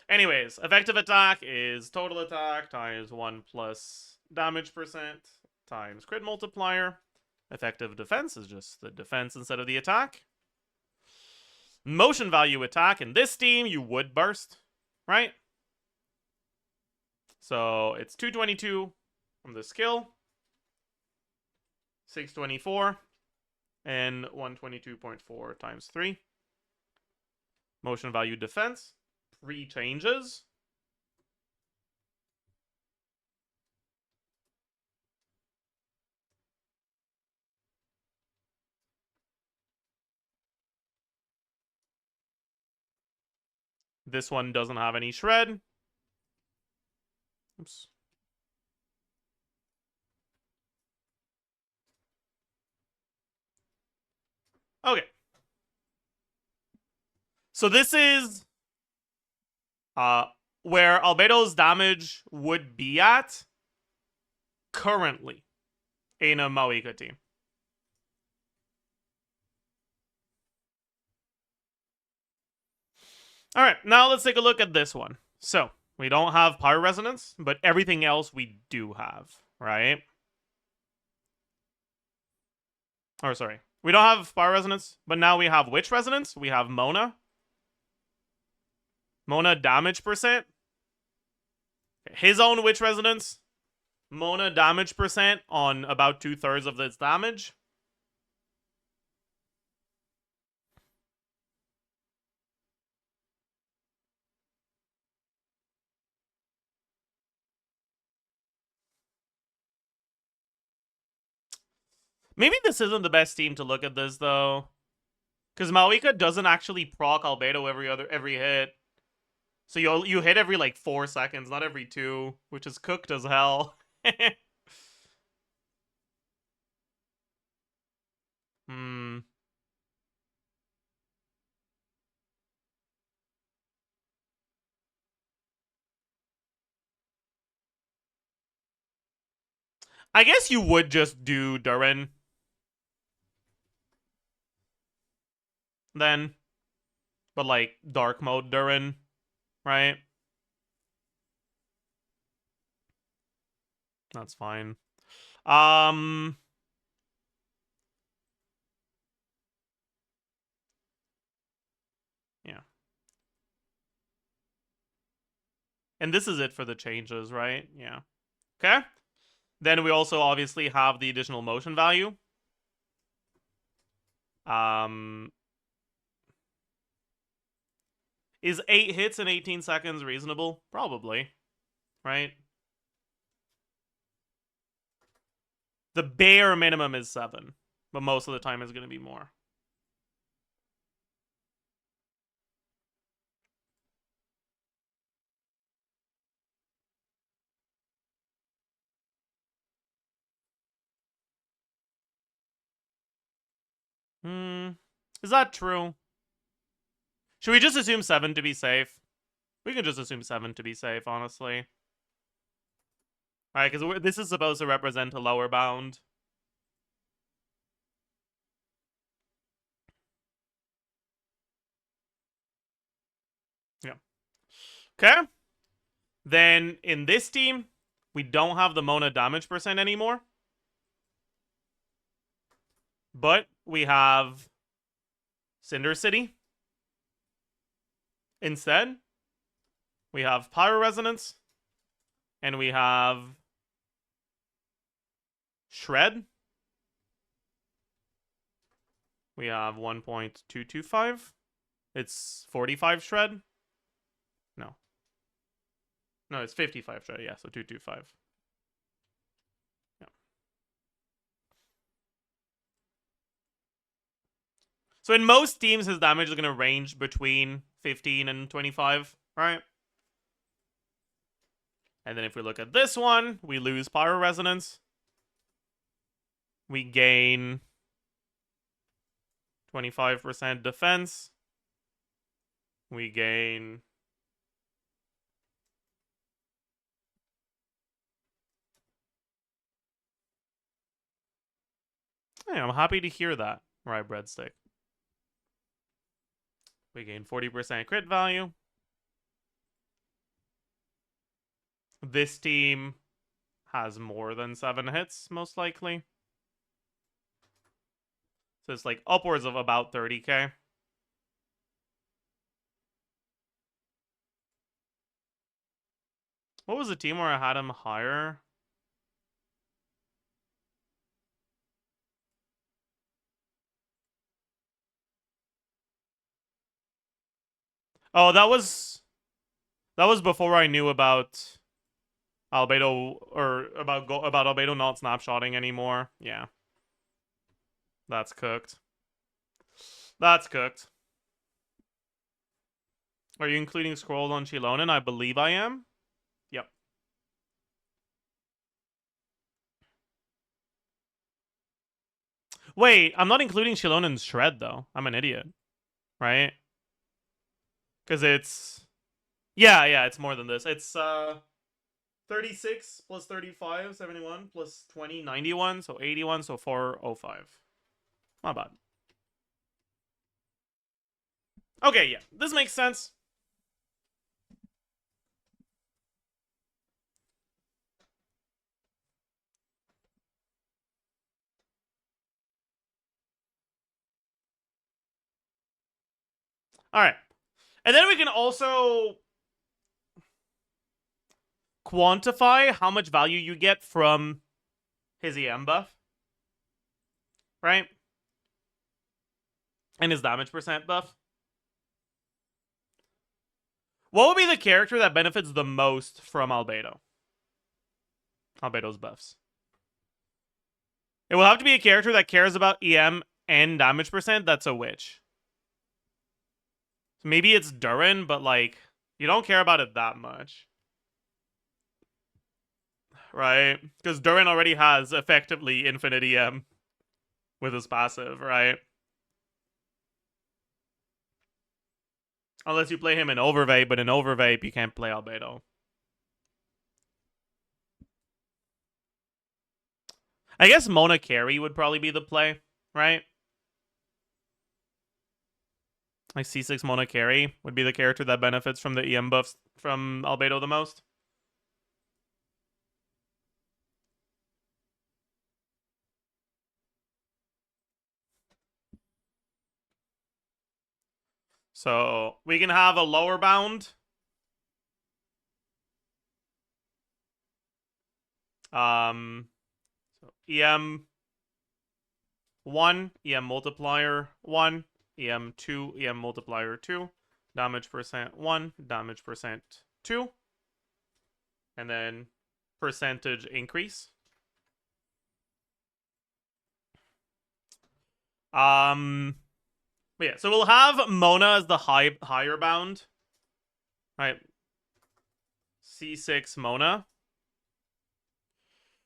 Anyways, effective attack is total attack times 1 plus damage percent times crit multiplier. Effective defense is just the defense instead of the attack. Motion value attack. In this team, you would burst, right? So it's 222 from the skill, 624, and 122.4 times 3. Motion value defense. 3 changes. This one doesn't have any shred. Oops. Okay. So this is where Albedo's damage would be at currently in a Mauika team. All right, now let's take a look at this one. So, we don't have Pyro Resonance, but everything else we do have, right? Or, sorry. We don't have Pyro Resonance, but now we have Witch Resonance. We have Mona. Mona damage percent. His own Witch Resonance. Mona damage percent on about 2/3 of its damage. Maybe this isn't the best team to look at this, though. Because Mauika doesn't actually proc Albedo every hit. So you hit every, like, 4 seconds, not every 2. Which is cooked as hell. I guess you would just do Durin. Then. But, like, dark mode Durin. Right? That's fine. Yeah. And this is it for the changes, right? Yeah. Okay. Then we also obviously have the additional motion value. Is 8 hits in 18 seconds reasonable? Probably. Right? The bare minimum is 7. But most of the time it's going to be more. Is that true? Should we just assume 7 to be safe? We can just assume 7 to be safe, honestly. Alright, because this is supposed to represent a lower bound. Yeah. Okay. Then in this team, we don't have the Mona damage percent anymore. But we have Cinder City. Instead, we have Pyro Resonance. And we have Shred. We have 1.225. It's 45 Shred. No. No, it's 55 Shred. Yeah, so 225. Yeah. So in most teams, his damage is going to range between 15 and 25, right? And then if we look at this one, we lose Pyro Resonance. We gain 25% defense. We gain... Hey, I'm happy to hear that, right, Breadstick? We gain 40% crit value. This team has more than 7 hits, most likely. So it's like upwards of about 30k. What was the team where I had him higher? Oh, that was before I knew about Albedo, or about Albedo not snapshotting anymore. Yeah. That's cooked. That's cooked. Are you including scrolls on Chilonin? I believe I am. Yep. Wait, I'm not including Chilonin's Shred, though. I'm an idiot. Right? Because it's... Yeah, it's more than this. It's 36 plus 35, 71, plus 20, 91, so 81, so 405. Not bad. Okay, yeah. This makes sense. Alright. And then we can also quantify how much value you get from his EM buff. Right? And his damage percent buff. What would be the character that benefits the most from Albedo? Albedo's buffs. It will have to be a character that cares about EM and damage percent that's a witch. So maybe it's Durin, but like, you don't care about it that much. Right? Because Durin already has effectively infinite EM with his passive, right? Unless you play him in Overvape, but in Overvape you can't play Albedo. I guess Mona Carey would probably be the play, right? Like C6 Mona Carey would be the character that benefits from the EM buffs from Albedo the most. So we can have a lower bound. So EM 1, EM multiplier 1, EM 2, EM multiplier 2, damage percent 1, damage percent 2, and then percentage increase. But yeah, so we'll have Mona as the higher bound. Right. C6 Mona.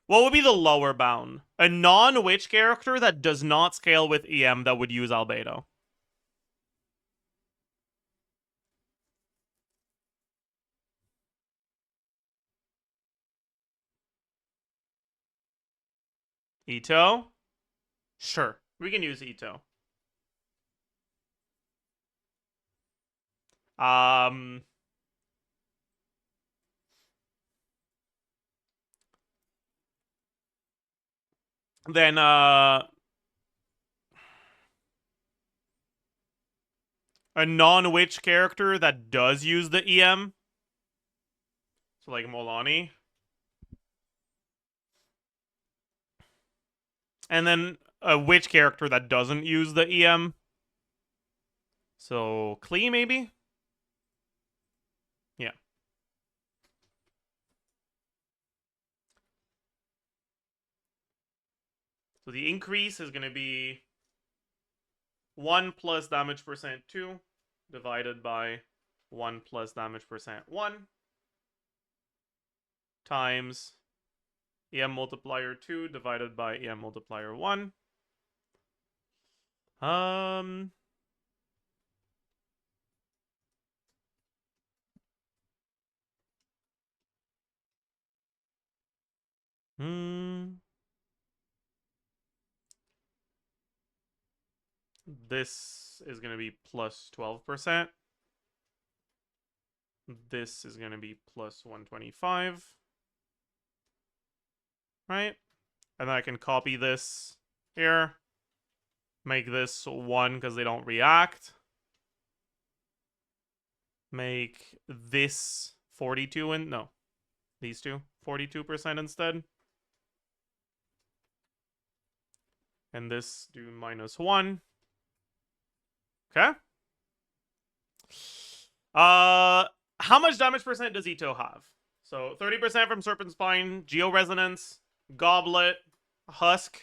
What would be the lower bound? A non-witch character that does not scale with EM that would use Albedo. Ito? Sure, we can use Ito. Then, a non-witch character that does use the EM. So, like, Molani. And then a witch character that doesn't use the EM. So, Klee, maybe? Yeah. So the increase is going to be 1 plus damage percent 2 divided by 1 plus damage percent 1 times EM multiplier 2 divided by EM multiplier 1. This is going to be plus 12%. This is going to be plus 125. Right? And then I can copy this here. Make this 1 because they don't react. Make this 42 and no. These two 42% instead. And this do minus 1. Okay. How much damage percent does Ito have? So 30% from Serpent Spine, Georesonance, Goblet, Husk.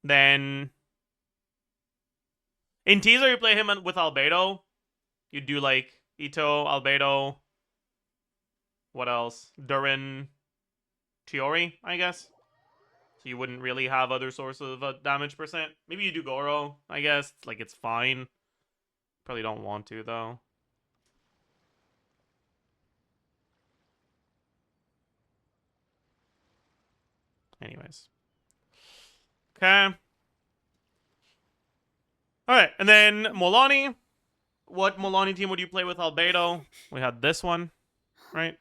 Then in teaser you play him with Albedo. You do like Ito, Albedo. What else? Durin, Chiori, I guess. So you wouldn't really have other sources of damage percent. Maybe you do Goro, I guess. Like, it's fine. Probably don't want to, though. Anyways. Okay. Alright, and then Molani. What Molani team would you play with Albedo? We had this one, right?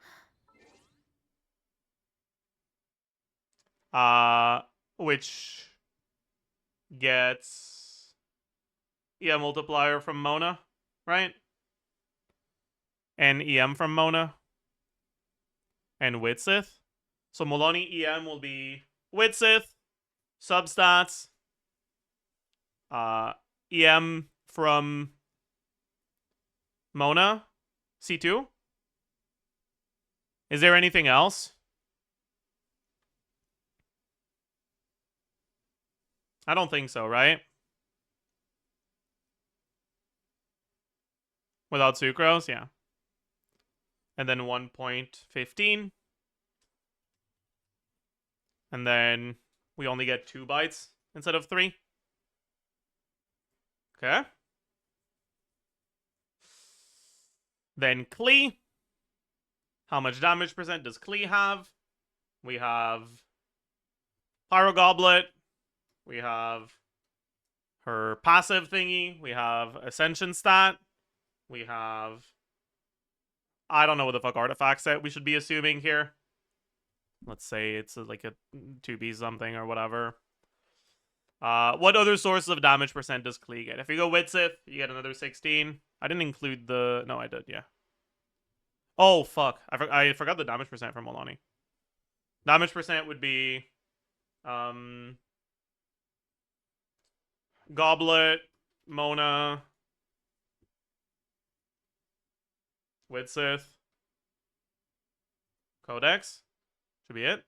Which gets EM multiplier from Mona, right? And EM from Mona. And Witsith. So Molani EM will be Witsith, substats, EM from Mona, C2. Is there anything else? I don't think so, right? Without Sucrose, yeah. And then 1.15. And then we only get 2 bites instead of 3. Okay. Then Klee. How much damage percent does Klee have? We have Pyro Goblet. We have her passive thingy. We have Ascension stat. We have... I don't know what the fuck artifact set we should be assuming here. Let's say it's like a 2B something or whatever. What other sources of damage percent does Klee get? If you go Witsith, you get another 16. I didn't include the... No, I did, yeah. Oh, fuck. I forgot the damage percent from Molani. Damage percent would be... Goblet, Mona, Witsith, Codex. Should be it.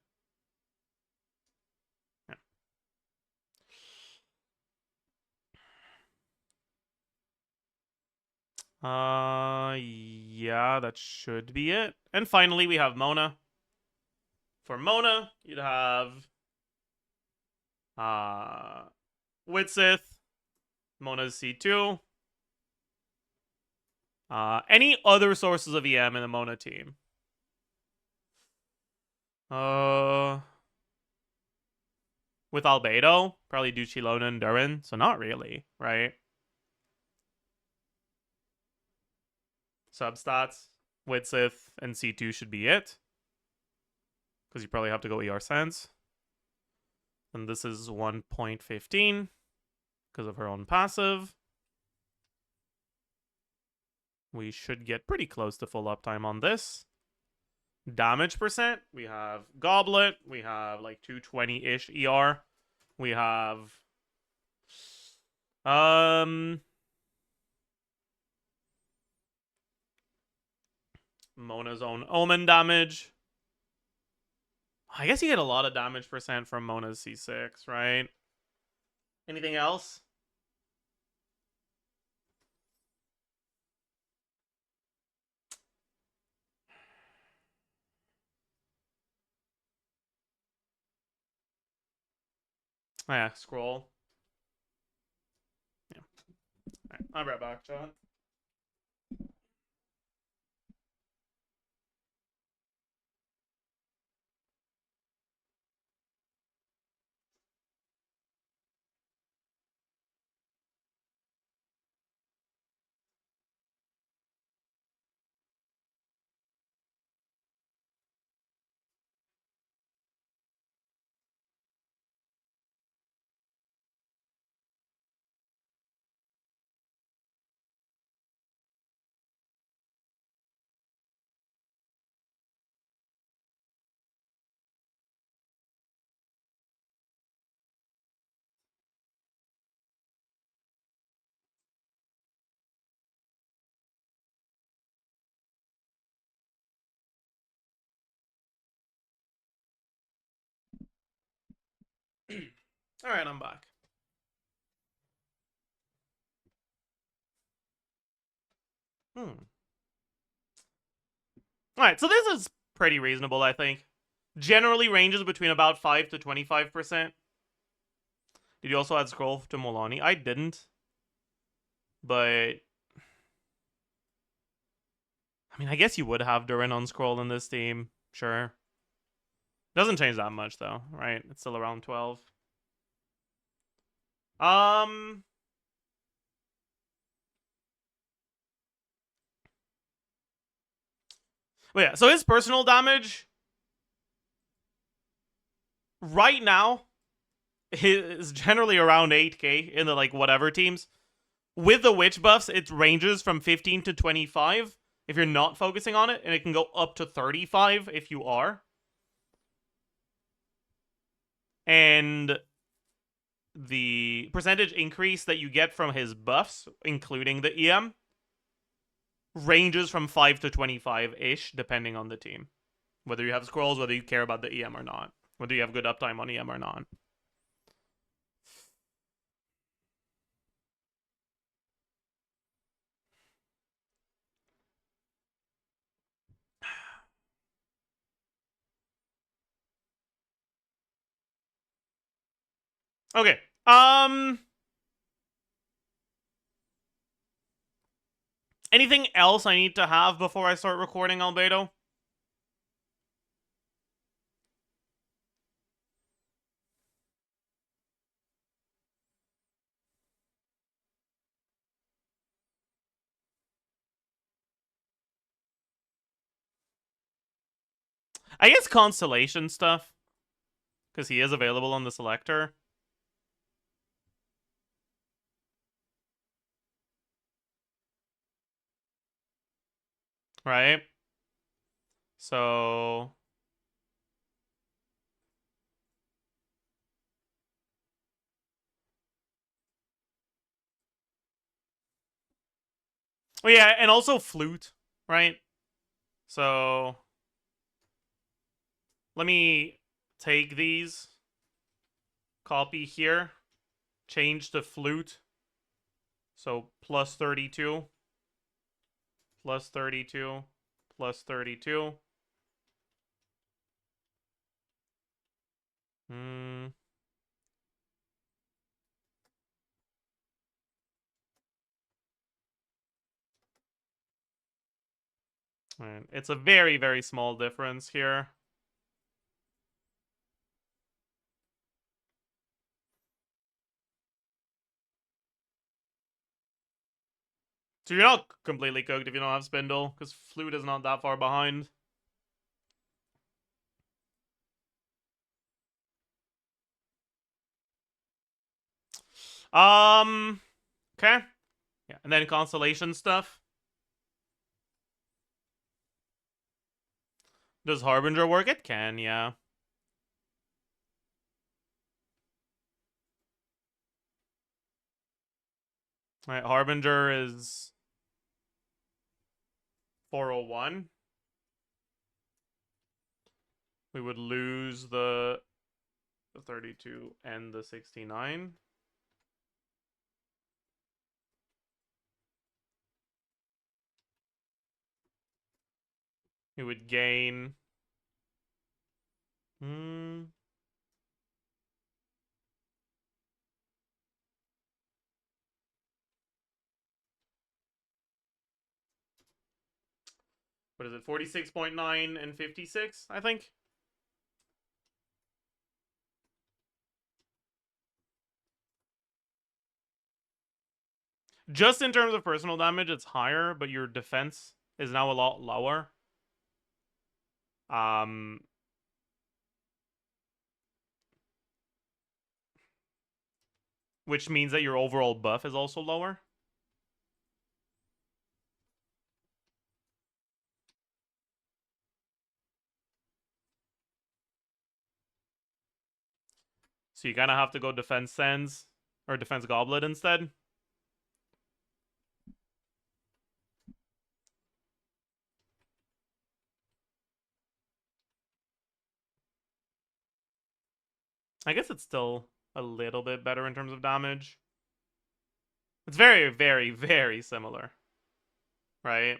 Yeah, that should be it. And finally, we have Mona. For Mona, you'd have Witsith, Mona's C2. Any other sources of EM in the Mona team? With Albedo, probably Duchilona and Durin, so not really, right? Substats, Witsith, and C2 should be it. Because you probably have to go ER Sense. And this is 1.15 because of her own passive. We should get pretty close to full uptime on this. Damage percent, we have Goblet, we have like 220-ish ER. We have Mona's own Omen damage. I guess you get a lot of damage percent from Mona's C6, right? Anything else? Oh, yeah, scroll. Yeah. All right, I'll be right back, chat. All right, I'm back. All right, so this is pretty reasonable, I think. Generally ranges between about 5 to 25%. Did you also add scroll to Molani? I didn't. But I mean, I guess you would have Durin on scroll in this team. Sure. Doesn't change that much though, right? It's still around 12. Well, yeah, so his personal damage right now is generally around 8k in the like whatever teams. With the witch buffs, it ranges from 15 to 25 if you're not focusing on it, and it can go up to 35 if you are. And the percentage increase that you get from his buffs, including the EM, ranges from 5 to 25-ish, depending on the team. Whether you have scrolls, whether you care about the EM or not. Whether you have good uptime on EM or not. Okay. Anything else I need to have before I start recording, Albedo? I guess constellation stuff. Because he is available on the selector. Right? So... oh yeah, and also flute, right? So... let me take these. Copy here. Change to flute. So plus 32. Plus 32. Plus 32. And it's a very, very small difference here. So you're not completely cooked if you don't have Spindle, because Flute is not that far behind. Okay. Yeah, and then constellation stuff. Does Harbinger work? It can, yeah. All right, Harbinger is 401. We would lose the 32 and the 69. We would gain... What is it? 46.9 and 56, I think. Just in terms of personal damage, it's higher, but your defense is now a lot lower. Which means that your overall buff is also lower. So you kind of have to go defense Sands or defense Goblet instead. I guess it's still a little bit better in terms of damage. It's very, very, very similar. Right?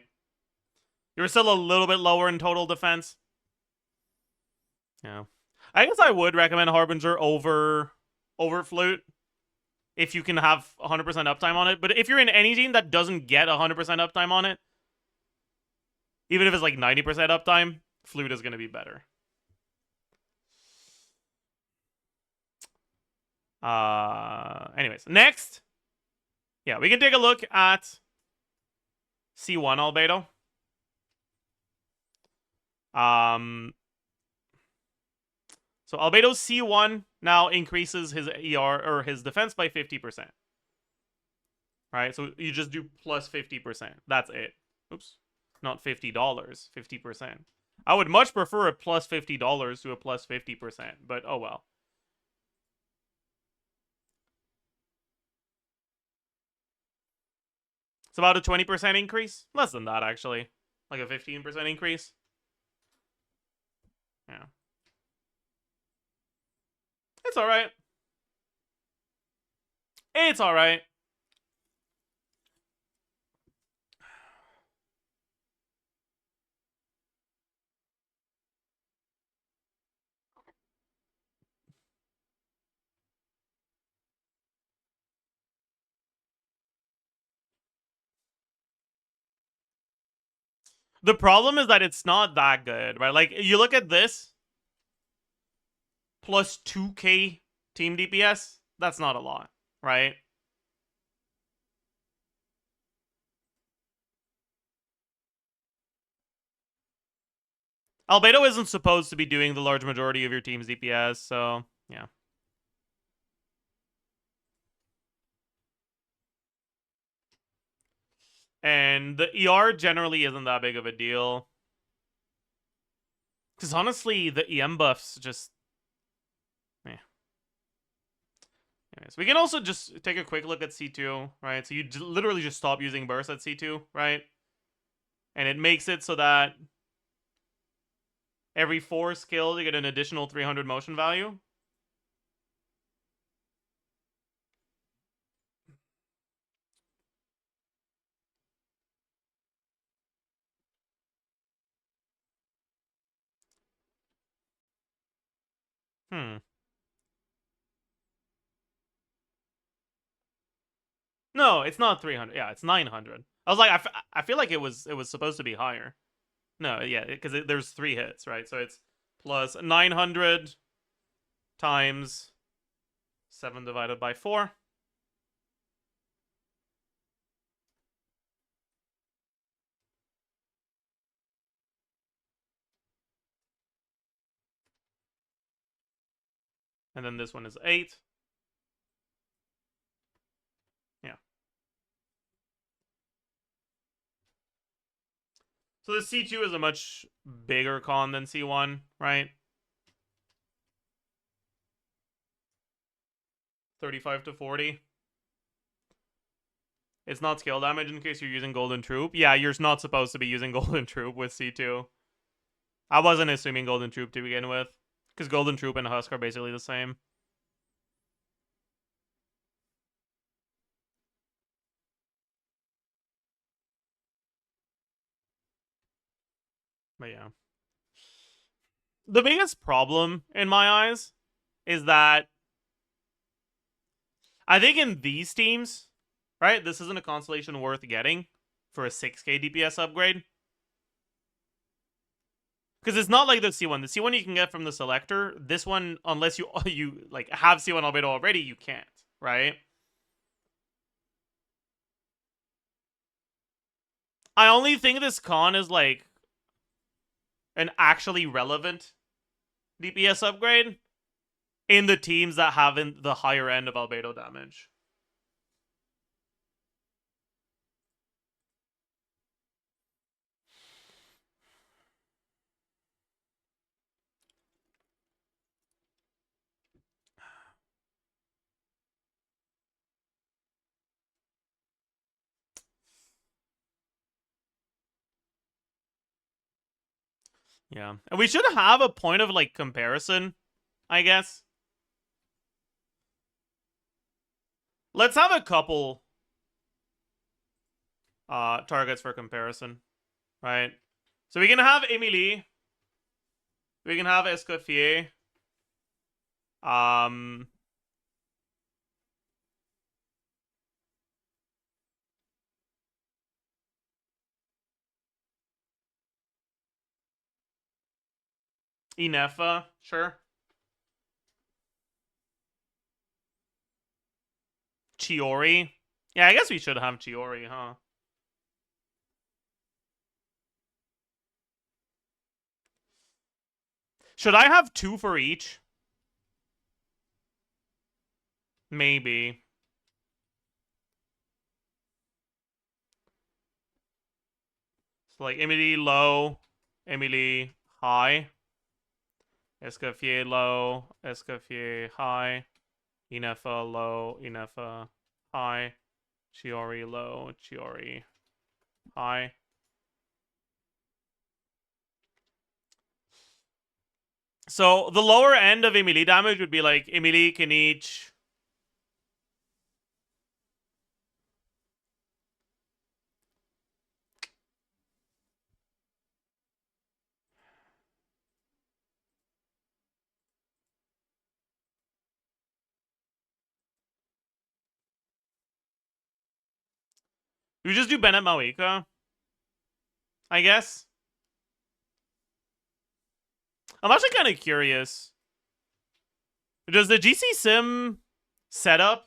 You're still a little bit lower in total defense. Yeah. I guess I would recommend Harbinger over Flute if you can have 100% uptime on it. But if you're in any team that doesn't get 100% uptime on it, even if it's like 90% uptime, Flute is going to be better. Anyways, next. Yeah, we can take a look at C1 Albedo. So Albedo's C1 now increases his ER or his defense by 50%. Right? So you just do plus 50%. That's it. Oops. Not $50, 50%. I would much prefer a plus $50 to a plus 50%, but oh well. It's about a 20% increase. Less than that, actually. Like a 15% increase. Yeah. It's alright. It's alright. The problem is that it's not that good, right? Like, you look at this. Plus 2k team DPS. That's not a lot, right? Albedo isn't supposed to be doing the large majority of your team's DPS, so yeah. And the ER generally isn't that big of a deal. Because honestly, the EM buffs just... Anyways, we can also just take a quick look at C2, right? So you literally just stop using burst at C2, right? And it makes it so that every 4 skills you get an additional 300 motion value. No, it's not 300. Yeah, it's 900. I was like, I feel like it was supposed to be higher. No, yeah, because there's 3 hits, right? So it's plus 900 times 7 divided by 4. And then this one is 8. So the C2 is a much bigger con than C1, right? 35 to 40. It's not scale damage in case you're using Golden Troop. Yeah, you're not supposed to be using Golden Troop with C2. I wasn't assuming Golden Troop to begin with, because Golden Troop and Husk are basically the same. But yeah. The biggest problem, in my eyes, is that I think in these teams, right, this isn't a constellation worth getting for a 6k DPS upgrade. Because it's not like the C1. The C1 you can get from the selector. This one, unless you like have C1 albedo already, you can't, right? I only think this con is like an actually relevant DPS upgrade in the teams that have the higher end of albedo damage. Yeah. And we should have a point of like comparison, I guess. Let's have a couple targets for comparison, right? So we can have Emilie. We can have Escoffier. Inefa, sure. Chiori. Yeah, I guess we should have Chiori, huh? Should I have 2 for each? Maybe. So like Emilie low, Emilie high. Escoffier low, Escoffier high. Inefa low, Inefa high. Chiori low, Chiori high. So the lower end of Emilie damage would be like Emilie can each... We just do Bennett Mawika, I guess. I'm actually kind of curious. Does the GC Sim setup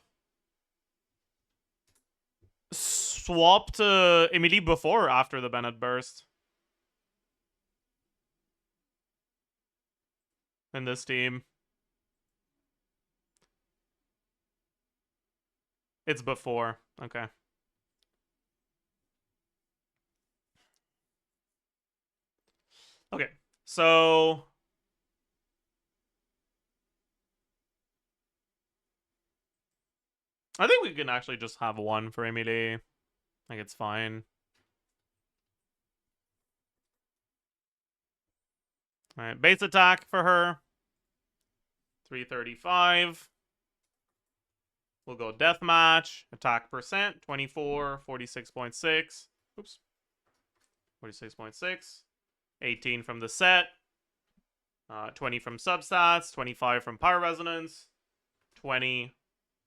swap to Emilie before or after the Bennett burst? In this team. It's before. Okay. Okay. So... I think we can actually just have 1 for Emilie. Like, it's fine. Alright, base attack for her. 335. We'll go deathmatch. Attack percent, 24, 46.6. Oops. 46.6. 18 from the set. 20 from substats. 25 from power resonance. 20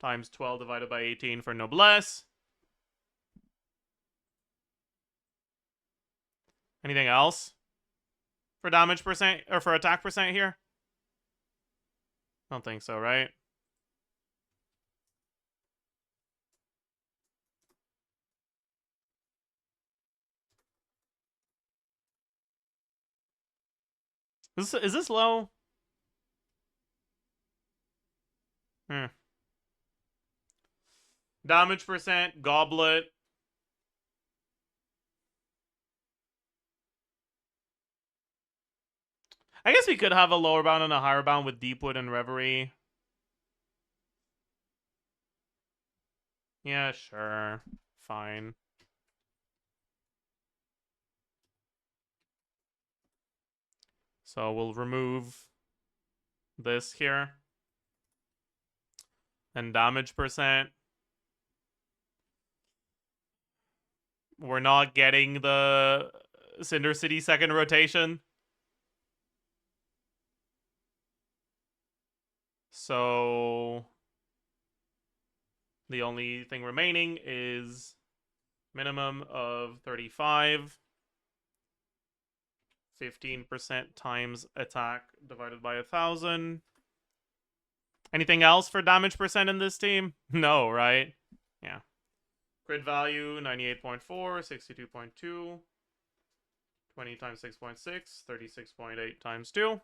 times 12 divided by 18 for noblesse. Anything else for damage percent or for attack percent here? I don't think so, right? Is this low? Damage percent, goblet. I guess we could have a lower bound and a higher bound with Deepwood and Reverie. Yeah, sure. Fine. So we'll remove this here. And damage percent. We're not getting the Cinder City second rotation. So the only thing remaining is minimum of 35. 15% times attack divided by 1,000. Anything else for damage percent in this team? No, right? Yeah. Crit value 98.4, 62.2, 20 times 6.6, 36.8 times 2.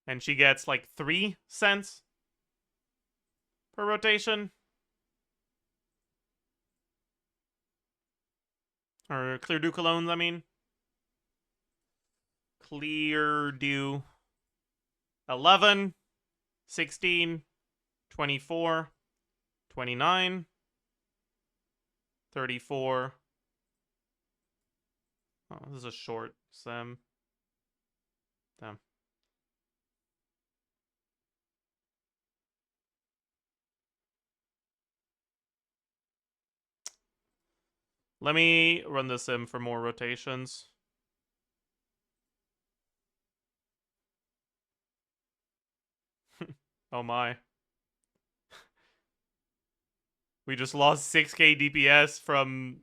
And she gets like 3 cents per rotation. Or Clear Dew Colognes, I mean. Clear Dew. 11, 16, 24, 29, 34. Oh, this is a short sim. Damn. Let me run the sim for more rotations. Oh my. We just lost 6k DPS from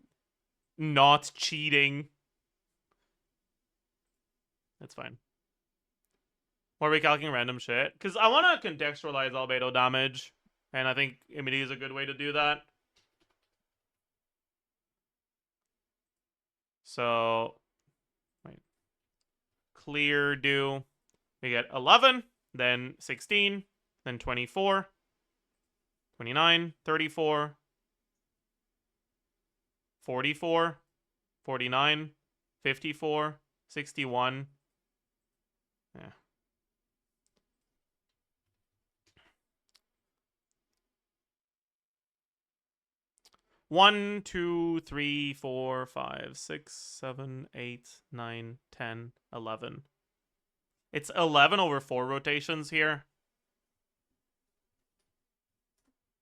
not cheating. That's fine. Or are we calculating random shit? Because I want to contextualize albedo damage. And I think Imidi is a good way to do that. So, wait. Clear Dew. We get 11, then 16, then 24, 29, 34, 44, 49, 54, 61. Yeah. One, 2, 3, 4, 5, 6, 7, 8, 9, 10, 11. It's 11 over 4 rotations here.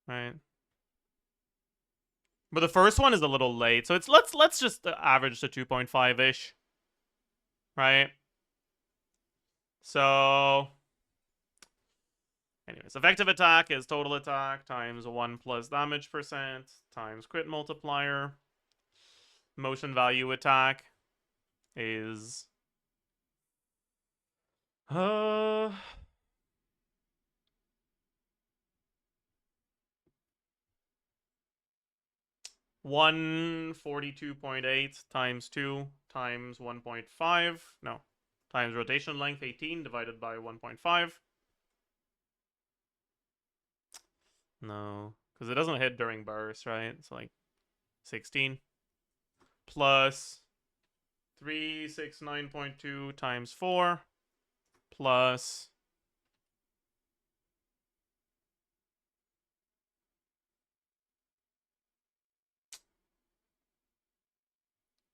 Right. But the first one is a little late, so it's let's just average to 2.5-ish. Right? So anyways, effective attack is total attack times 1 plus damage percent times crit multiplier. Motion value attack is 142.8 times 2 times 1.5. No. Times rotation length 18 divided by 1.5. No. Because it doesn't hit during burst, right? It's like 16. Plus 369.2 times 4. Plus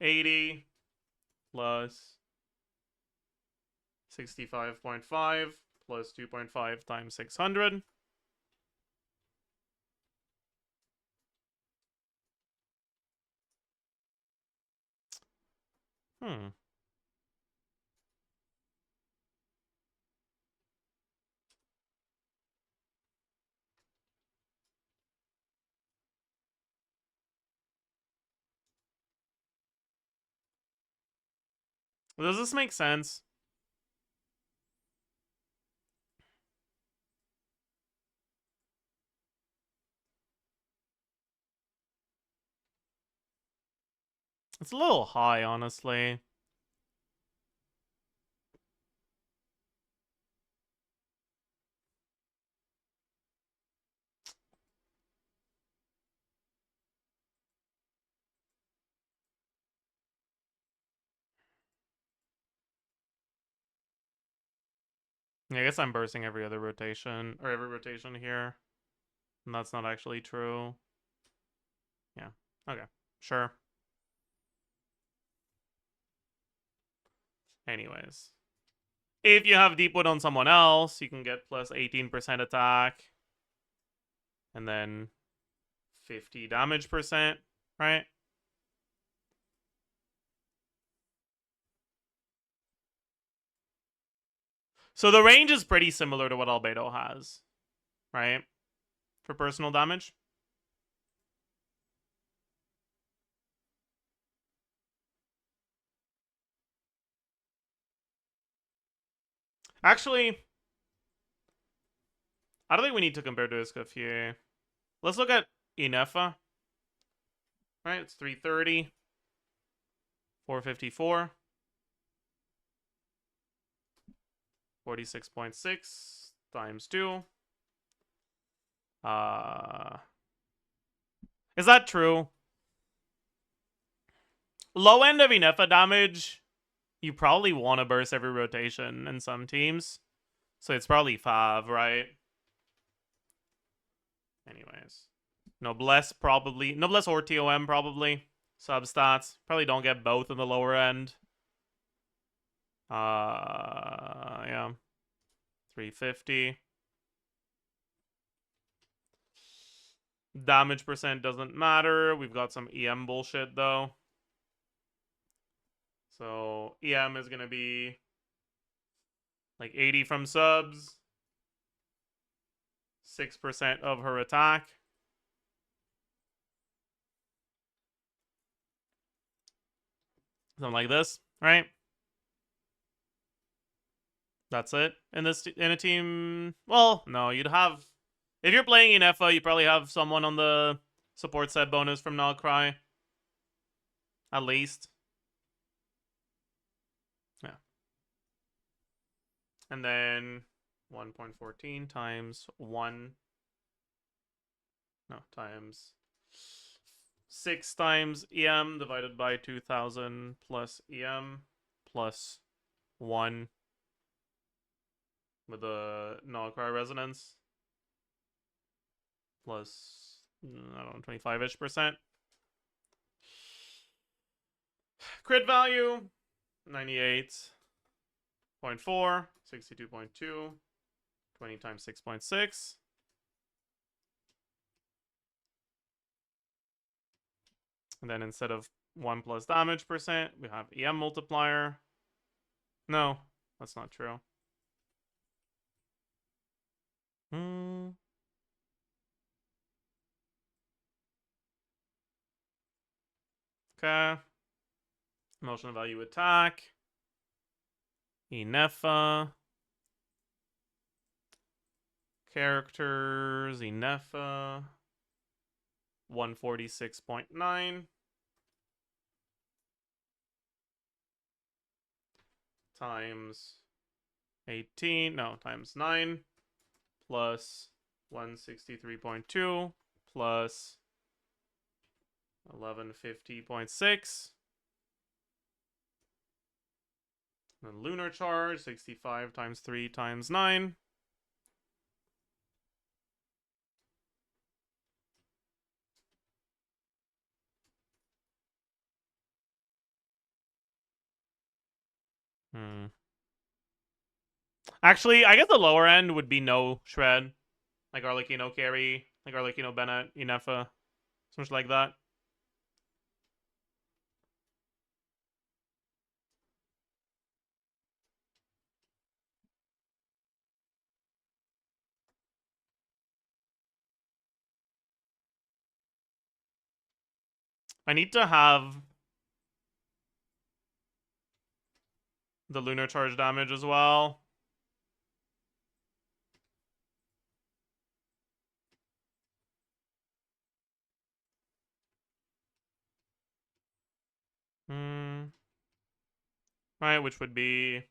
80 plus 65.5 plus 2.5 times 600. Does this make sense? It's a little high, honestly. Yeah, I guess I'm bursting every other rotation, or every rotation here. And that's not actually true. Yeah, okay, sure. Anyways. If you have Deep Wood on someone else, you can get plus 18% attack. And then 50 damage percent, right? So the range is pretty similar to what Albedo has, right? For personal damage. Actually, I don't think we need to compare to Escoffier. Let's look at Inefa. Right, it's 330. 454. 46.6 times 2. Is that true? Low end of Inefa damage, you probably want to burst every rotation in some teams. So it's probably 5, right? Anyways. Noblesse probably. Noblesse or TOM probably. Substats. Probably don't get both in the lower end. Yeah. 350. Damage percent doesn't matter. We've got some EM bullshit though. So EM is gonna be like 80 from subs. 6% of her attack. Something like this, right? That's it in a team. Well, no, you'd have, if you're playing in EFA, you probably have someone on the support set bonus from Nalcry. At least. Yeah. And then 1.14 times 1. No, times 6 times EM divided by 2000 plus EM plus 1 with the Nalcry resonance plus, I don't know, 25-ish percent. Crit value 98.4, 62.2, 20 times 6.6. And then instead of 1 plus damage percent, we have EM multiplier. No, that's not true. Okay. Emotional value attack. Inefa. Characters. Inefa. 146.9. Times 18. No, times 9. Plus 163.2. Plus 1150.6. Then lunar charge, 65 times 3 times 9. Actually, I guess the lower end would be no shred. Like Arlecchino carry, like Arlecchino Bennett, Inefa, something like that. I need to have the lunar charge damage as well. Right, which would be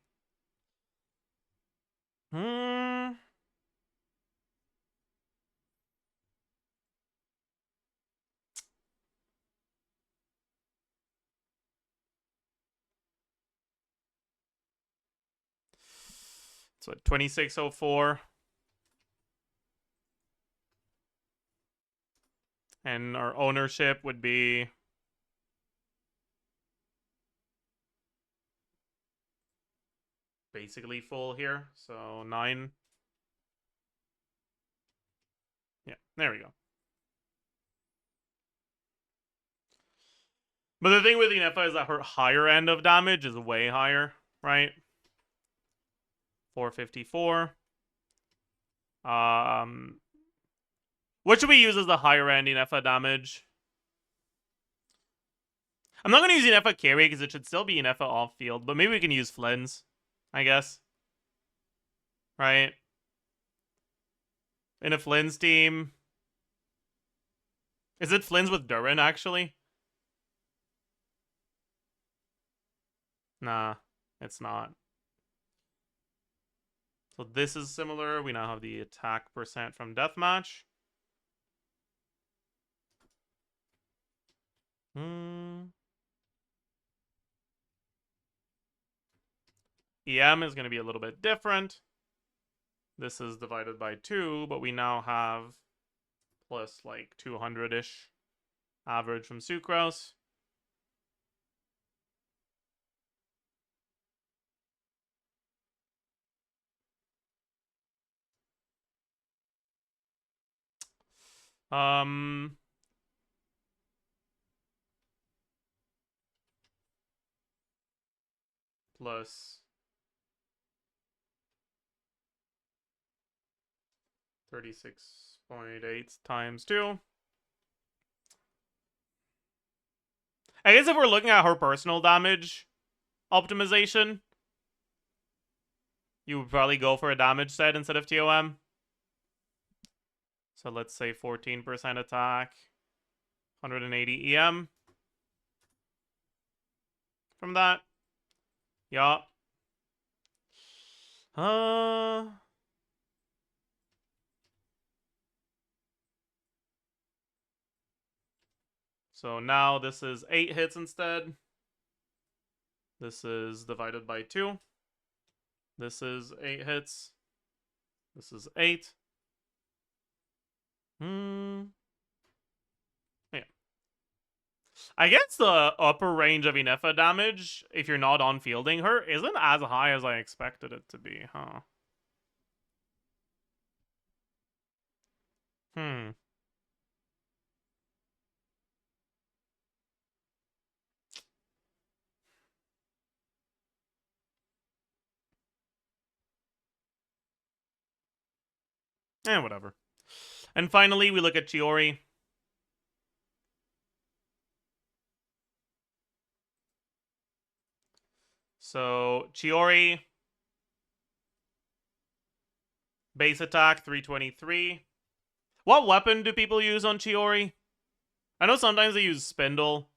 So 2604. And our ownership would be basically full here. So 9. Yeah, there we go. But the thing with Inefa is that her higher end of damage is way higher, right? 454. What should we use as the higher end Inefa damage? I'm not going to use Inefa carry because it should still be Inefa off field, but maybe we can use Flynn's, I guess. Right? In a Flynn's team. Is it Flynn's with Durin, actually? Nah, it's not. So this is similar. We now have the attack percent from Deathmatch. EM is going to be a little bit different. This is divided by 2, but we now have plus like 200-ish average from Sucrose. Plus 36.8 times 2. I guess if we're looking at her personal damage optimization, you would probably go for a damage set instead of TOM. So let's say 14% attack, 180 EM. From that. Yeah. So now this is 8 hits instead. This is divided by 2. This is 8 hits. This is 8. Yeah. I guess the upper range of Inefa damage, if you're not on fielding her, isn't as high as I expected it to be, huh? Whatever. And finally, we look at Chiori. So, Chiori, base attack, 323. What weapon do people use on Chiori? I know sometimes they use Spindle.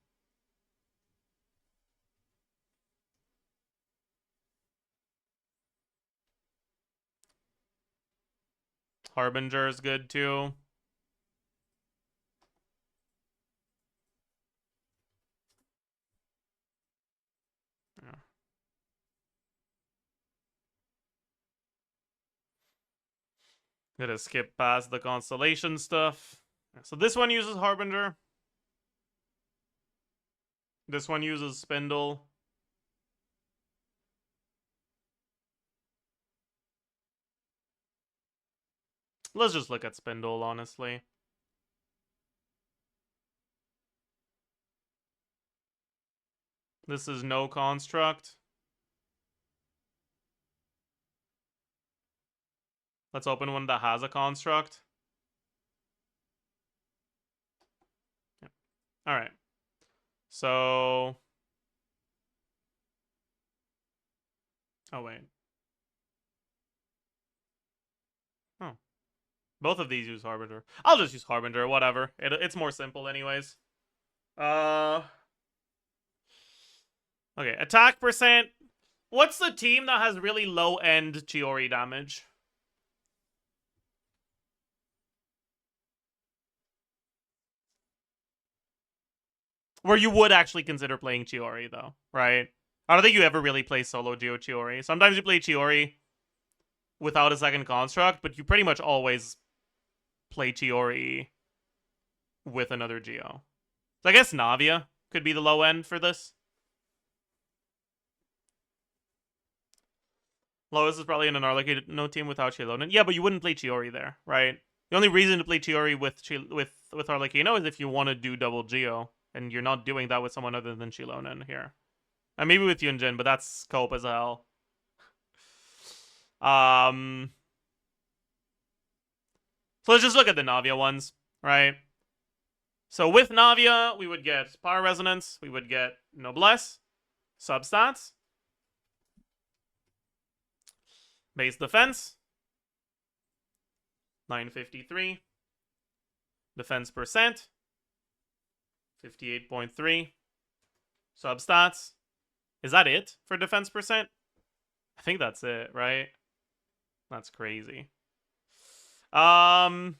Harbinger is good too. Yeah. Gonna skip past the constellation stuff. So this one uses Harbinger. This one uses Spindle. Let's just look at Spindle, honestly. This is no construct. Let's open one that has a construct. Yeah. All right. So... Oh, wait. Oh. Both of these use Harbinger. I'll just use Harbinger, whatever. It's more simple anyways. Okay, attack percent. What's the team that has really low-end Chiori damage? Where you would actually consider playing Chiori, though, right? I don't think you ever really play solo Geo Chiori. Sometimes you play Chiori without a second construct, but you pretty much always play Chiori with another Geo. So I guess Navia could be the low end for this. Lois is probably in an Arlecchino team without Chilonen. Yeah, but you wouldn't play Chiori there, right? The only reason to play Chiori with Arlecchino is if you want to do double Geo, and you're not doing that with someone other than Chilonen here. And maybe with Yunjin, but that's scope as hell. So let's just look at the Navia ones, right? So with Navia, we would get Power Resonance, we would get Noblesse, Substats, Base Defense, 953, Defense percent, 58.3, Substats. Is that it for Defense percent? I think that's it, right? That's crazy. Flat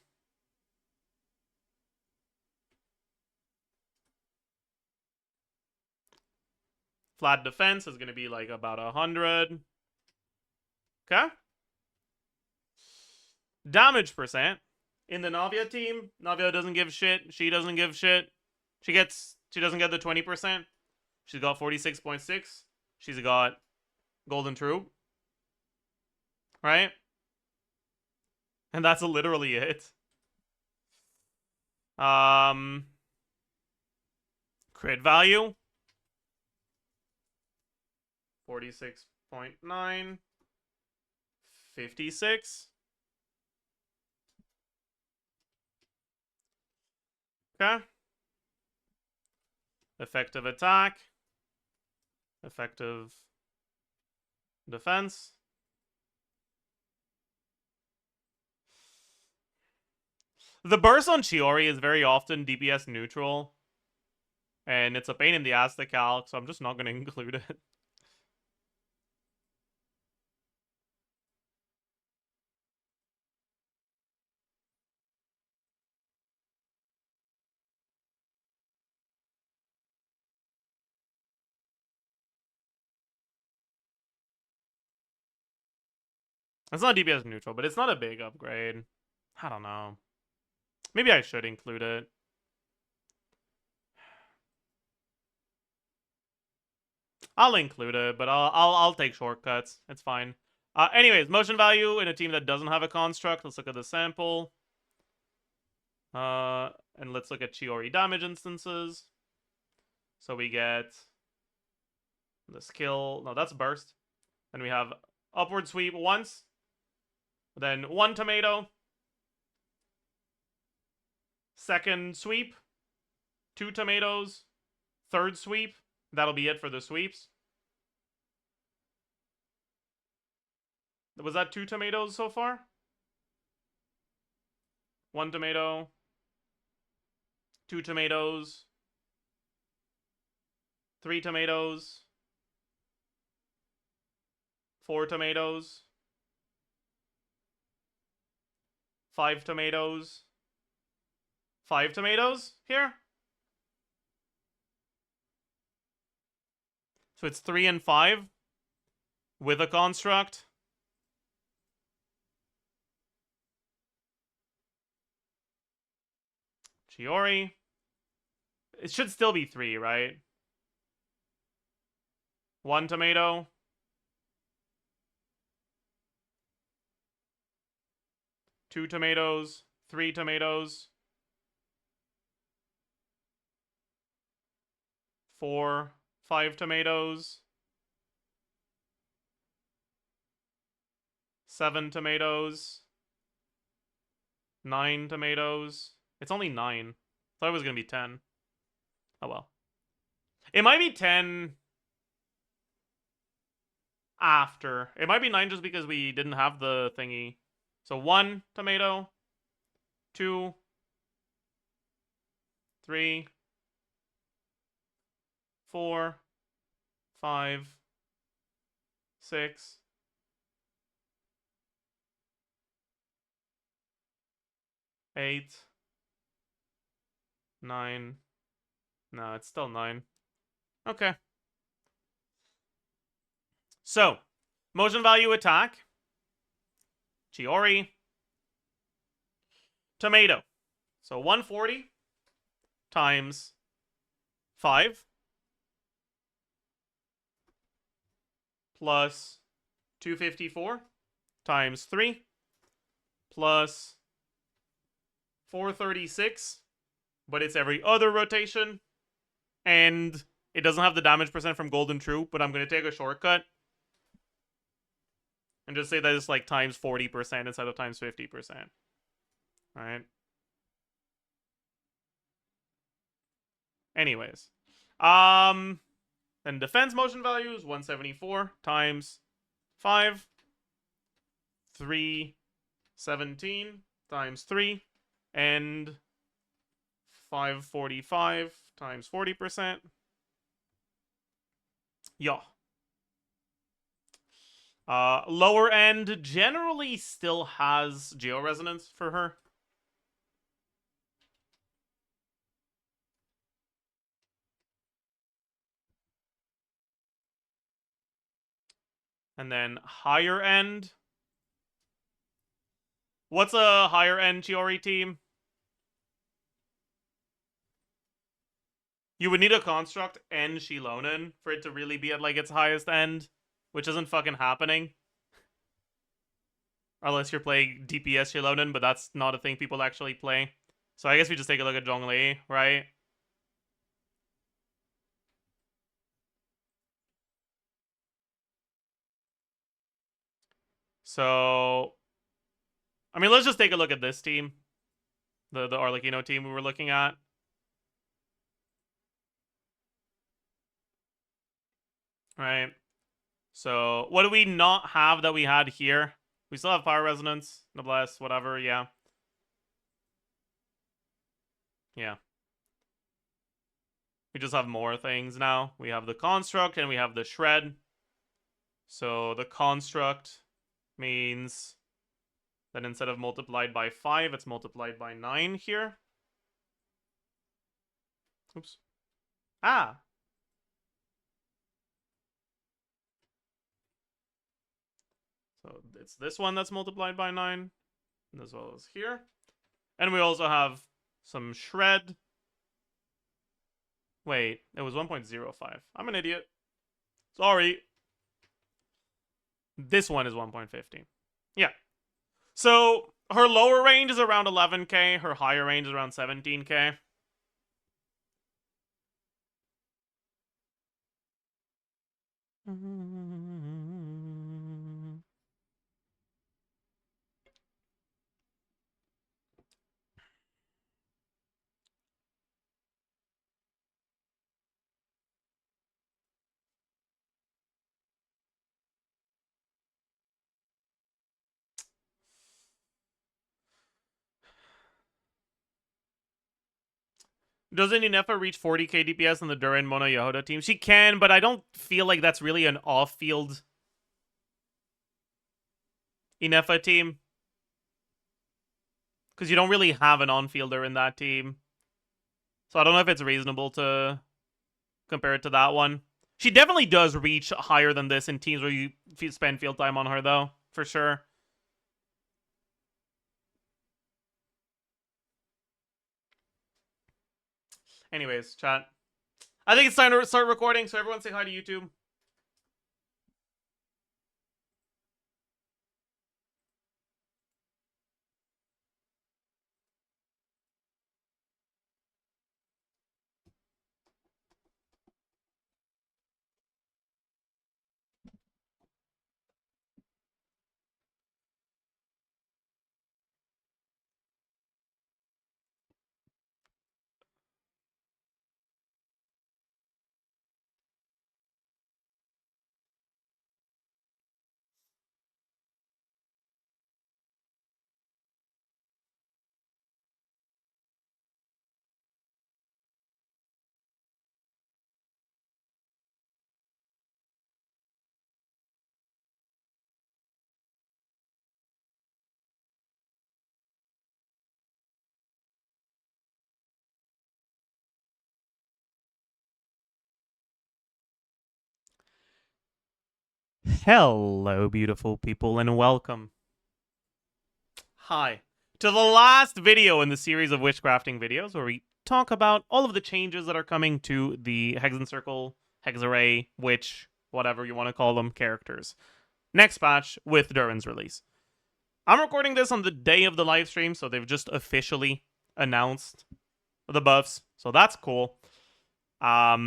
defense is going to be like about 100. Okay. Damage percent. In the Navia team, Navia doesn't give shit. She doesn't give shit. She doesn't get the 20%. She's got 46.6. She's got Golden Troop. Right? And that's literally it. Crit value. 46.9. 56. Okay. Effective attack. Effective defense. The burst on Chiori is very often DPS neutral. And it's a pain in the ass to calc, so I'm just not going to include it. It's not DPS neutral, but it's not a big upgrade. I don't know. Maybe I should include it. I'll include it, but I'll take shortcuts. It's fine. Anyways, motion value in a team that doesn't have a construct. Let's look at the sample. And let's look at Chiori damage instances. So we get the skill. No, that's burst. And we have upward sweep once. Then 1 tomato. Second sweep. 2 tomatoes. Third sweep. That'll be it for the sweeps. Was that 2 tomatoes so far? 1 tomato. 2 tomatoes. 3 tomatoes. 4 tomatoes. 5 tomatoes. 5 tomatoes here. So it's 3 and 5 with a construct. Chiori. It should still be 3, right? 1 tomato. 2 tomatoes. 3 tomatoes. 4, 5 tomatoes. 7 tomatoes. 9 tomatoes. It's only 9. Thought it was gonna be 10. Oh well. It might be 10 after. It might be 9 just because we didn't have the thingy. So 1 tomato. 2. 3. 4, 5, 6, 8, 9. No, it's still 9. Okay. So, motion value attack. Chiori. Tomato. So 140 times 5 plus 254 times 3 plus 436, but it's every other rotation, and it doesn't have the damage percent from Golden True, but I'm going to take a shortcut and just say that it's like times 40% instead of times 50%. Alright. Anyways. Then defense motion value is 174 times 5. 317 times 3. And 545 times 40%. Yeah. Lower end generally still has georesonance for her. And then higher end. What's a higher end Chiori team? You would need a construct and Shilonen for it to really be at like its highest end, which isn't fucking happening. Unless you're playing DPS Shilonen, but that's not a thing people actually play. So I guess we just take a look at Zhongli, right? So, I mean, let's just take a look at this team. The Arlecchino team we were looking at. Right. So, what do we not have that we had here? We still have Power Resonance, Noblesse, whatever, yeah. Yeah. We just have more things now. We have the Construct and we have the Shred. So, the Construct means that instead of multiplied by 5, it's multiplied by 9 here. Oops. Ah! So it's this one that's multiplied by 9, as well as here. And we also have some Shred. Wait, it was 1.05. I'm an idiot. Sorry. This one is 1.50. Yeah. So her lower range is around 11k. Her higher range is around 17k. Doesn't Inefa reach 40k DPS on the Durin Mono Yehoda team? She can, but I don't feel like that's really an off-field Inefa team. Because you don't really have an on-fielder in that team. So I don't know if it's reasonable to compare it to that one. She definitely does reach higher than this in teams where you spend field time on her, though. For sure. Anyways, chat. I think it's time to start recording, so everyone say hi to YouTube. Hello, beautiful people, and welcome Hi to the last video in the series of witchcrafting videos where we talk about all of the changes that are coming to the Hex and Circle, Hex Array, Witch, whatever you want to call them, characters. Next patch with Durin's release. I'm recording this on the day of the live stream, so they've just officially announced the buffs, so that's cool. Yeah,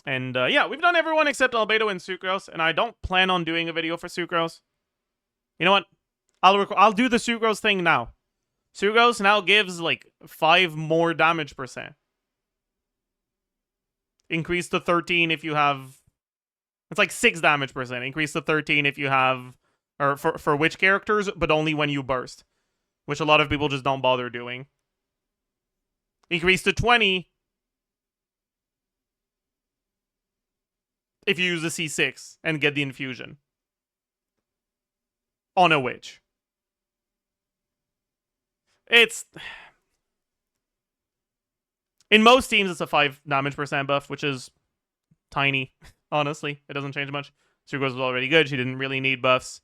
we've done everyone except Albedo and Sucrose, and I don't plan on doing a video for Sucrose. You know what? I'll do the Sucrose thing now. Sucrose now gives like 5 more damage %. Increase to 13 if you have... It's like 6 damage %. Increase to 13 if you have... Or for witch characters, but only when you burst. Which a lot of people just don't bother doing. Increase to 20 if you use the C6 and get the infusion. On a witch. It's... In most teams, it's a 5 damage % buff, which is tiny, honestly. It doesn't change much. Sucrose was already good. She didn't really need buffs.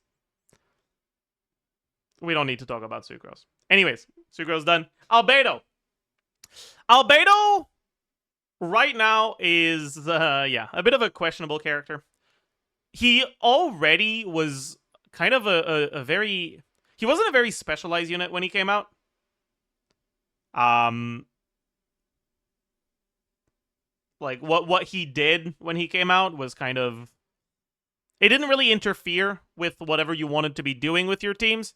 We don't need to talk about Sucrose. Anyways, Sucrose done. Albedo. Albedo right now is, a bit of a questionable character. He already was kind of a very... He wasn't a very specialized unit when he came out. Like, what he did when he came out was kind of... It didn't really interfere with whatever you wanted to be doing with your teams.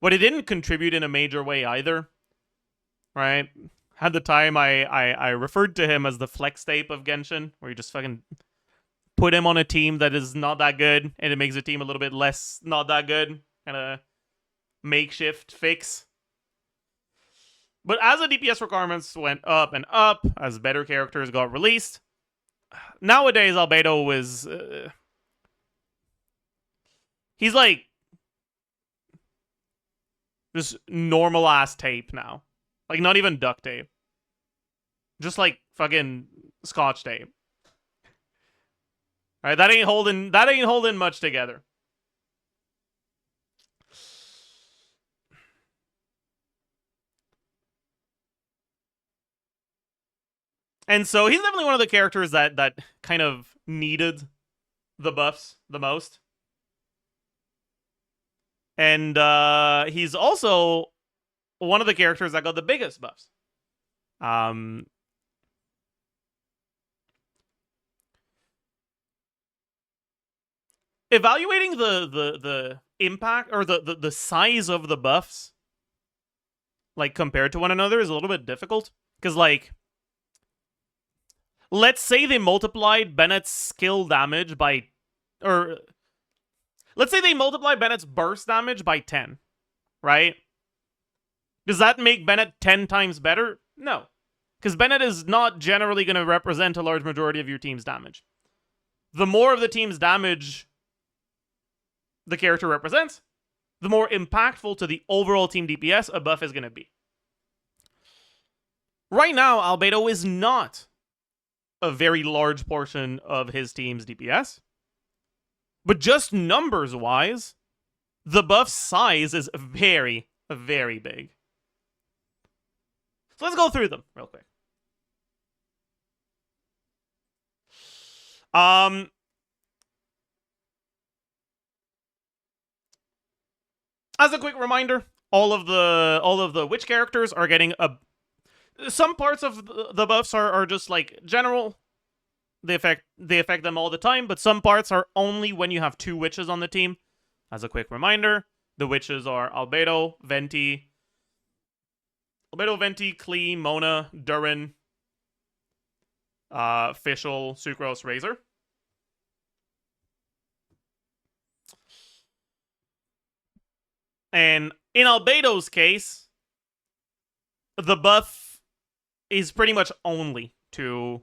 But it didn't contribute in a major way either. Right? At the time, I referred to him as the flex tape of Genshin, where you just fucking put him on a team that is not that good, and it makes the team a little bit less not that good. Kind of makeshift fix. But as the DPS requirements went up and up, as better characters got released, nowadays Albedo was... he's like... just normal-ass tape now. Like, not even duct tape. Just like fucking scotch tape. Alright, that ain't holding much together. And so he's definitely one of the characters that kind of needed the buffs the most. And he's also one of the characters that got the biggest buffs. Evaluating the impact or the size of the buffs, like, compared to one another is a little bit difficult. Because, like, let's say they multiplied Bennett's skill damage by... Or... Let's say they multiply Bennett's burst damage by 10, right? Does that make Bennett 10 times better? No. Because Bennett is not generally going to represent a large majority of your team's damage. The more of the team's damage the character represents, the more impactful to the overall team DPS a buff is going to be. Right now, Albedo is not a very large portion of his team's DPS. But just numbers-wise, the buff size is very, very big. So let's go through them real quick. As a quick reminder, all of the witch characters are getting a... Some parts of the buffs are just like general. They affect them all the time, but some parts are only when you have 2 witches on the team. As a quick reminder, the witches are Albedo, Venti, Klee, Mona, Durin, Fischl, Sucrose, Razor. And in Albedo's case, the buff is pretty much only to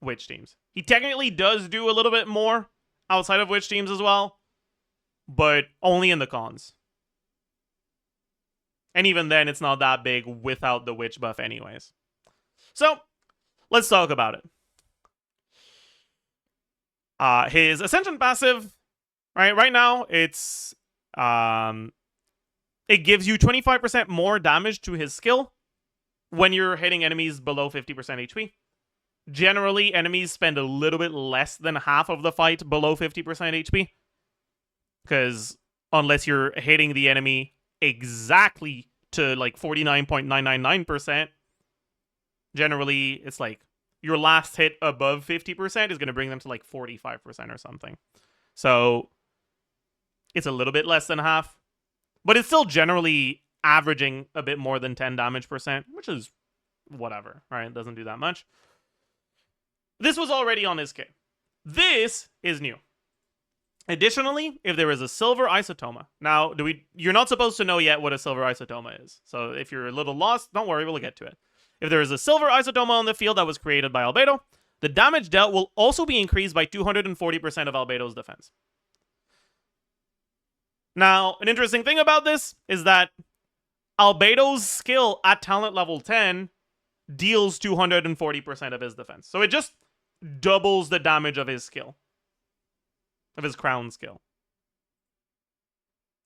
witch teams. He technically does do a little bit more outside of witch teams as well, but only in the cons. And even then, it's not that big without the witch buff anyways. So, let's talk about it. His Ascension passive Right now, it's it gives you 25% more damage to his skill when you're hitting enemies below 50% HP. Generally, enemies spend a little bit less than half of the fight below 50% HP. Because unless you're hitting the enemy exactly to like 49.999%, generally it's like your last hit above 50% is going to bring them to like 45% or something. So it's a little bit less than half. But it's still generally averaging a bit more than 10 damage percent, which is whatever, right? It doesn't do that much. This was already on his K. This is new. Additionally, if there is a silver isotoma. Now, you're not supposed to know yet what a silver isotoma is. So if you're a little lost, don't worry, we'll get to it. If there is a silver isotoma on the field that was created by Albedo, the damage dealt will also be increased by 240% of Albedo's defense. Now, an interesting thing about this is that Albedo's skill at talent level 10 deals 240% of his defense. So it just doubles the damage of his skill. Of his crown skill.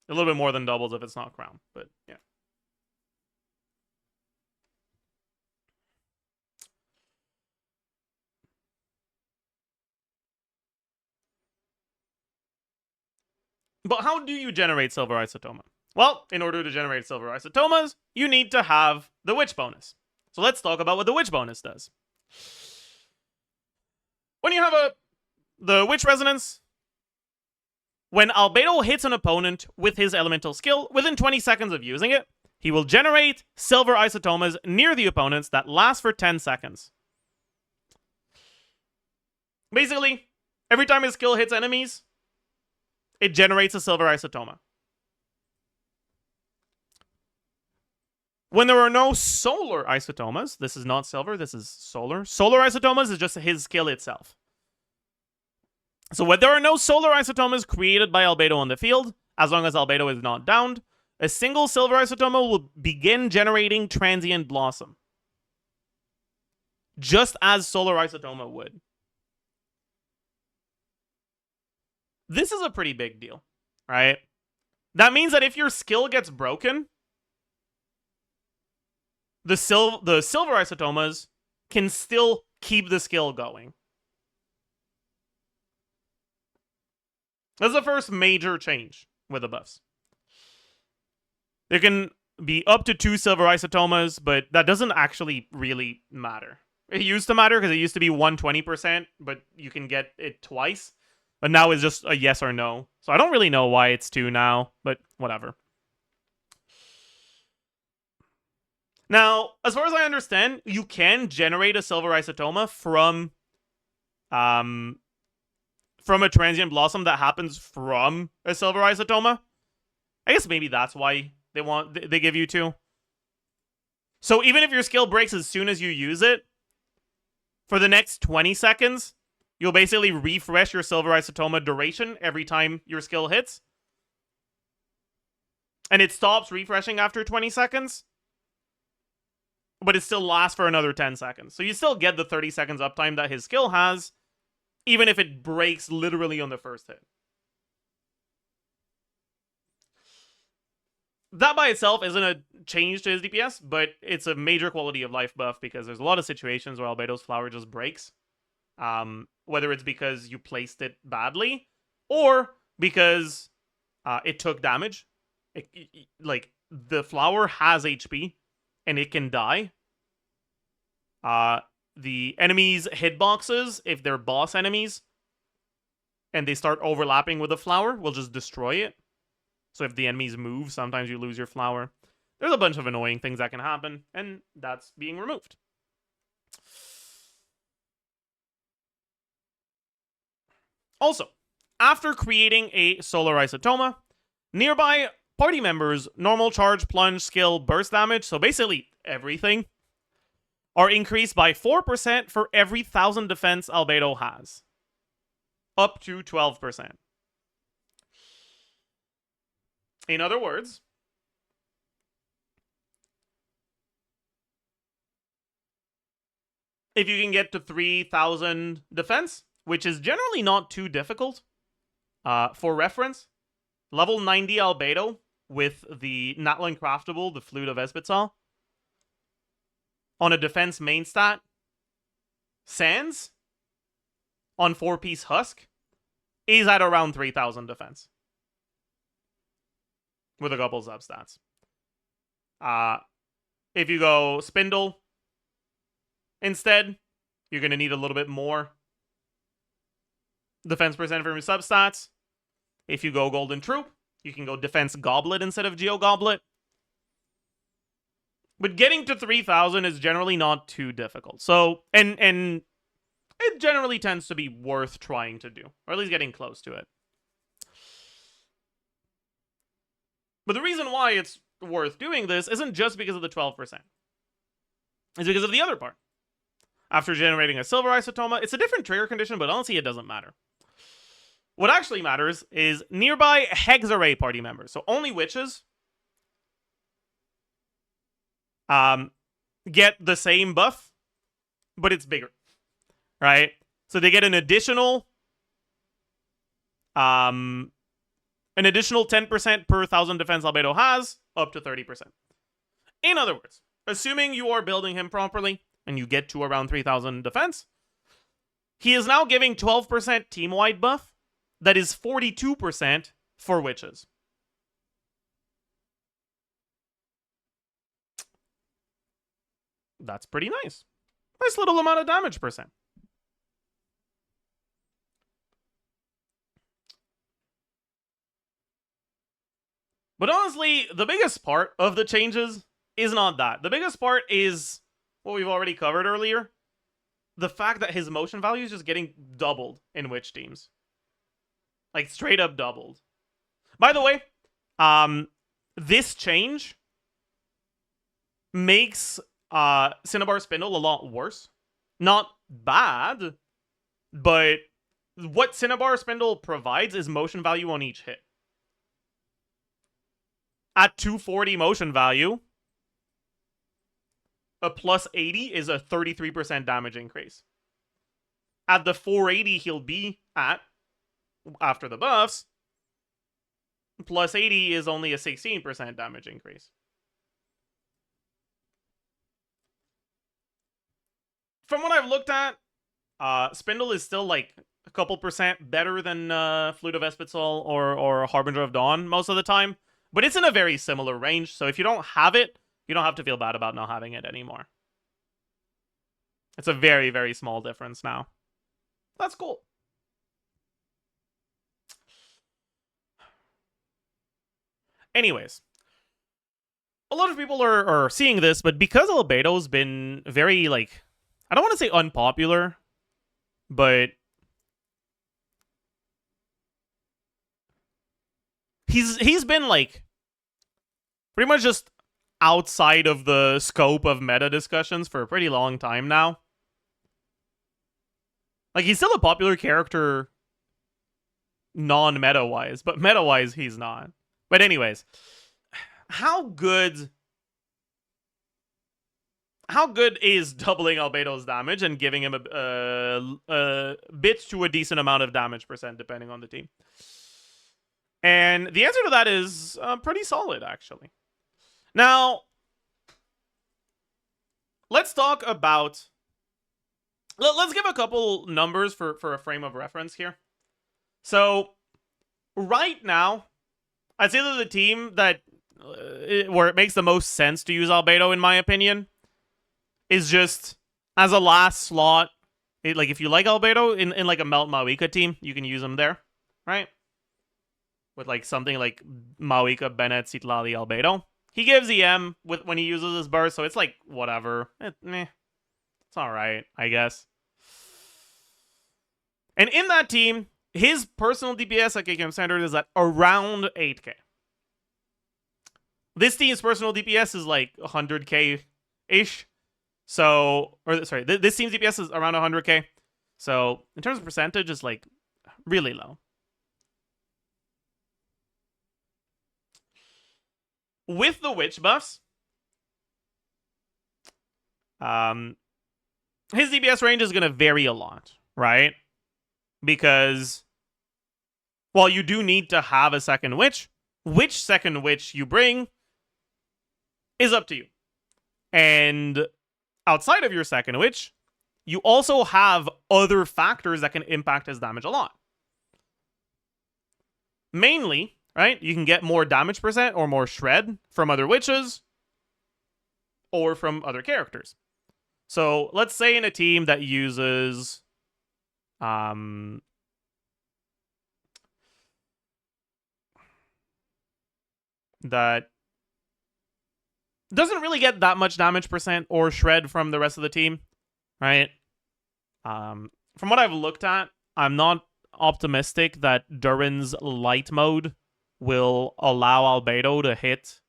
A little bit more than doubles if it's not crown, but yeah. But how do you generate silver isotoma? Well, in order to generate silver isotomas, you need to have the witch bonus. So let's talk about what the witch bonus does. When you have the witch resonance, when Albedo hits an opponent with his elemental skill, within 20 seconds of using it, he will generate silver isotomas near the opponents that last for 10 seconds. Basically, every time his skill hits enemies, it generates a silver isotoma. When there are no solar isotomas, this is not silver, this is solar. Solar isotomas is just his skill itself. So when there are no solar isotomas created by Albedo on the field, as long as Albedo is not downed, a single silver isotoma will begin generating transient blossom. Just as solar isotoma would. This is a pretty big deal, right? That means that if your skill gets broken, the silver isotomas can still keep the skill going. That's the first major change with the buffs. There can be up to 2 silver isotomas, but that doesn't actually really matter. It used to matter because it used to be 120%, but you can get it twice. But now it's just a yes or no. So I don't really know why it's 2 now, but whatever. Now, as far as I understand, you can generate a silver isotoma from a transient blossom that happens from a silver isotoma. I guess maybe that's why they give you 2. So even if your skill breaks as soon as you use it, for the next 20 seconds, you'll basically refresh your silver isotoma duration every time your skill hits. And it stops refreshing after 20 seconds. But it still lasts for another 10 seconds. So you still get the 30 seconds uptime that his skill has, even if it breaks literally on the first hit. That by itself isn't a change to his DPS, but it's a major quality of life buff because there's a lot of situations where Albedo's flower just breaks. Whether it's because you placed it badly, or because it took damage. Like, the flower has HP, and it can die. The enemies' hitboxes, if they're boss enemies, and they start overlapping with the flower, will just destroy it. So if the enemies move, sometimes you lose your flower. There's a bunch of annoying things that can happen, and that's being removed. Also, after creating a solar isotoma, nearby party members' normal charge, plunge, skill, burst damage, so basically everything, are increased by 4% for every 1,000 defense Albedo has. Up to 12%. In other words, if you can get to 3,000 defense, which is generally not too difficult, For reference, level 90 Albedo with the Natlan Craftable, the Flute of Espetal, on a defense main stat, Sans, on 4-piece Husk, is at around 3,000 defense. With a couple substats. If you go Spindle instead, you're going to need a little bit more defense percent from your substats. If you go Golden Troop, you can go Defense Goblet instead of Geo Goblet. But getting to 3,000 is generally not too difficult. So, and it generally tends to be worth trying to do, or at least getting close to it. But the reason why it's worth doing this isn't just because of the 12%. It's because of the other part. After generating a Silver Isotoma, it's a different trigger condition, but honestly, it doesn't matter. What actually matters is nearby Hex Array party members. So only witches get the same buff, but it's bigger, right? So they get an additional 10% per 1,000 defense Albedo has, up to 30%. In other words, assuming you are building him properly and you get to around 3,000 defense, he is now giving 12% team-wide buff that is 42% for witches. That's pretty nice. Nice little amount of damage percent. But honestly, the biggest part of the changes is not that. The biggest part is what we've already covered earlier. The fact that his motion value is just getting doubled in witch teams. Like, straight up doubled. By the way, this change makes Cinnabar Spindle a lot worse. Not bad, but what Cinnabar Spindle provides is motion value on each hit. At 240 motion value, a plus 80 is a 33% damage increase. At the 480 he'll be at, after the buffs, plus 80 is only a 16% damage increase. From what I've looked at, Spindle is still like a couple percent better than Flute of Espetal or Harbinger of Dawn most of the time. But it's in a very similar range, so if you don't have it, you don't have to feel bad about not having it anymore. It's a very, very small difference now. That's cool. Anyways, a lot of people are seeing this, but because Albedo's been very, like, I don't want to say unpopular, but he's been, like, pretty much just outside of the scope of meta discussions for a pretty long time now. Like, he's still a popular character non-meta wise, but meta wise he's not. But anyways, how good is doubling Albedo's damage and giving him a bit to a decent amount of damage percent depending on the team? And the answer to that is pretty solid, actually. Now, let's talk about... Let's give a couple numbers for a frame of reference here. So, right now, I'd say that the team that where it makes the most sense to use Albedo, in my opinion, is just as a last slot. Like, if you like Albedo in like a Melt Mawika team, you can use him there, right? With like something like Mawika, Bennett, Citlali, Albedo. He gives EM when he uses his burst, so it's like whatever. It's alright, I guess. And in that team, his personal DPS at KKM Standard is at around 8k. This team's personal DPS is like 100k-ish. So, or sorry, this team's DPS is around 100k. So, in terms of percentage, it's like really low. With the witch buffs, his DPS range is going to vary a lot, right? Because while you do need to have a second witch, which second witch you bring is up to you. And outside of your second witch, you also have other factors that can impact his damage a lot. Mainly, right, you can get more damage percent or more shred from other witches or from other characters. So let's say in a team that uses that doesn't really get that much damage percent or shred from the rest of the team, right? From what I've looked at, I'm not optimistic that Durin's light mode will allow Albedo to hit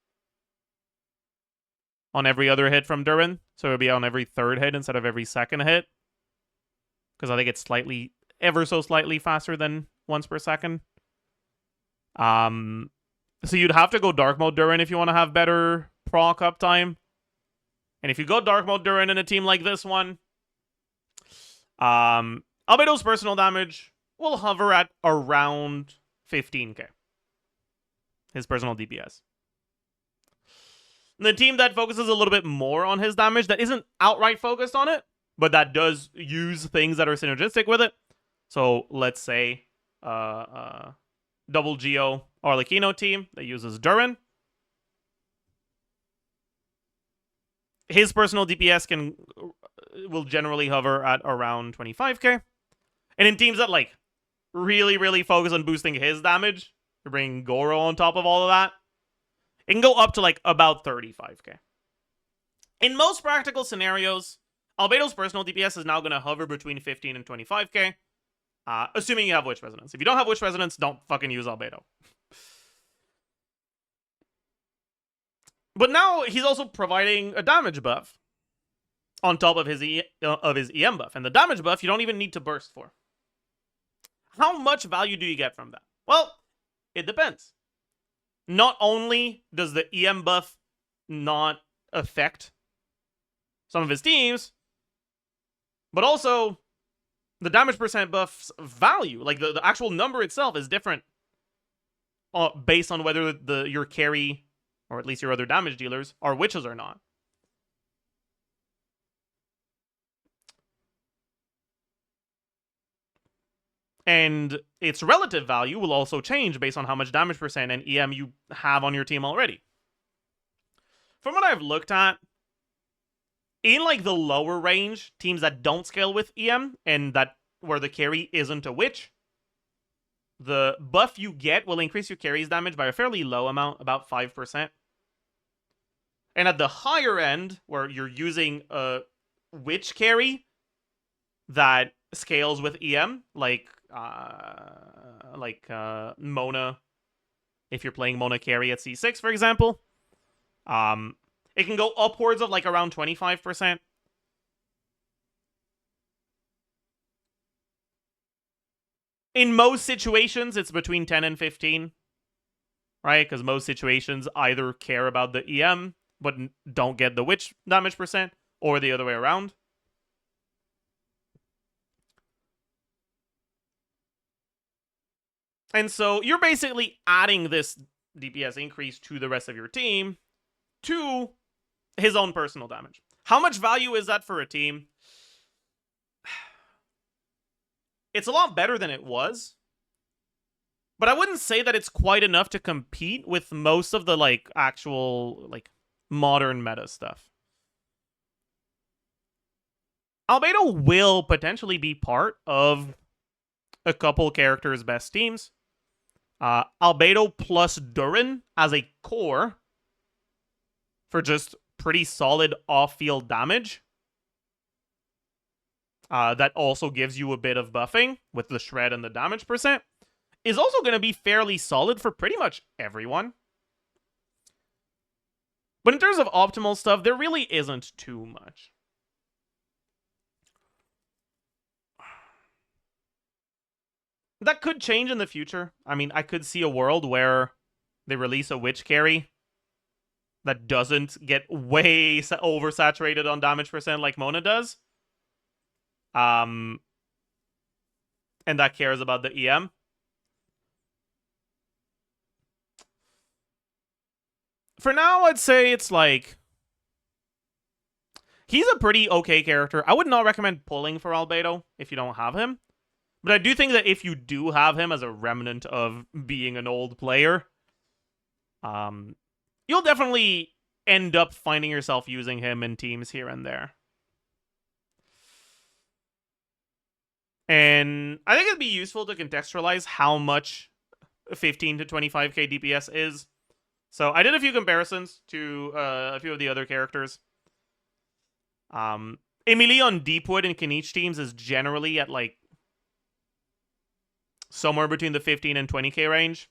on every other hit from Durin. So it'll be on every third hit instead of every second hit. Because I think it's slightly, ever so slightly faster than once per second. So you'd have to go dark mode Durin if you want to have better proc uptime. And if you go dark mode Durin in a team like this one, Albedo's personal damage will hover at around 15k. His personal DPS. The team that focuses a little bit more on his damage, that isn't outright focused on it, but that does use things that are synergistic with it. So let's say Double Geo Arlecchino team that uses Durin. His personal DPS will generally hover at around 25k. And in teams that like really focus on boosting his damage, you're bringing Goro on top of all of that, it can go up to like about 35k. In most practical scenarios, Albedo's personal DPS is now going to hover between 15 and 25k, assuming you have Witch Resonance. If you don't have Witch Resonance, don't fucking use Albedo. But now he's also providing a damage buff on top of his EM buff. And the damage buff you don't even need to burst for. How much value do you get from that? Well, it depends. Not only does the EM buff not affect some of his teams, but also the damage percent buff's value, like the actual number itself, is different based on whether your carry, or at least your other damage dealers, are witches or not. And its relative value will also change based on how much damage percent and EM you have on your team already. From what I've looked at, in like the lower range, teams that don't scale with EM and that where the carry isn't a witch, the buff you get will increase your carry's damage by a fairly low amount, about 5%. And at the higher end, where you're using a witch carry that scales with EM, like Mona, if you're playing Mona carry at C6, for example, it can go upwards of like around 25%. In most situations, it's between 10 and 15, right? Because most situations either care about the EM, but don't get the witch damage percent, or the other way around. And so you're basically adding this DPS increase to the rest of your team to his own personal damage. How much value is that for a team? It's a lot better than it was, but I wouldn't say that it's quite enough to compete with most of the like actual like modern meta stuff. Albedo will potentially be part of a couple characters' best teams. Albedo plus Durin as a core for just pretty solid off-field damage. That also gives you a bit of buffing with the shred and the damage percent. Is also going to be fairly solid for pretty much everyone. But in terms of optimal stuff, there really isn't too much. That could change in the future. I mean, I could see a world where they release a witch carry that doesn't get way oversaturated on damage percent like Mona does. And that cares about the EM. For now, I'd say it's like... He's a pretty okay character. I would not recommend pulling for Albedo if you don't have him. But I do think that if you do have him as a remnant of being an old player, you'll definitely end up finding yourself using him in teams here and there. And I think it'd be useful to contextualize how much 15 to 25k DPS is. So I did a few comparisons to a few of the other characters. Emily on Deepwood and Kenichi teams is generally at like somewhere between the 15 and 20k range.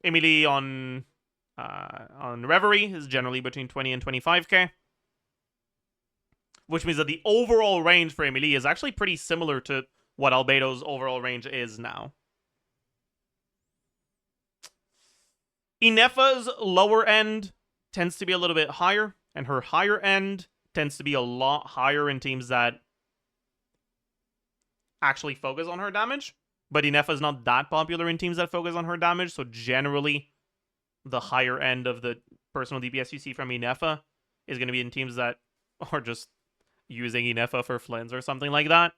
Emily on Reverie is generally between 20 and 25k. Which means that the overall range for Emily is actually pretty similar to what Albedo's overall range is now. Inefa's lower end tends to be a little bit higher, and her higher end tends to be a lot higher in teams that actually focus on her damage. But Inefa is not that popular in teams that focus on her damage, so generally the higher end of the personal DPS you see from Inefa is going to be in teams that are just using Inefa for Flins or something like that.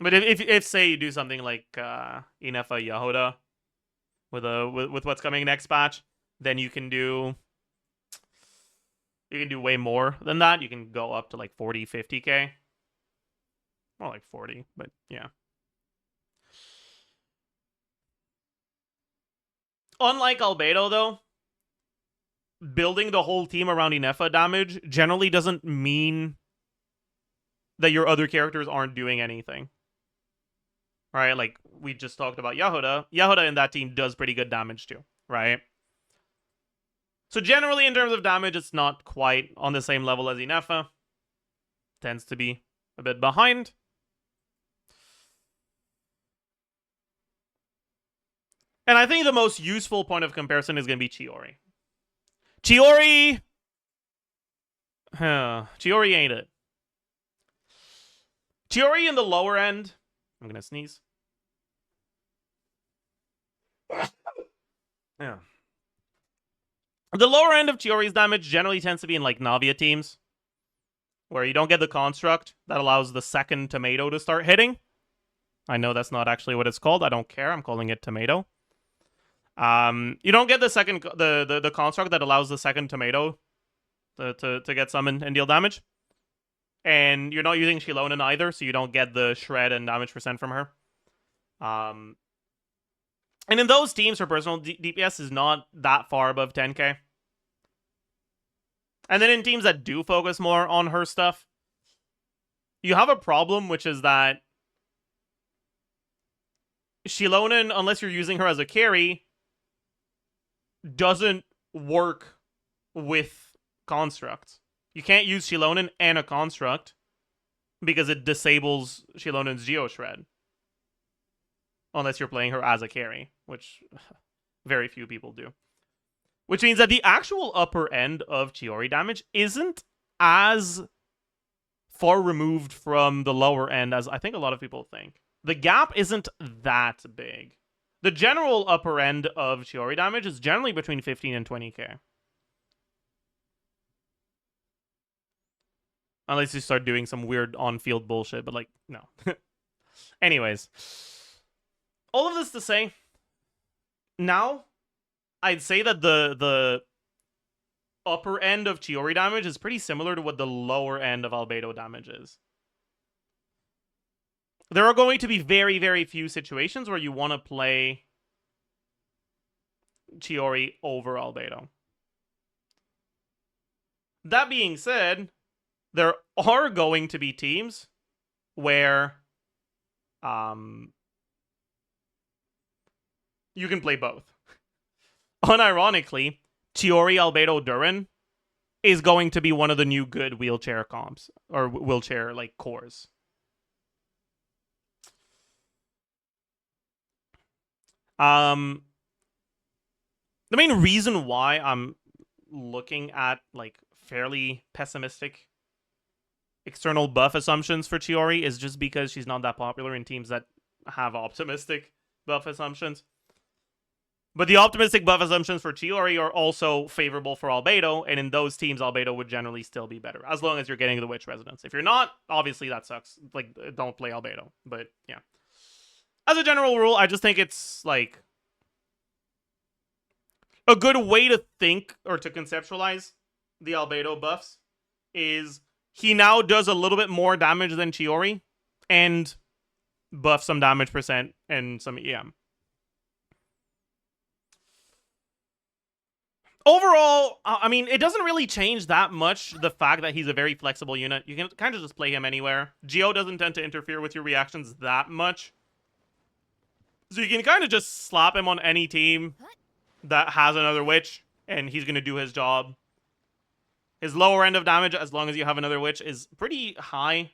But if say you do something like Inefa Yahoda with what's coming next patch, then you can do way more than that. You can go up to like 40, 50k. More like 40, but yeah. Unlike Albedo, though, building the whole team around Inefa damage generally doesn't mean that your other characters aren't doing anything. Right? Like, we just talked about Yahoda. Yahoda in that team does pretty good damage too, right? So generally, in terms of damage, it's not quite on the same level as Inefa. Tends to be a bit behind. And I think the most useful point of comparison is going to be Chiori. Chiori ain't it. Chiori in the lower end. I'm going to sneeze. Yeah. The lower end of Chiori's damage generally tends to be in like Navia teams, where you don't get the construct that allows the second tomato to start hitting. I know that's not actually what it's called. I don't care. I'm calling it tomato. You don't get the second the construct that allows the second tomato to get summoned and deal damage. And you're not using Shilonen either, so you don't get the shred and damage percent from her. And in those teams, her personal DPS is not that far above 10k. And then in teams that do focus more on her stuff, you have a problem, which is that Shilonen, unless you're using her as a carry, doesn't work with constructs. You can't use Shilonen and a construct because it disables Shilonen's Geo Shred. Unless you're playing her as a carry, which very few people do. Which means that the actual upper end of Chiori damage isn't as far removed from the lower end as I think a lot of people think. The gap isn't that big. The general upper end of Chiori damage is generally between 15 and 20k. Unless you start doing some weird on-field bullshit, but like, no. Anyways. All of this to say, now, I'd say that the upper end of Chiori damage is pretty similar to what the lower end of Albedo damage is. There are going to be very, very few situations where you want to play Chiori over Albedo. That being said, there are going to be teams where you can play both. Unironically, Chiori Albedo Durin is going to be one of the new good wheelchair comps, or wheelchair like cores. The main reason why I'm looking at like fairly pessimistic external buff assumptions for Chiori is just because she's not that popular in teams that have optimistic buff assumptions. But the optimistic buff assumptions for Chiori are also favorable for Albedo, and in those teams, Albedo would generally still be better, as long as you're getting the Witch Resonance. If you're not, obviously that sucks. Like, don't play Albedo. But, yeah. As a general rule, I just think it's, like, a good way to think, or to conceptualize the Albedo buffs is he now does a little bit more damage than Chiori, and buff some damage percent and some EM. Overall, I mean, it doesn't really change that much, the fact that he's a very flexible unit. You can kind of just play him anywhere. Geo doesn't tend to interfere with your reactions that much. So you can kind of just slap him on any team that has another witch, and he's going to do his job. His lower end of damage, as long as you have another witch, is pretty high.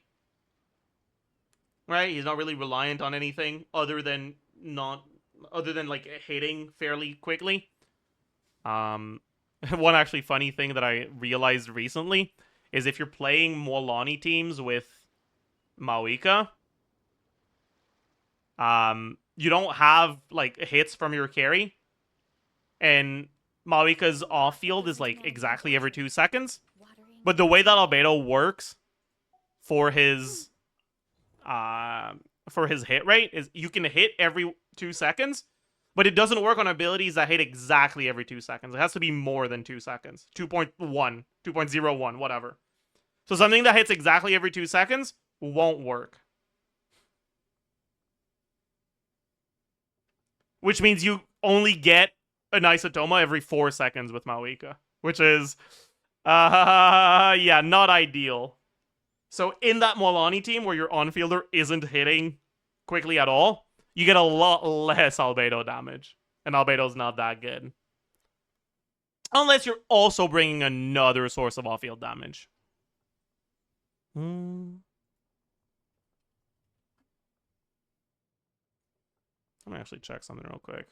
Right? He's not really reliant on anything other than like hitting fairly quickly. One actually funny thing that I realized recently is if you're playing Molani teams with Mawika, you don't have like hits from your carry, and Mawika's off field is like exactly every 2 seconds. But the way that Albedo works for his hit rate is you can hit every 2 seconds. But it doesn't work on abilities that hit exactly every 2 seconds. It has to be more than 2 seconds. 2.1, 2.01, whatever. So something that hits exactly every 2 seconds won't work. Which means you only get an Isotoma every 4 seconds with Mawika. Which is, yeah, not ideal. So in that Molani team where your on-fielder isn't hitting quickly at all, you get a lot less Albedo damage. And Albedo's not that good. Unless you're also bringing another source of off-field damage. Let me actually check something real quick.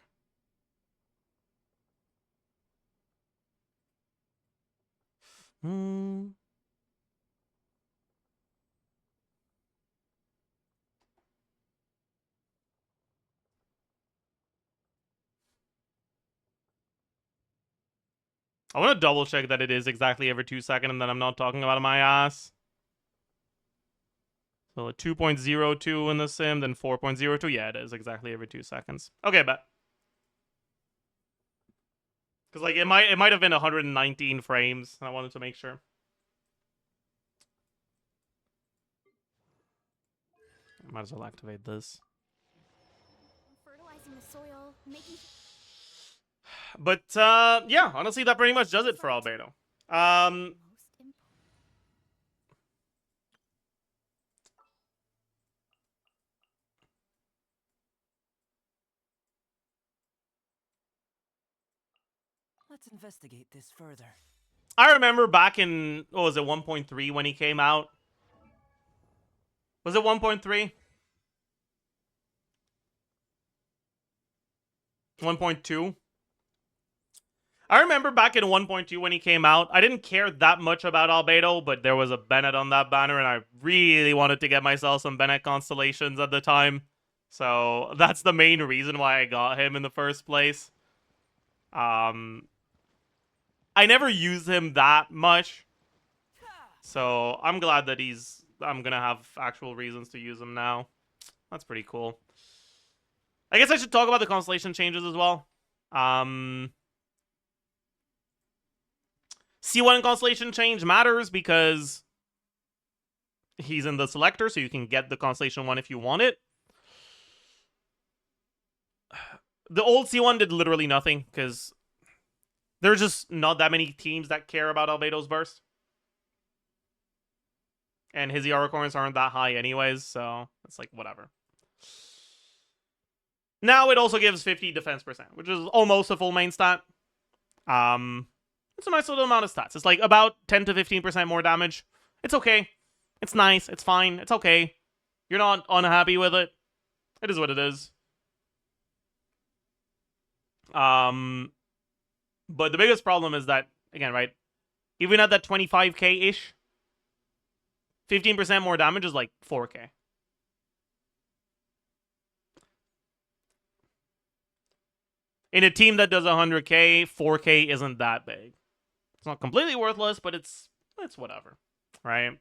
I want to double check that it is exactly every 2 seconds and that I'm not talking about my ass. So a 2.02 in the sim, then 4.02. Yeah, it is exactly every 2 seconds. Okay, bet. Because like it might have been 119 frames, and I wanted to make sure. I might as well activate this. Fertilizing the soil, making... But, yeah, honestly, that pretty much does it for Albedo. Let's investigate this further. I remember back in, what was it, 1.3 when he came out? Was it 1.3? 1.2? I remember back in 1.2 when he came out, I didn't care that much about Albedo, but there was a Bennett on that banner, and I really wanted to get myself some Bennett constellations at the time. So that's the main reason why I got him in the first place. I never used him that much, so I'm glad that I'm gonna have actual reasons to use him now. That's pretty cool. I guess I should talk about the constellation changes as well. C1 constellation change matters because he's in the selector, so you can get the constellation one if you want it. The old C1 did literally nothing because there's just not that many teams that care about Albedo's burst. And his ER requirements aren't that high anyways, so it's like, whatever. Now it also gives 50 defense percent, which is almost a full main stat. It's a nice little amount of stats. It's like about 10 to 15% more damage. It's okay. It's nice. It's fine. It's okay. You're not unhappy with it. It is what it is. But the biggest problem is that, again, right, even at that 25k-ish, 15% more damage is like 4k. In a team that does 100k, 4k isn't that big. It's not completely worthless, but it's whatever, right?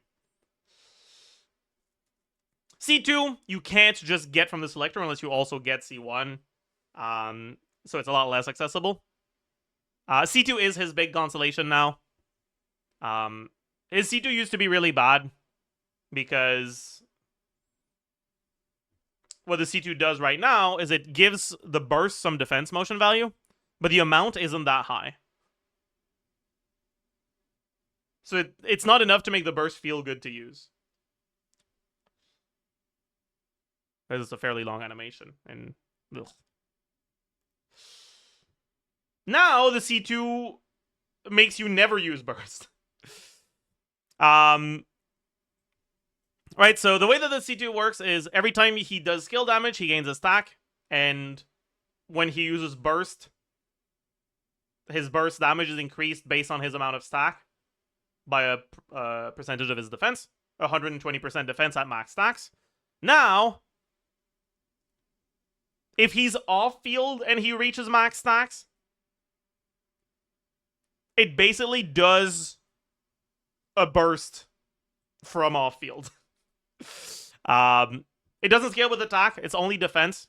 C2, you can't just get from the selector unless you also get C1. So it's a lot less accessible. C2 is his big consolation now. His C2 used to be really bad because what the C2 does right now is it gives the burst some defense motion value, but the amount isn't that high. So it's not enough to make the burst feel good to use. Because it's a fairly long animation. And ugh. Now the C2 makes you never use burst. Right, so the way that the C2 works is every time he does skill damage, he gains a stack. And when he uses burst, his burst damage is increased based on his amount of stack by a percentage of his defense. 120% defense at max stacks. Now, if he's off field and he reaches max stacks, it basically does a burst from off field. It doesn't scale with attack, it's only defense.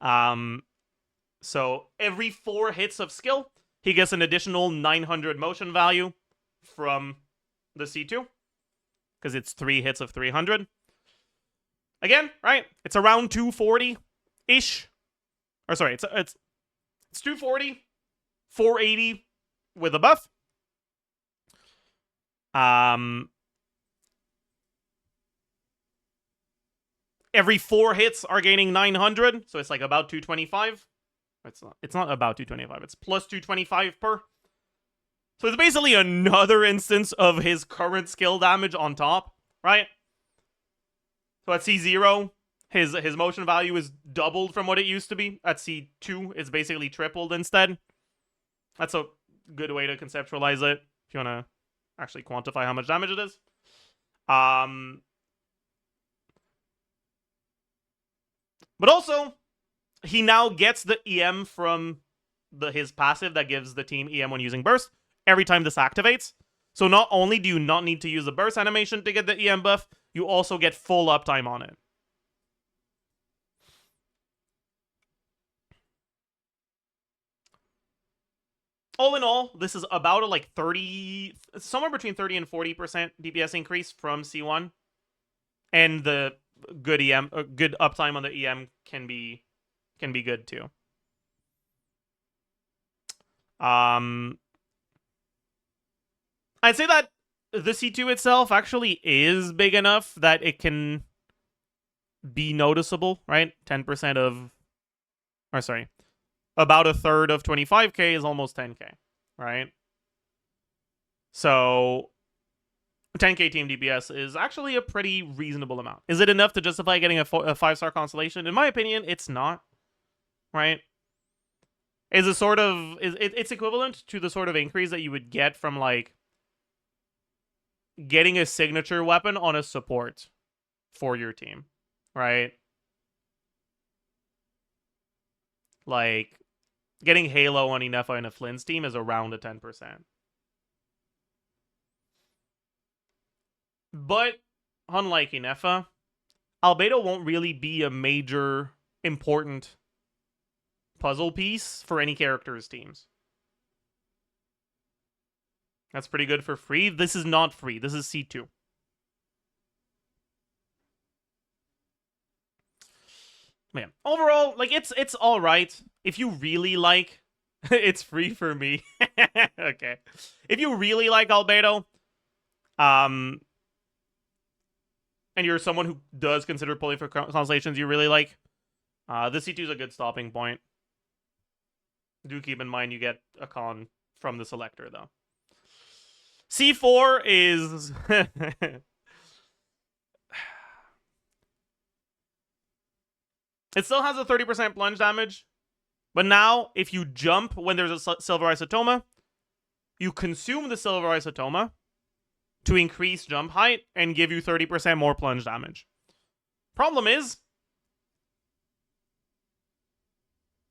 So every 4 hits of skill, he gets an additional 900 motion value from the C2. Because it's 3 hits of 300. Again, right? It's around 240-ish. Or sorry, it's 240, 480 with a buff. Every 4 hits are gaining 900, so it's like about 225. It's not about 225, it's plus 225 per. So it's basically another instance of his current skill damage on top, right? So at C0, his motion value is doubled from what it used to be. At C2, it's basically tripled instead. That's a good way to conceptualize it, if you want to actually quantify how much damage it is. But also, he now gets the EM from his passive that gives the team EM when using burst every time this activates. So not only do you not need to use the burst animation to get the EM buff, you also get full uptime on it. All in all, this is about a like 30, somewhere between 30 and 40% DPS increase from C1. And the good EM, good uptime on the EM can be good too. I'd say that the C2 itself actually is big enough that it can be noticeable, right? 10% of, or sorry, about a third of 25k is almost 10k, right? So 10k team DPS is actually a pretty reasonable amount. Is it enough to justify getting a 5-star constellation? In my opinion, it's not, right? Is a sort of, it's equivalent to the sort of increase that you would get from like getting a signature weapon on a support for your team, right? Like getting Halo on Inefa and a Flynn's team is around a 10%. But unlike Inefa, Albedo won't really be a major important puzzle piece for any character's teams. That's pretty good for free. This is not free. This is C2. Man, overall, like it's all right. If you really like, it's free for me. Okay. If you really like Albedo, and you're someone who does consider pulling for constellations you really like, this C2 is a good stopping point. Do keep in mind you get a con from the selector, though. C4 is... It still has a 30% plunge damage, but now, if you jump when there's a silver isotoma, you consume the silver isotoma, to increase jump height and give you 30% more plunge damage. Problem is,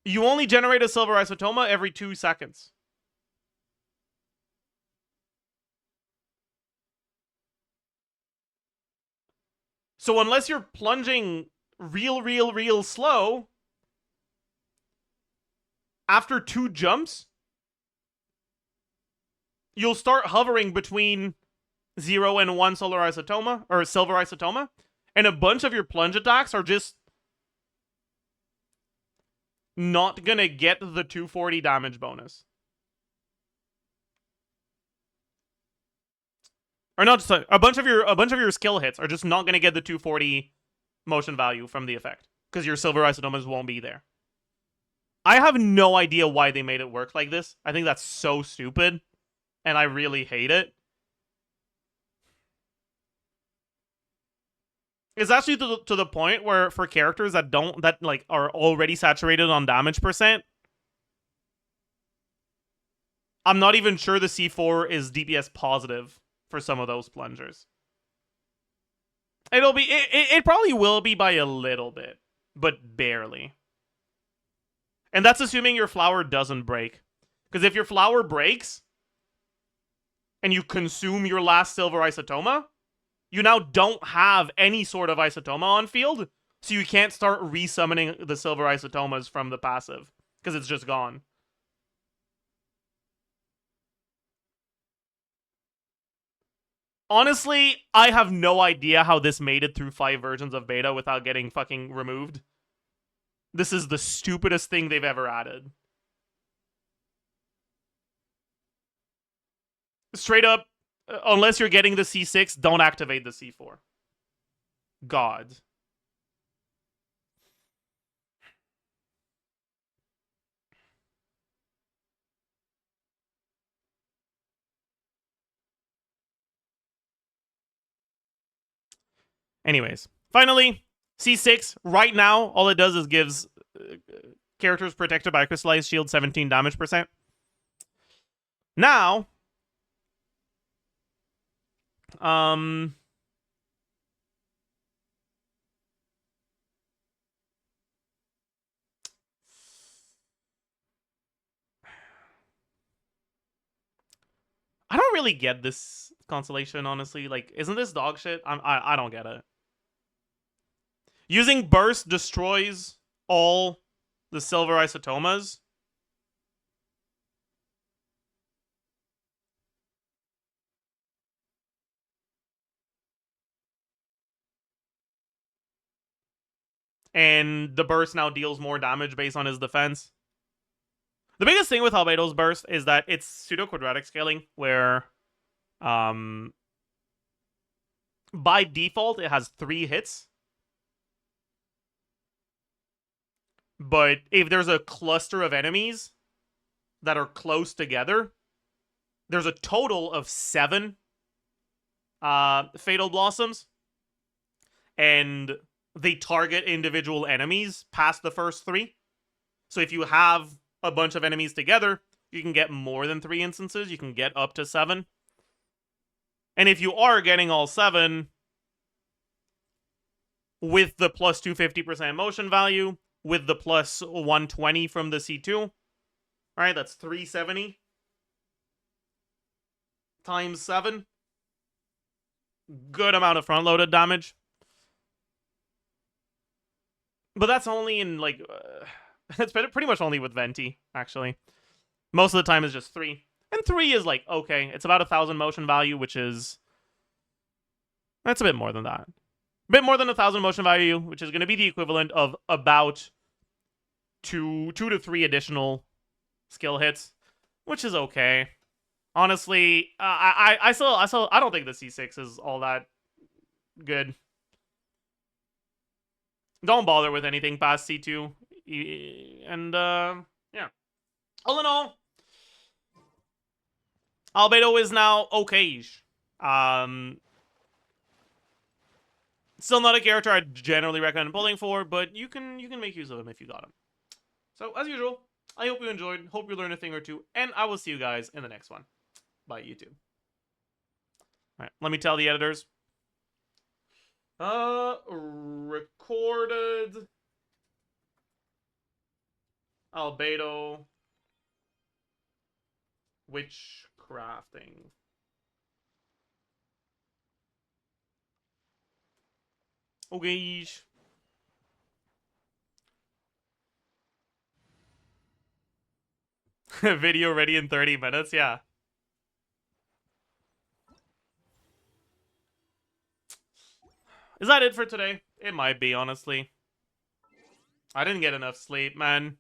you only generate a silver isotoma every 2 seconds. So unless you're plunging real slow, after 2 jumps, you'll start hovering between 0 and 1 solar isotoma, or silver isotoma, and a bunch of your plunge attacks are just not gonna get the 240 damage bonus. Or not just a bunch of your skill hits are just not gonna get the 240 motion value from the effect, because your silver isotomas won't be there. I have no idea why they made it work like this. I think that's so stupid, and I really hate it. It's actually to the point where for characters that are already saturated on damage percent, I'm not even sure the C4 is DPS positive for some of those plungers. It probably will be by a little bit, but barely. And that's assuming your flower doesn't break. Because if your flower breaks and you consume your last silver isotoma, you now don't have any sort of isotoma on field, so you can't start resummoning the silver isotomas from the passive, because it's just gone. Honestly, I have no idea how this made it through 5 versions of beta without getting fucking removed. This is the stupidest thing they've ever added. Straight up, unless you're getting the C6, don't activate the C4. God. Anyways, finally, C6, right now, all it does is gives characters protected by Crystallized Shield 17 damage percent. Now, I don't really get this constellation, honestly. Like, isn't this dog shit? I don't get it. Using Burst destroys all the silver isotomas. And the burst now deals more damage based on his defense. The biggest thing with Albedo's burst is that it's pseudo-quadratic scaling, where by default it has 3 hits. But if there's a cluster of enemies that are close together, there's a total of 7 Fatal Blossoms. And they target individual enemies past the first 3. So if you have a bunch of enemies together, you can get more than 3 instances. You can get up to 7. And if you are getting all 7 with the plus 250% motion value, with the plus 120 from the C2, alright, that's 370 times 7. Good amount of front-loaded damage. But that's only in, like, it's pretty much only with Venti, actually. Most of the time is just 3. And 3 is, like, okay. It's about 1,000 motion value, which is... That's a bit more than that. A bit more than 1,000 motion value, which is going to be the equivalent of about 2 to 3 additional skill hits, which is okay. Honestly, I don't think the C6 is all that good. Don't bother with anything past C2. And, yeah. All in all, Albedo is now okay-ish. Still not a character I generally recommend pulling for, but you can make use of him if you got him. So, as usual, I hope you enjoyed, hope you learned a thing or two, and I will see you guys in the next one. Bye, YouTube. Alright, let me tell the editors. Recorded albedo witchcrafting. Okay. Video ready in 30 minutes, yeah. Is that it for today? It might be, honestly. I didn't get enough sleep, man.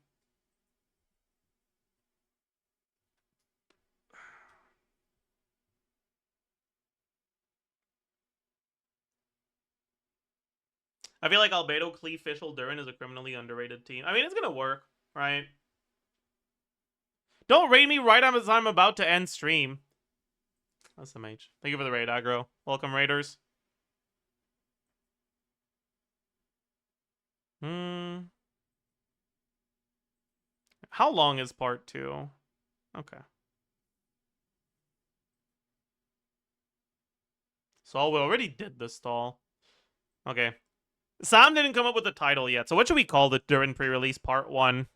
I feel like Albedo, Clee, Fischl, Durin is a criminally underrated team. I mean, it's gonna work, right? Don't raid me right as I'm about to end stream. That's the mage. Thank you for the raid, aggro. Welcome, raiders. How long is part 2? Okay. So we already did the stall. Okay. Sam didn't come up with a title yet. So what should we call it during pre-release part 1?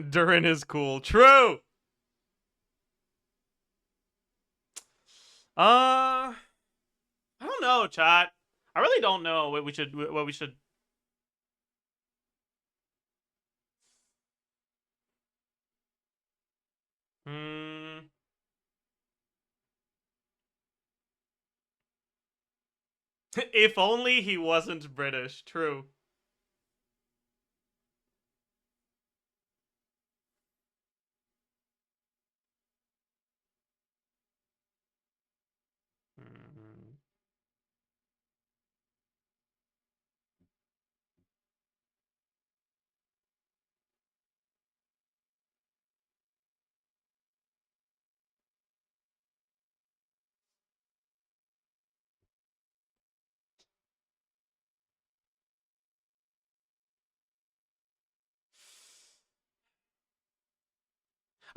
Durin is cool. True. I don't know, chat. I really don't know what we should. If only he wasn't British. True.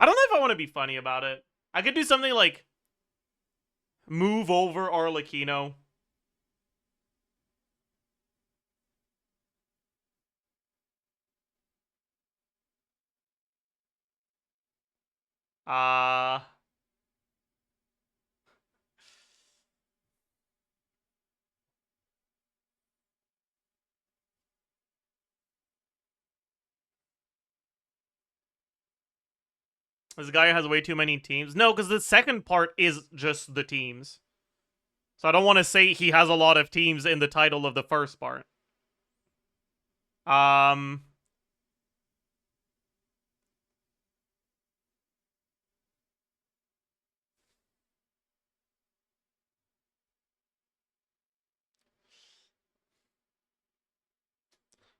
I don't know if I want to be funny about it. I could do something like move over Arlecchino. This guy has way too many teams. No, because the second part is just the teams. So I don't want to say he has a lot of teams in the title of the first part.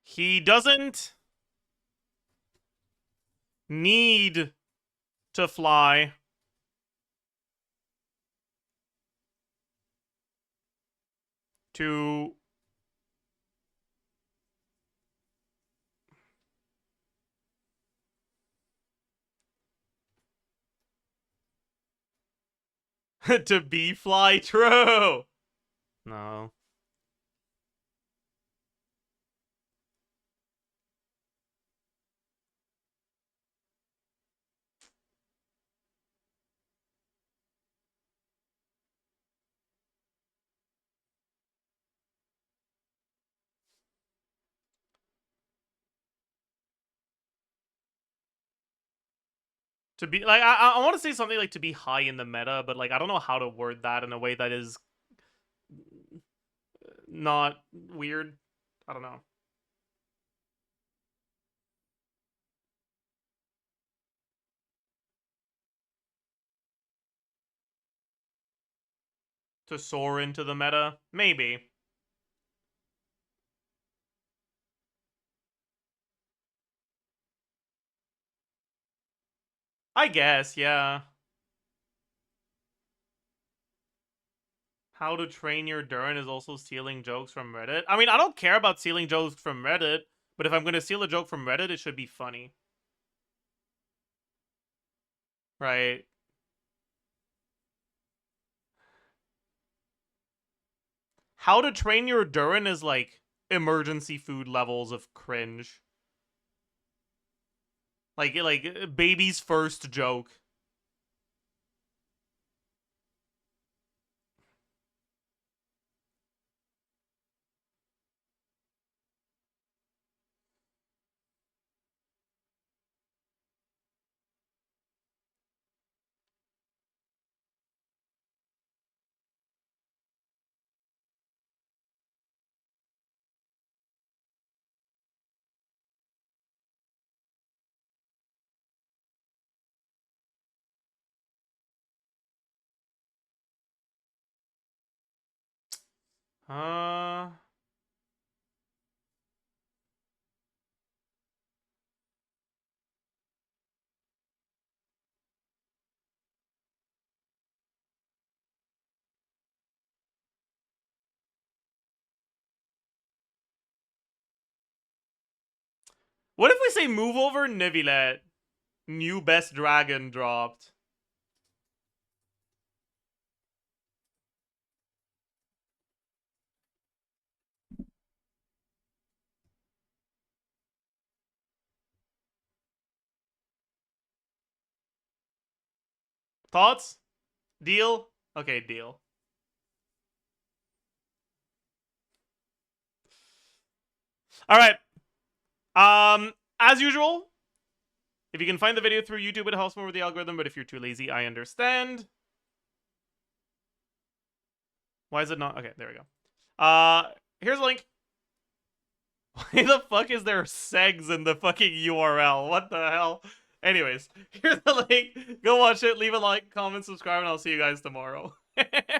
He doesn't need to fly. To To be fly true. No. To be like, I want to say something like to be high in the meta, but like I don't know how to word that in a way that is not weird. I don't know. To soar into the meta, maybe. I guess, yeah. How to train your Durin is also stealing jokes from Reddit. I mean, I don't care about stealing jokes from Reddit, but if I'm going to steal a joke from Reddit, it should be funny. Right? How to train your Durin is like emergency food levels of cringe. Like baby's first joke. What if we say move over Nivilet? New best dragon dropped. Thoughts? Deal? Okay, deal. Alright. As usual, if you can find the video through YouTube, it helps more with the algorithm, but if you're too lazy, I understand. Why is it not? Okay, there we go. Here's a link. Why the fuck is there segs in the fucking URL? What the hell? Anyways, here's the link. Go watch it, leave a like, comment, subscribe, and I'll see you guys tomorrow. Bye-bye.